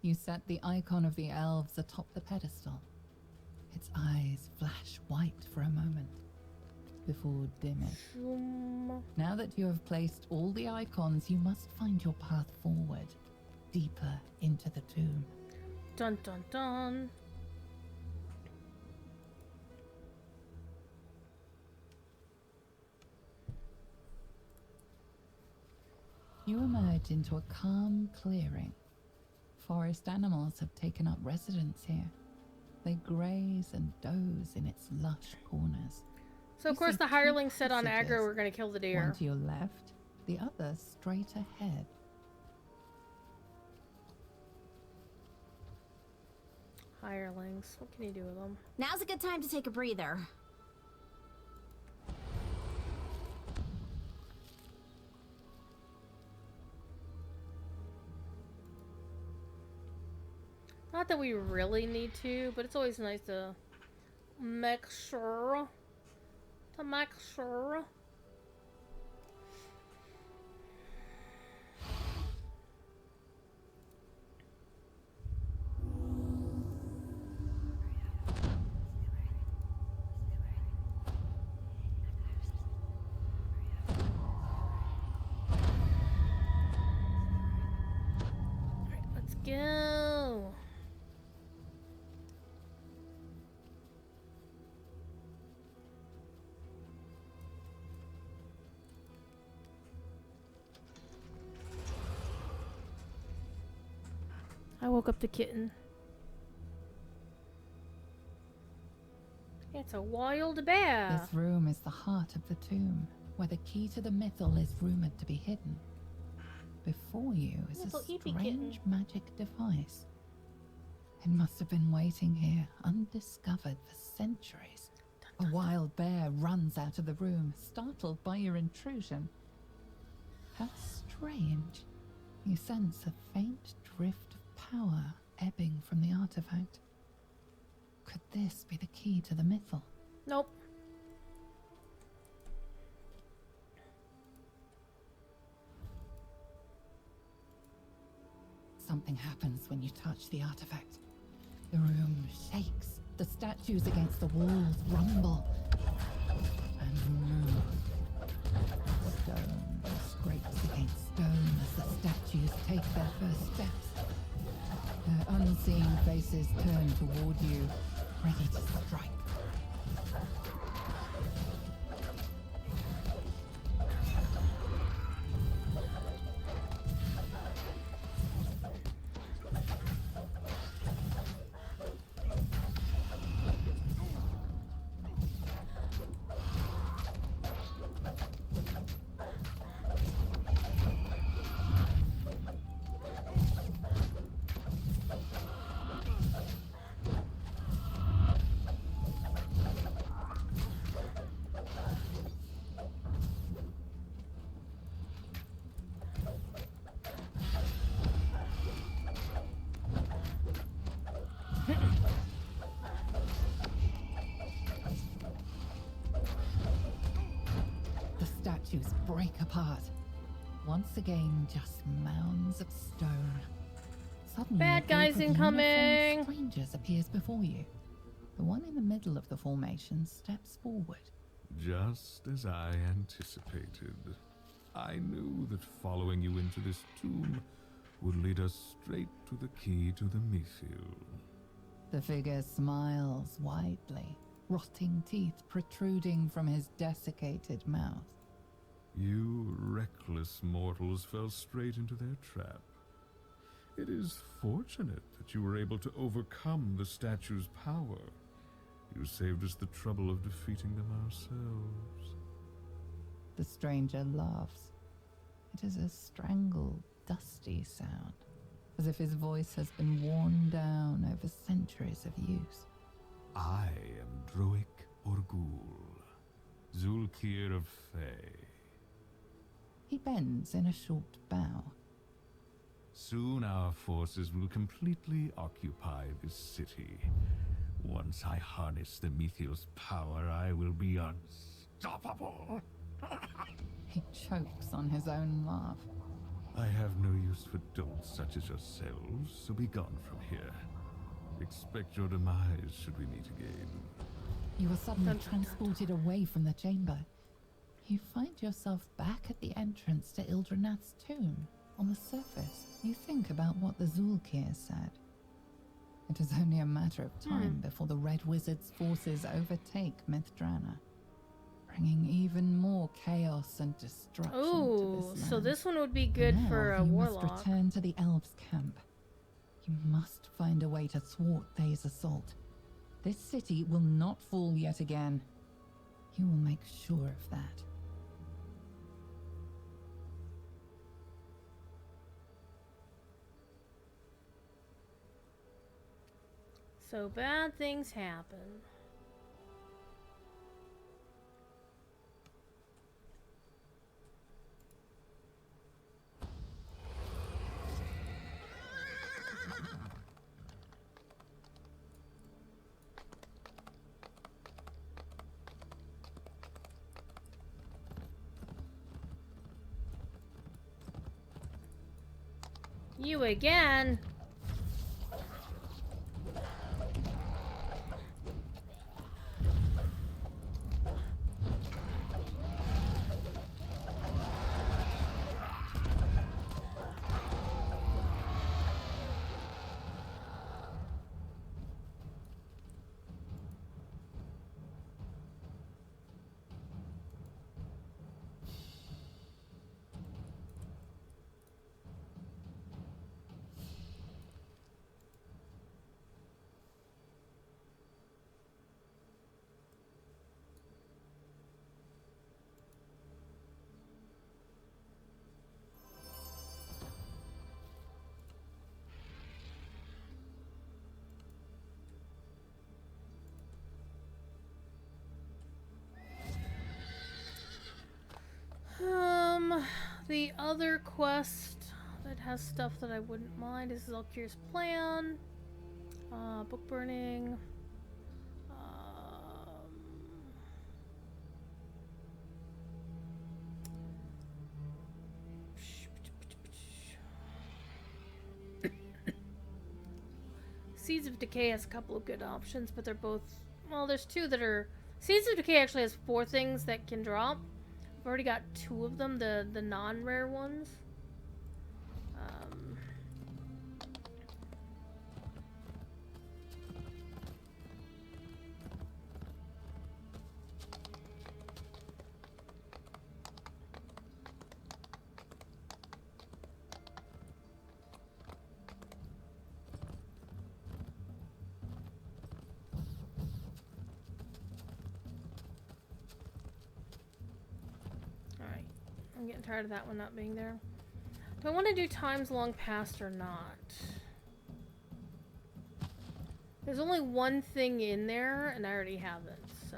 You set the icon of the elves atop the pedestal. Its eyes flash white for a moment before dimming. Zoom. Now that you have placed all the icons, you must find your path forward, deeper into the tomb. Dun dun dun. You emerge into a calm clearing. Forest animals have taken up residence here. They graze and doze in its lush corners. So of You course see the two hirelings said on passages, aggro we're gonna kill the deer. One to your left, the other straight ahead. Hirelings. What can you do with them? Now's a good time to take a breather. Not that we really need to, but it's always nice to make sure. Alright, let's go. I woke up the kitten. It's a wild bear. This room is the heart of the tomb, where the key to the mythal is rumored to be hidden. Before you is Little a eepy strange kitten. magic device. It must have been waiting here, undiscovered for centuries. A wild bear runs out of the room, startled by your intrusion. How strange. You sense a faint drift of power ebbing from the artifact. Could this be the key to the mythal? Nope. Something happens when you touch the artifact. The room shakes. The statues against the walls rumble and move. Stone scrapes against stone as the statues take their first steps. Their unseen faces turn toward you, ready to strike. The statues break apart. Once again, just mounds of stone. Suddenly, Bad a group guys of incoming! uniformed strangers appears before you. The one in the middle of the formation steps forward. Just as I anticipated. I knew that following you into this tomb would lead us straight to the key to the Mythil. The figure smiles widely, rotting teeth protruding from his desiccated mouth. You reckless mortals fell straight into their trap. It is fortunate that you were able to overcome the statue's power. You saved us the trouble of defeating them ourselves. The stranger laughs. It is a strangled, dusty sound, as if his voice has been worn down over centuries of use. I am Druid Orgul, Zulkir of Thay. He bends in a short bow. Soon our forces will completely occupy this city. Once I harness the Mythil's power, I will be unstoppable. He chokes on his own laugh. I have no use for dolts such as yourselves, so be gone from here. Expect your demise should we meet again. You are suddenly transported away from the chamber. You find yourself back at the entrance to Ildranath's tomb. On the surface, you think about what the Zulkir said. It is only a matter of time before the Red Wizard's forces overtake Myth Drannor, bringing even more chaos and destruction to Ooh, this land. so this one would be good Now for a you warlock. must return to the elves' camp. You must find a way to thwart Thay's assault. This city will not fall yet again. You will make sure of that. So bad things happen. You again? The other quest that has stuff that I wouldn't mind is Zulkir's plan. Book burning. Seeds of Decay has a couple of good options, but they're both... Well, there's two that are... Seeds of Decay actually has 4 things that can drop. I've already got 2 of them, the non-rare ones. I'm getting tired of that one not being there. Do I want to do times long past or not? There's only one thing in there, and I already have it, so...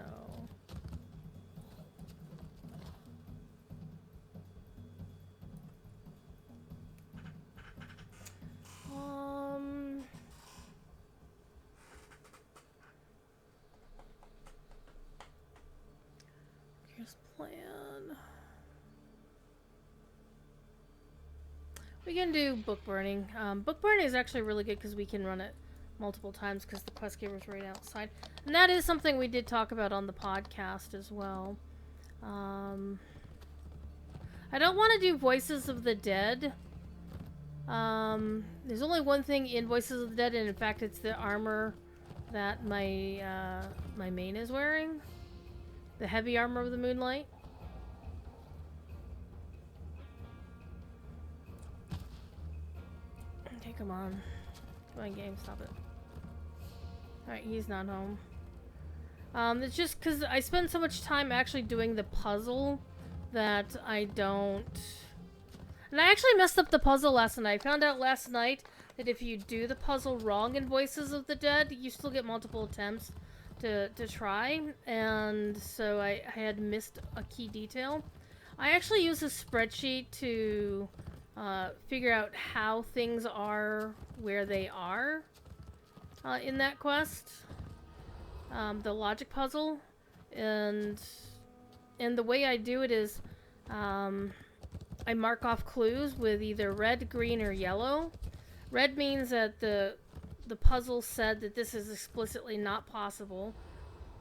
Here's plan. We can do book burning. Book burning is actually really good because we can run it multiple times because the quest giver's right outside. And that is something we did talk about on the podcast as well. I don't want to do Voices of the Dead. There's only one thing in Voices of the Dead, and in fact it's the armor that my my main is wearing. The heavy armor of the Moonlight. Okay, come on. Come on, game, stop it. Alright, he's not home. It's just because I spend so much time actually doing the puzzle that I don't... And I actually messed up the puzzle last night. I found out last night that if you do the puzzle wrong in Voices of the Dead, you still get multiple attempts to try. And so I had missed a key detail. I actually use a spreadsheet to figure out how things are where they are in that quest. The logic puzzle. And the way I do it is I mark off clues with either red, green, or yellow. Red means that the puzzle said that this is explicitly not possible.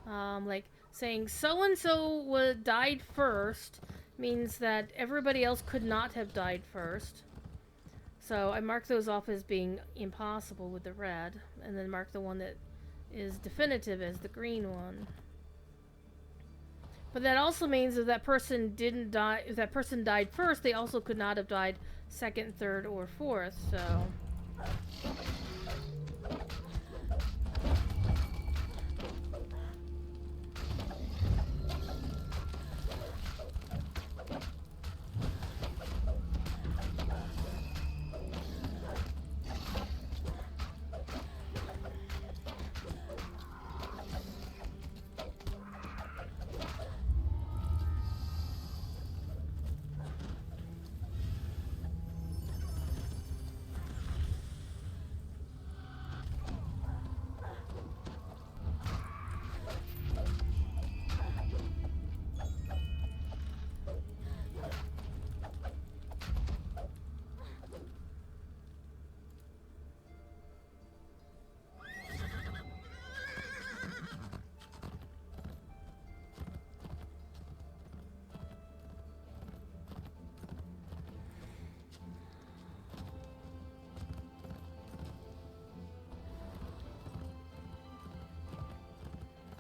Like saying so-and-so died first means that everybody else could not have died first. So I mark those off as being impossible with the red, and then mark the one that is definitive as the green one. But that also means if that person didn't die, if that person died first, they also could not have died second, third, or fourth, so...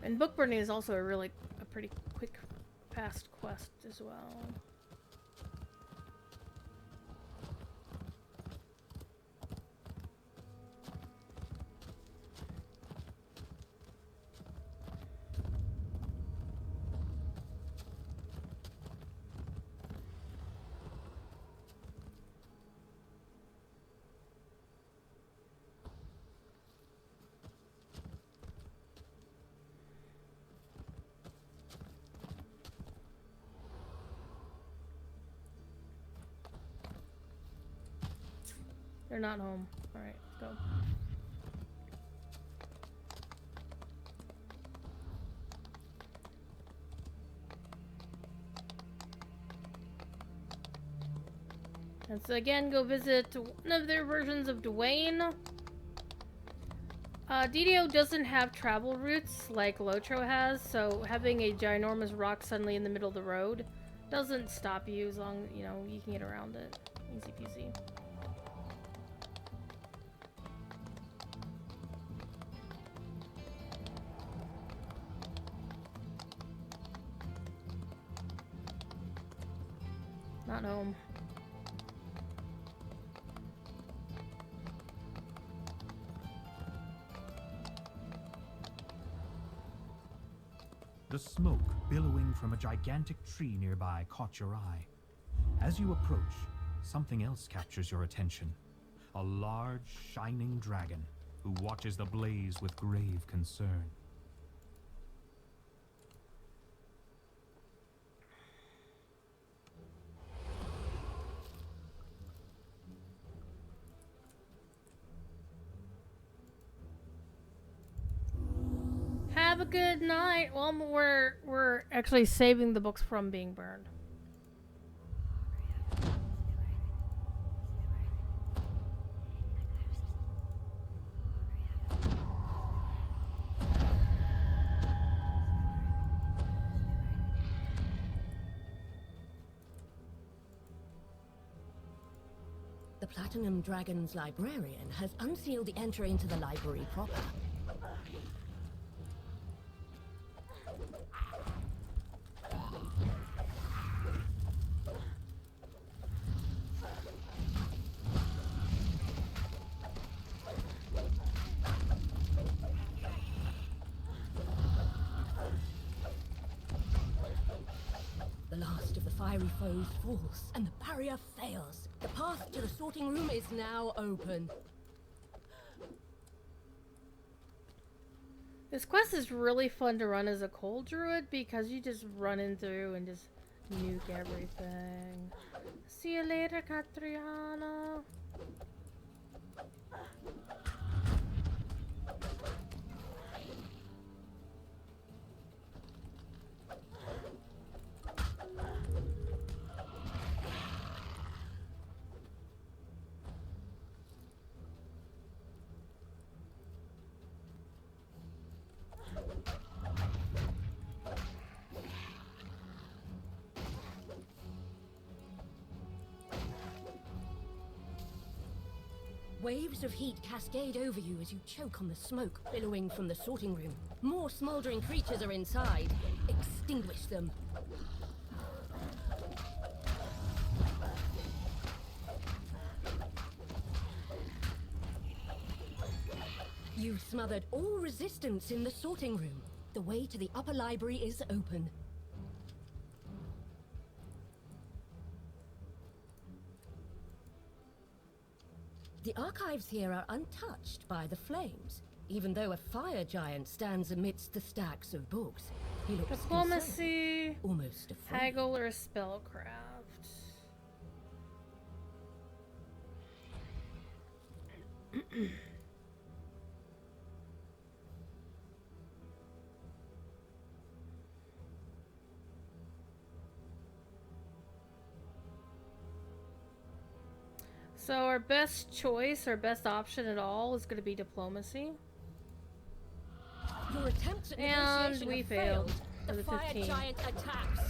And book burning is also a pretty quick, fast quest as well. They're not home. Alright, let's go. And so again, go visit one of their versions of Dwayne. DDO doesn't have travel routes like Lotro has, so having a ginormous rock suddenly in the middle of the road doesn't stop you as long, you know, you can get around it. Easy peasy. Not home. The smoke billowing from a gigantic tree nearby caught your eye. As you approach, something else captures your attention. A large, shining dragon who watches the blaze with grave concern. Have a good night. Well, we're actually saving the books from being burned. The Platinum Dragon's librarian has unsealed the entry into the library proper. The last of the fiery foes falls, and the barrier fails. The path to the sorting room is now open. This quest is really fun to run as a cold druid because you just run in through and just nuke everything. See you later, Catriona. Waves of heat cascade over you as you choke on the smoke billowing from the sorting room. More smoldering creatures are inside. Extinguish them. You've smothered all resistance in the sorting room. The way to the upper library is open. The archives here are untouched by the flames, even though a fire giant stands amidst the stacks of books. He looks concerned, Diplomacy, almost afraid. haggle, or spellcraft. So our best choice, our best option at all is going to be diplomacy. Your attempts at And negotiation we have failed for The the fire 15. giant attacks.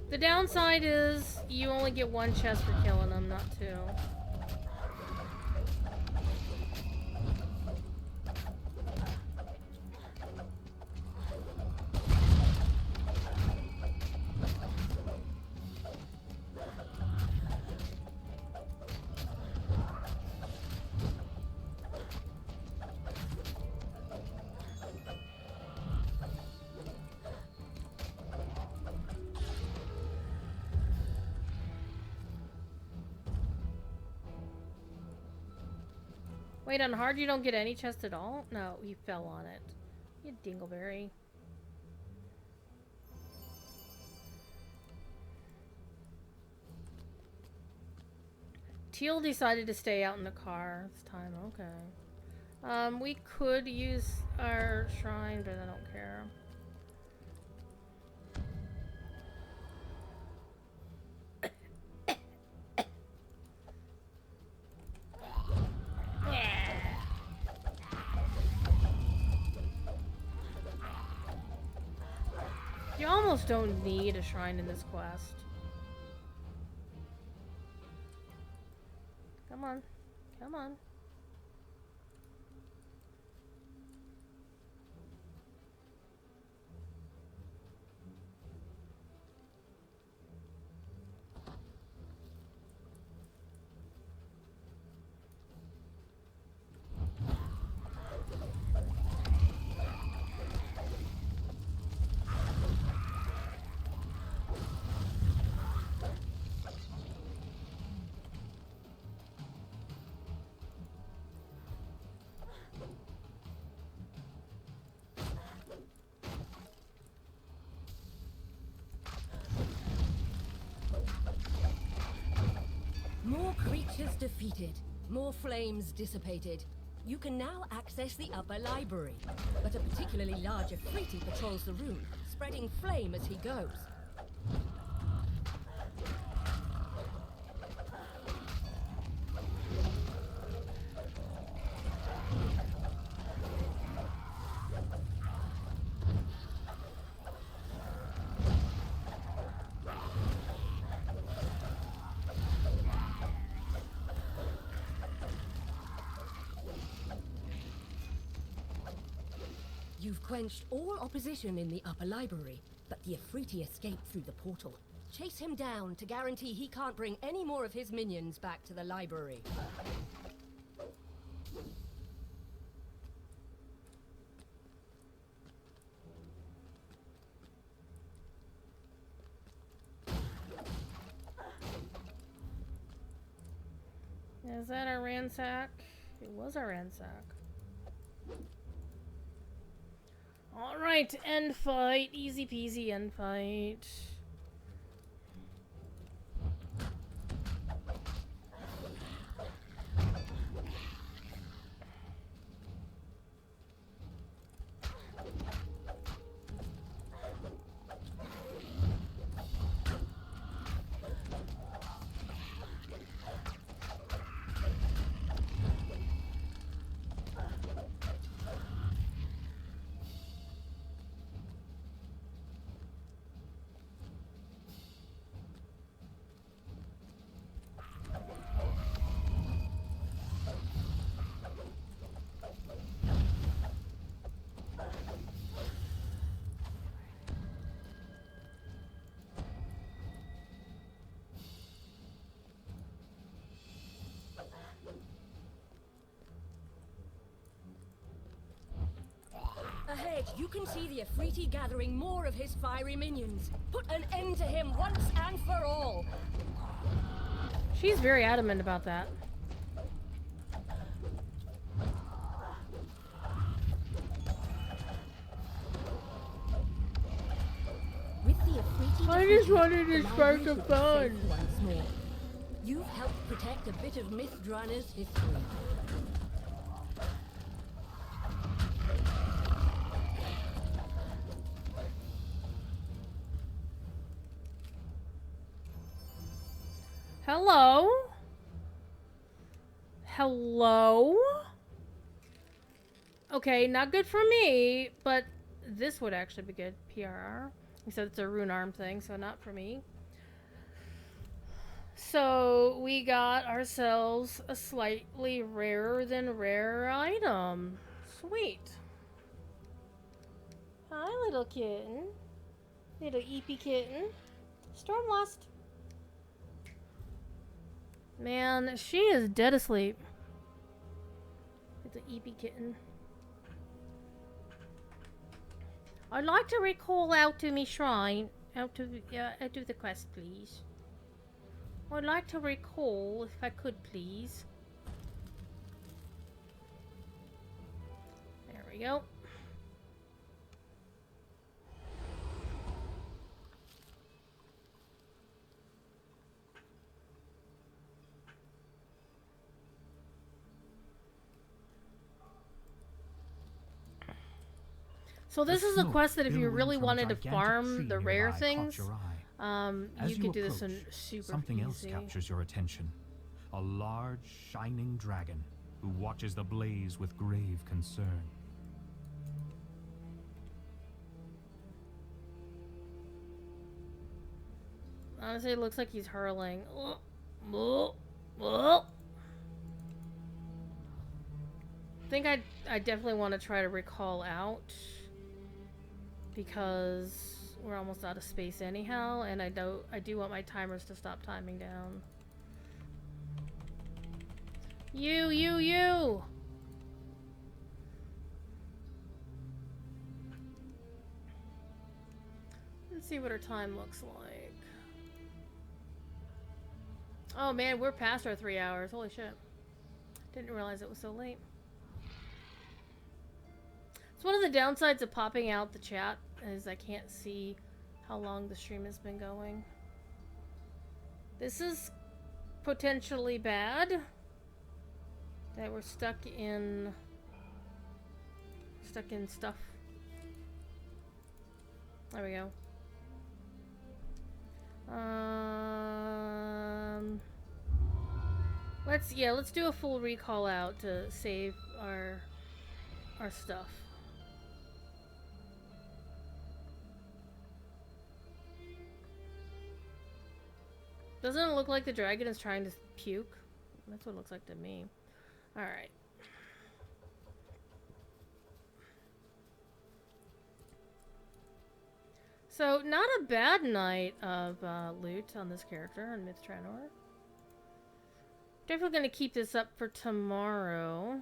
The downside is you only get one chest for killing them, not two. Wait, on hard you don't get any chest at all? No, you fell on it. You dingleberry. Teal decided to stay out in the car this time, okay. We could use our shrine, but I don't care. almost don't need a shrine in this quest. Come on. Come on. More creatures defeated, more flames dissipated. You can now access the upper library, but a particularly large Afriti patrols the room, spreading flame as he goes. You've quenched all opposition in the upper library, but the Afriti escaped through the portal. Chase him down to guarantee he can't bring any more of his minions back to the library. Is that our ransack? It was our ransack. Alright, end fight. Easy peasy end fight. Ahead, you can see the Afriti gathering more of his fiery minions. Put an end to him once and for all. She's very adamant about that. With the Afriti I just defeated, wanted to the spark library a should be fun. safe once more. You've helped protect a bit of Myth Drannor's history. Hello? Hello? Okay, not good for me, but this would actually be good. PRR. Except it's a rune arm thing, so not for me. So, we got ourselves a slightly rarer than rare item. Sweet. Hi, little kitten. Little eepy kitten. Stormlust. Man, she is dead asleep. It's an eepy kitten. I'd like to recall out to me shrine. Out to the quest, please. I'd like to recall, if I could, please. There we go. So this is a quest that if you really wanted to farm the rare things, you could do this in super something else easy. captures your attention. A large, shining dragon who watches the blaze with grave concern. Honestly, it looks like he's hurling. I think I definitely want to try to recall out because we're almost out of space anyhow, and I do want my timers to stop timing down. You! Let's see what our time looks like. Oh man, we're past our 3 hours. Holy shit. Didn't realize it was so late. It's one of the downsides of popping out the chat is I can't see how long the stream has been going. This is potentially bad. That we're stuck in stuff. There we go. Let's do a full recall out to save our stuff. Doesn't it look like the dragon is trying to puke? That's what it looks like to me. Alright. So, not a bad night of loot on this character on Myth Drannor. Definitely going to keep this up for tomorrow.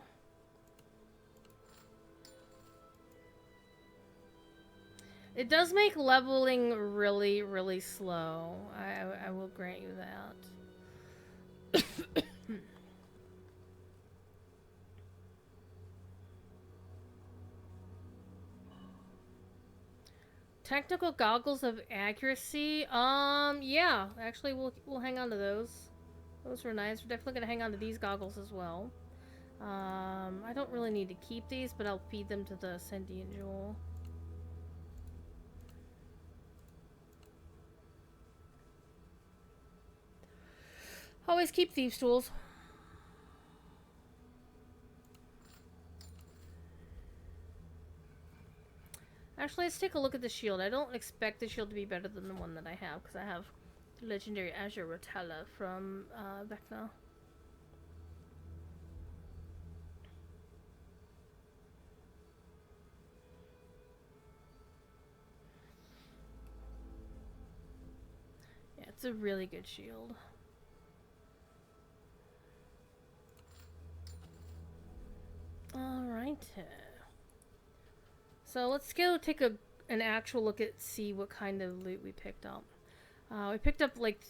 It does make leveling really, really slow. I will grant you that. Technical goggles of accuracy. Yeah. Actually, we'll hang on to those. Those were nice. We're definitely gonna hang on to these goggles as well. I don't really need to keep these, but I'll feed them to the Sentient Jewel. Always keep thieves' tools. Actually, let's take a look at the shield. I don't expect the shield to be better than the one that I have, because I have the legendary Azure Rotella from Vecna. Yeah, it's a really good shield. Alright. So let's go take an actual look at see what kind of loot we picked up. We picked up like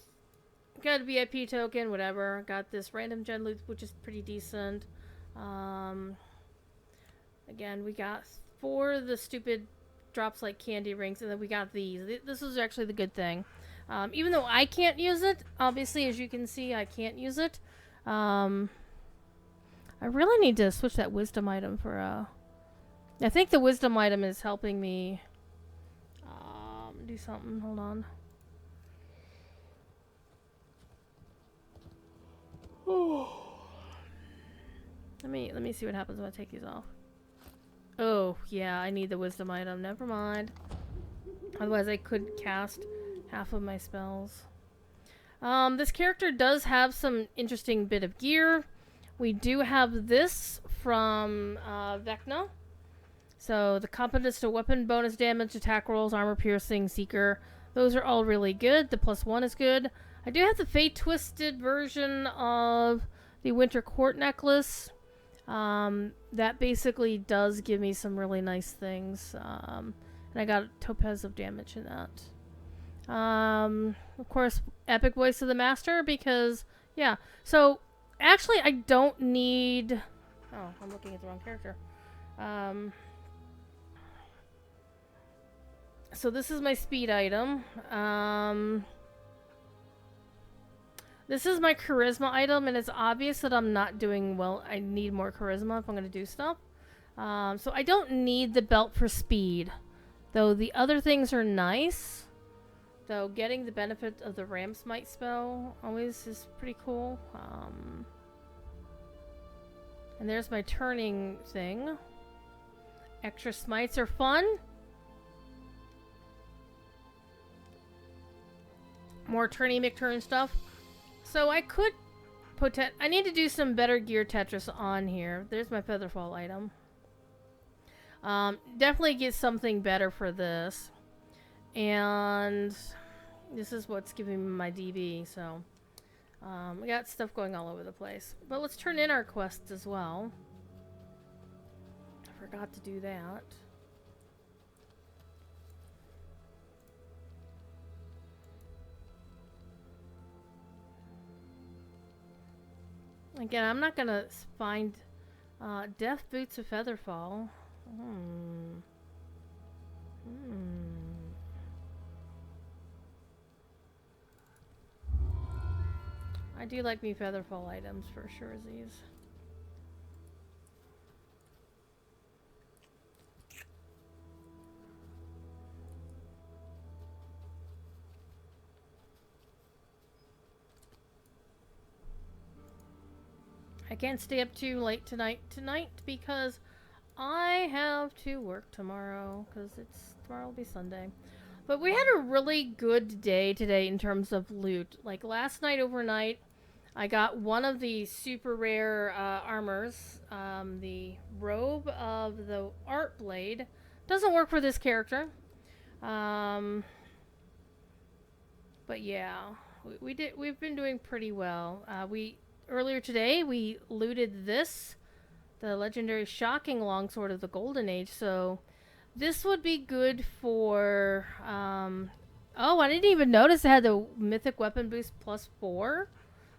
got a VIP token, whatever. Got this random gen loot, which is pretty decent. Again, we got 4 of the stupid drops like candy rings, and then we got these. This is actually the good thing. Even though I can't use it, obviously, as you can see, I can't use it. I really need to switch that wisdom item for I think the wisdom item is helping me do something. Hold on. Let me see what happens when I take these off. Oh, yeah, I need the wisdom item. Never mind. Otherwise I could cast half of my spells. This character does have some interesting bit of gear. We do have this from Vecna. So the competence to weapon, bonus damage, attack rolls, armor piercing, seeker. Those are all really good. The +1 is good. I do have the Fate Twisted version of the Winter Court necklace. That basically does give me some really nice things. And I got Topaz of damage in that. Of course, Epic Voice of the Master because, yeah. So, actually, I don't need... Oh, I'm looking at the wrong character. So this is my speed item. This is my charisma item, and it's obvious that I'm not doing well. I need more charisma if I'm going to do stuff. So I don't need the belt for speed, though the other things are nice. Though getting the benefit of the Ram Smite spell always is pretty cool. And there's my turning thing. Extra smites are fun. more turny McTurn stuff. So I could I need to do some better gear Tetris on here. There's my Featherfall item. Definitely get something better for this. And this is what's giving me my DB, so we got stuff going all over the place. But let's turn in our quests as well. I forgot to do that. Again, I'm not gonna find Death Boots of Featherfall. I do like me Featherfall items for sure as these. I can't stay up too late tonight because I have to work tomorrow because tomorrow will be Sunday. But we had a really good day today in terms of loot. Like last night overnight, I got one of the super rare armors, the robe of the art blade. Doesn't work for this character. But yeah, we've been doing pretty well. Earlier today, we looted this, the legendary Shocking Longsword of the Golden Age, so this would be good for, oh, I didn't even notice it had the Mythic Weapon Boost +4.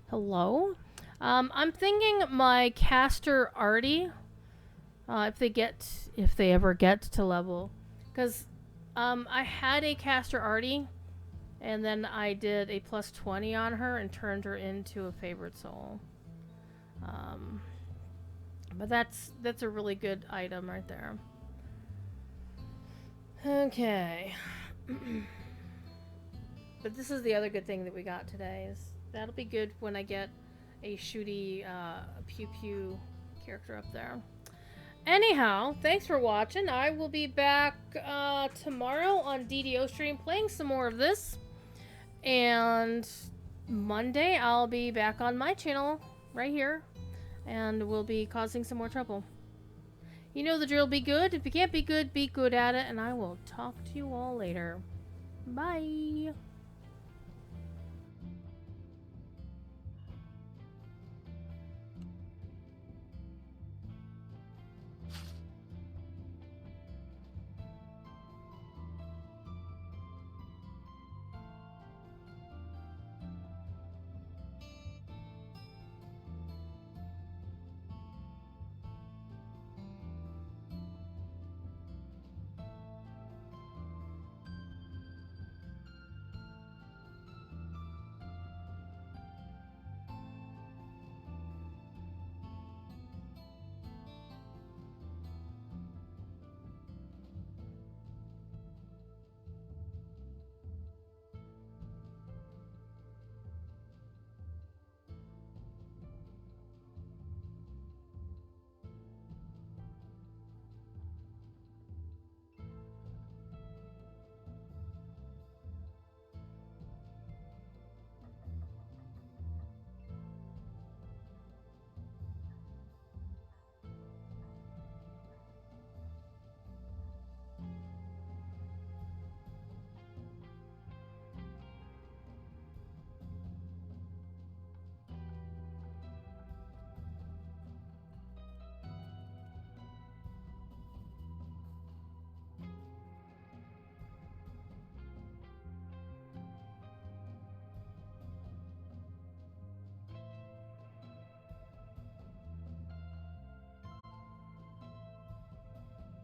Hello? I'm thinking my Caster Artie, if they ever get to level, because, I had a Caster Artie, and then I did a +20 on her and turned her into a favorite soul. But that's a really good item right there. Okay. But this is the other good thing that we got today. That'll be good when I get a shooty pew pew character up there. Anyhow, thanks for watching. I will be back tomorrow on DDO stream playing some more of this. And Monday, I'll be back on my channel, right here, and we'll be causing some more trouble. You know the drill, be good. If you can't be good at it, and I will talk to you all later. Bye!